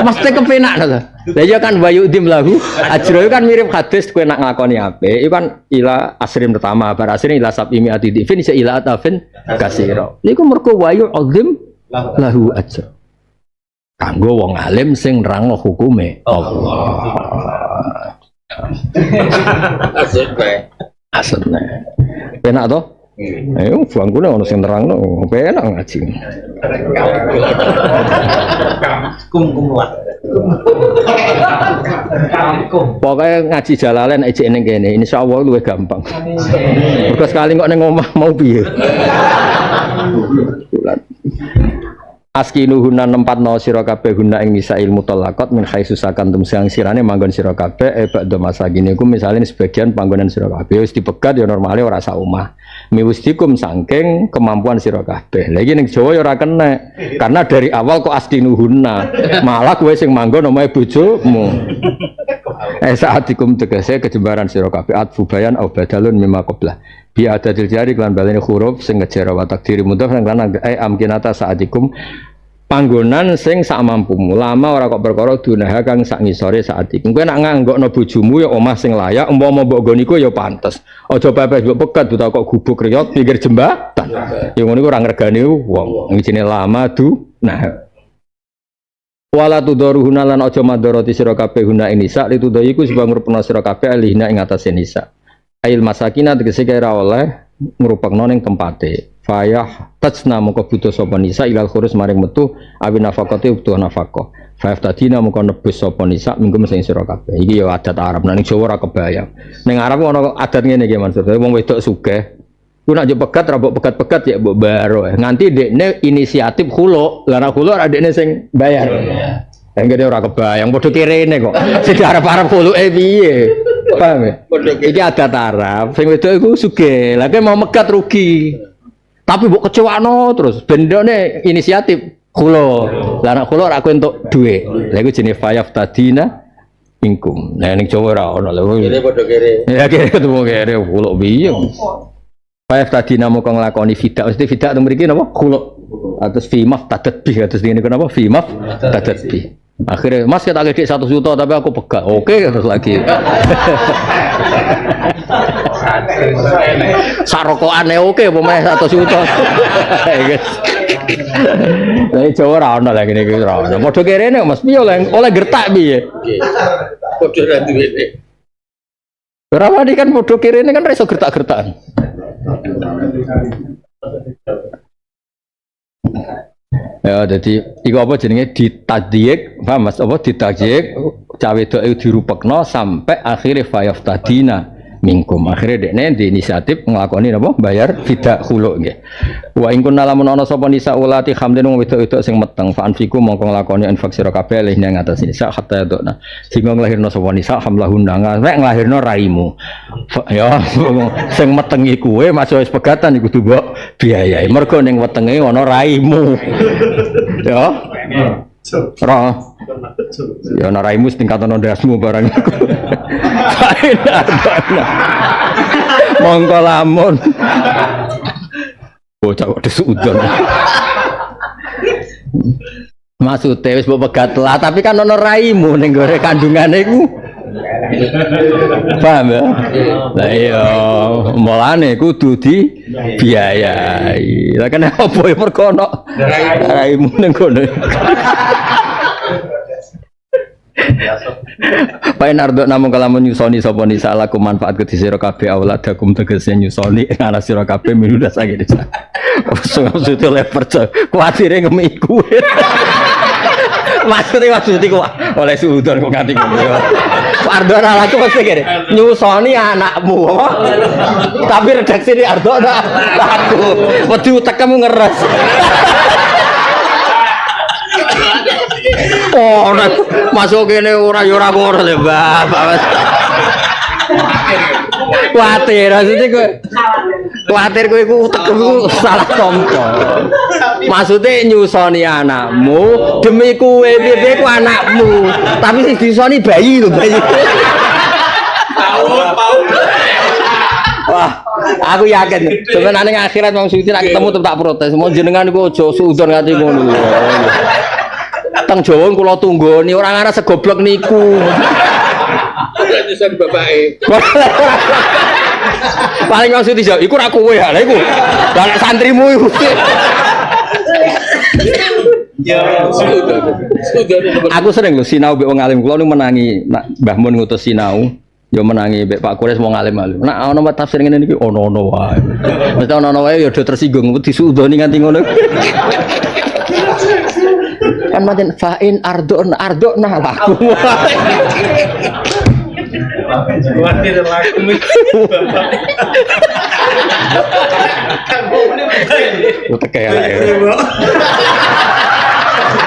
Mesti kepenak lho. Lah ya kan wayudim lahu ajro kan mirip hadis kowe nak nglakoni apik iku kan ila asrim pertama bar asrim ila sab'imi atidifin isa ila atafin kasira. Niku mergo wayudim lahu ajr kanggo wong alim sing nerangno hukume Allah. Asline penak to ayo bangkune ono sing nerangno penak ngaji pokoknya ngaji Jalalain ejek ning kene insyaallah luwih gampang mergo sekali kok ning omah mau piye askinuhunna nempatno sira kabeh guna ing nisa ilmu talaqat min khaisu sakantum sang sirane manggon sira kabeh ba'da masagine iku misale sebagian panggonan sira kabeh wis dipegat ya normale ora sak omah miwustikum saking kemampuan sira kabeh lha iki ning Jawa ya ora kena karena dari awal kok askinuhunna malah kowe sing manggon omahe bojomu saatikum tegese kejembaran sira kabeh atfu bayan au badalun mimma qablah bi adadil jari lan balene huruf sing ngejara wa takdiri mudhaf lan amkinata saatikum panggonan sing sak mampumu lama ora kok perkara dunaha kang sak ngisore saat iku kowe nak nganggokno bojomu ya omah sing layak umpama mbok nggon iku ya pantes aja pepes mbok pegat utawa kok gubuk riyot pinggir jembatan ya ngono iku ora ngregani wong ngijine lama nah wala tudaruhuna lan aja madharati sira kabeh guna nisa litudo iku sebab ngrupna sira kabeh alihna ing atase nisa ail masakina tegese kira oleh ngrupekno ning tempate fayah tajna moko butuh sapa nisa ilal khurus maring metu awin nafaqati butuh nafaqah fayah tadina moko nebus sapa nisa minggu sing sira kabeh iki ya adat Arab nang Jawa ora kebayang ning Arab ono adat ngene iki Mansur wong wedok sugih ku nak yo pegat ra mbok pegat-pegat ya mbok baro nganti dekne inisiatif khulu lha ra khulu ora dekne sing bayar enggak ora kebayang padha kirene kok sing arep-arep khuluke piye paham ya iki adat Arab sing wedok iku sugih lha mau megat rugi tapi mbok kecewano terus bendone inisiatif khulo lah nek khulo ora kowe entuk dhuwit lha iku jenenge fayaf tadina ingkum nah ning Jawa ora ono lho kene padha kere ya kere ketemu kere khulo piye fayaf tadina moko nglakoni fidak mesti fidak teng mriki napa khulo atus fi maftadat bi atus ngene napa fi maftadat bi akhirnya mas kita gede 1 juta tapi aku pegang oke terus lagi sarokoane oke pemain 1 juta dari Jawa rana lagi nih gitu rana podo kene mas piye oleh gertak piye podo ra duwe berapa nih kan podo kene kan iso gertak-gertakan ya jadi iku apa jenenge ditadiyek paham Mas apa ditadiyek cawe wedok itu dirupekno sampai akhirnya fayaf tadina mingkum akhirnya dekne di inisiatif nglakoni apa bayar fidak khulu nggih wa in kunna lamun ana sapa nisa ulati hamdin wong wedok-wedok sing meteng fa anfiku mongko nglakoni infak sira kabeh lih nang atas nisa hatta yadona sehingga nglahirno sapa nisa hamlahun nek nglahirno raimu ya sing metengi kuwe masuk wis pegatan iku kudu mbok biayai mergo ning wetenge ana raimu ya ora ya ana raimu tingkatan ndasmu barang iku mongko lamun bocah kok disudon maksudnya wis mbok pegat lah tapi kan ana raimu ning gore kandungane iku paham ya lah iya mulane kudu dibiayai lah kan apa ya mergo ana raimu ning kono Pain ardo namung kalamun nyusoni sapa nisa lakum manfaat ke sira kabeh auladakum tegese nyusoni ana sira kabeh minuda sange desa. Maksud leper kuatire ngemiku. Maksudnya kok oleh sudon kok nganti ngono. Ardo ana laku mesti kene nyusoni anakmu. Tapi redaksi ini ardo ana laku. Wedi utekmu ngeres. Oh, masuk kene ora ya ora ora le, Bapak. Kuatir, maksudnya kuatir kowe iku utekmu salah tompo. Maksudnya nyusoni anakmu demi kowe piye ku anakmu. Tapi sing disoni bayi lho, bayi. Wah, aku yakin sebenarnya akhirat wong suci nek ketemu tetep tak protes. Mau jenengan iku aja suudon nganti ngono lho. Teng Jawa kula tunggoni ora ngarep segoblok niku. Nyusun bapake. Paling maksud dijawab iku ora kowe ha lha iku. Lah santrimu iku. Aku sering lho sinau mbek wong alim kula niku menangi Mbah Mun ngutus sinau. Yo menangi mbek Pak Kures wong alim-alim. Nek ana tafsir ngene iki ono-ono wae. Mesti ono-ono wae yo do tersinggung disudoni nganti ngono. Kan macam fa'in ardona laku. Kuatir laku. Utek ya lah.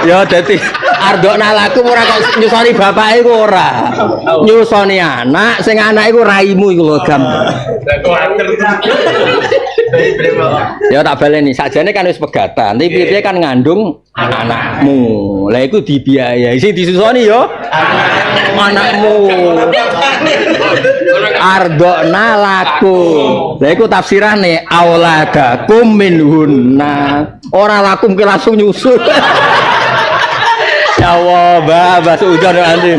Ya dadi ardona laku ora kok nyusoni bapake iku ora. Nyusoni anak sing anak iku raimu iku lho gam. Ya tak baleni sajane kan wis pegatan, tapi piye kan ngandung anakmu. Lah iku dibiayai sing disusoni yo anakmu. Ardona laku. Lah iku tafsirane auladakum minhunna. Ora lakum ke langsung nyusul. Ya Allah, Mbah sudah nanti.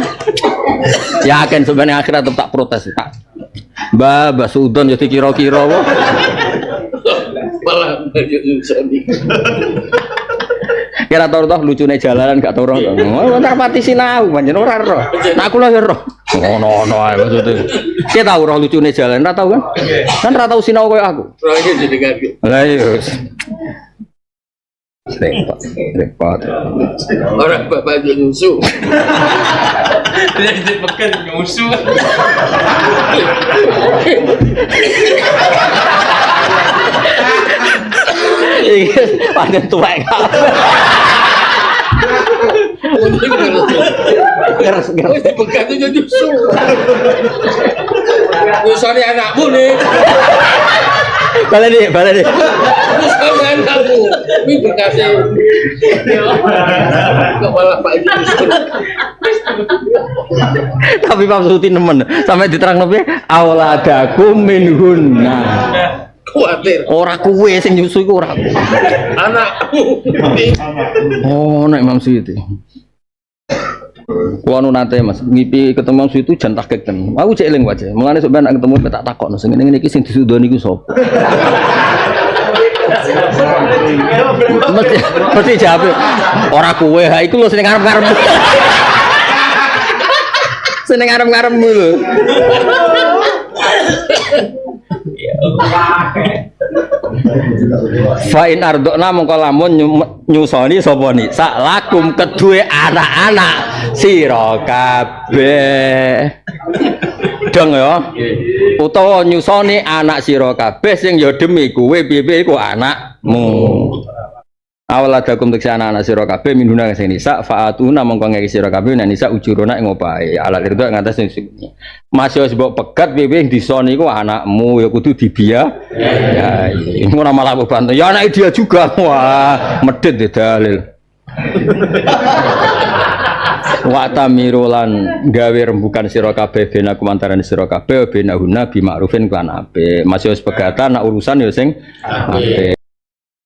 Yakin sebenarnya akhirat tetap protes tak. Mbah Sudon jadi kira-kira wah. Malah nyusoni. Kira tau lucune jalanan gak tau roh. Entar pati sinau pancen ora roh. Nah aku lho ya roh. Ngono ae maksudnya. Ki tau roh lucune jalanan ora tau kan? Kan ora tau sinau koyo aku. Roh iki jenengan. Lah iya. Repot. Orang bapak nyusu. Dia dipekan nyusu. Iya, pada tuwek. Geras. Dipekan itu nyusu. Nyusoni anakmu nih. Balik deh. Nyusoni anakmu. Ini berkasih. Kepala Pak Yusuf. Tapi Pak Suti nemen sampai diterang nabi auladakum minhunna. Kuatir. Ora kuwe sing nyusu iku ora. Anakmu. Oh, nek Imam Suti. Kuwi nate Mas, ngipi ketemu itu jan tak keken. Aku cek eling wae. Mulane sok ben ketemu tak takokno sing ngene iki sing disudoni iku sapa. Mesti jawab ora kowe ha iku lho sing ngarep-ngarep. Sing ngarep-ngarepmu lho. Fa'in ardokna mongko lamun nyusoni sapa ni sak lakum kedue anak-anak sira kabeh. Deng ya. Utawa nyusoni anak sira kabeh sing ya demi kowe piye-piye iku anakmu. Awaladakum teksa anak sira kabeh minuna sing nisa fa'atuna mongko ngeki sira kabeh nek nisa ujuruna ing opahe alat irdo ngatas sing masih wis mbok pegat piye disoni iku anakmu ya kudu dibiya ya ngono malah bantu ya anak dia juga wah medhit dalil wa tamirulan gawe rembukan sira kabeh benakum antarané sira kabeh benahuna bi ma'rufin kan apik masih wis pegatan nak urusan ya sing apik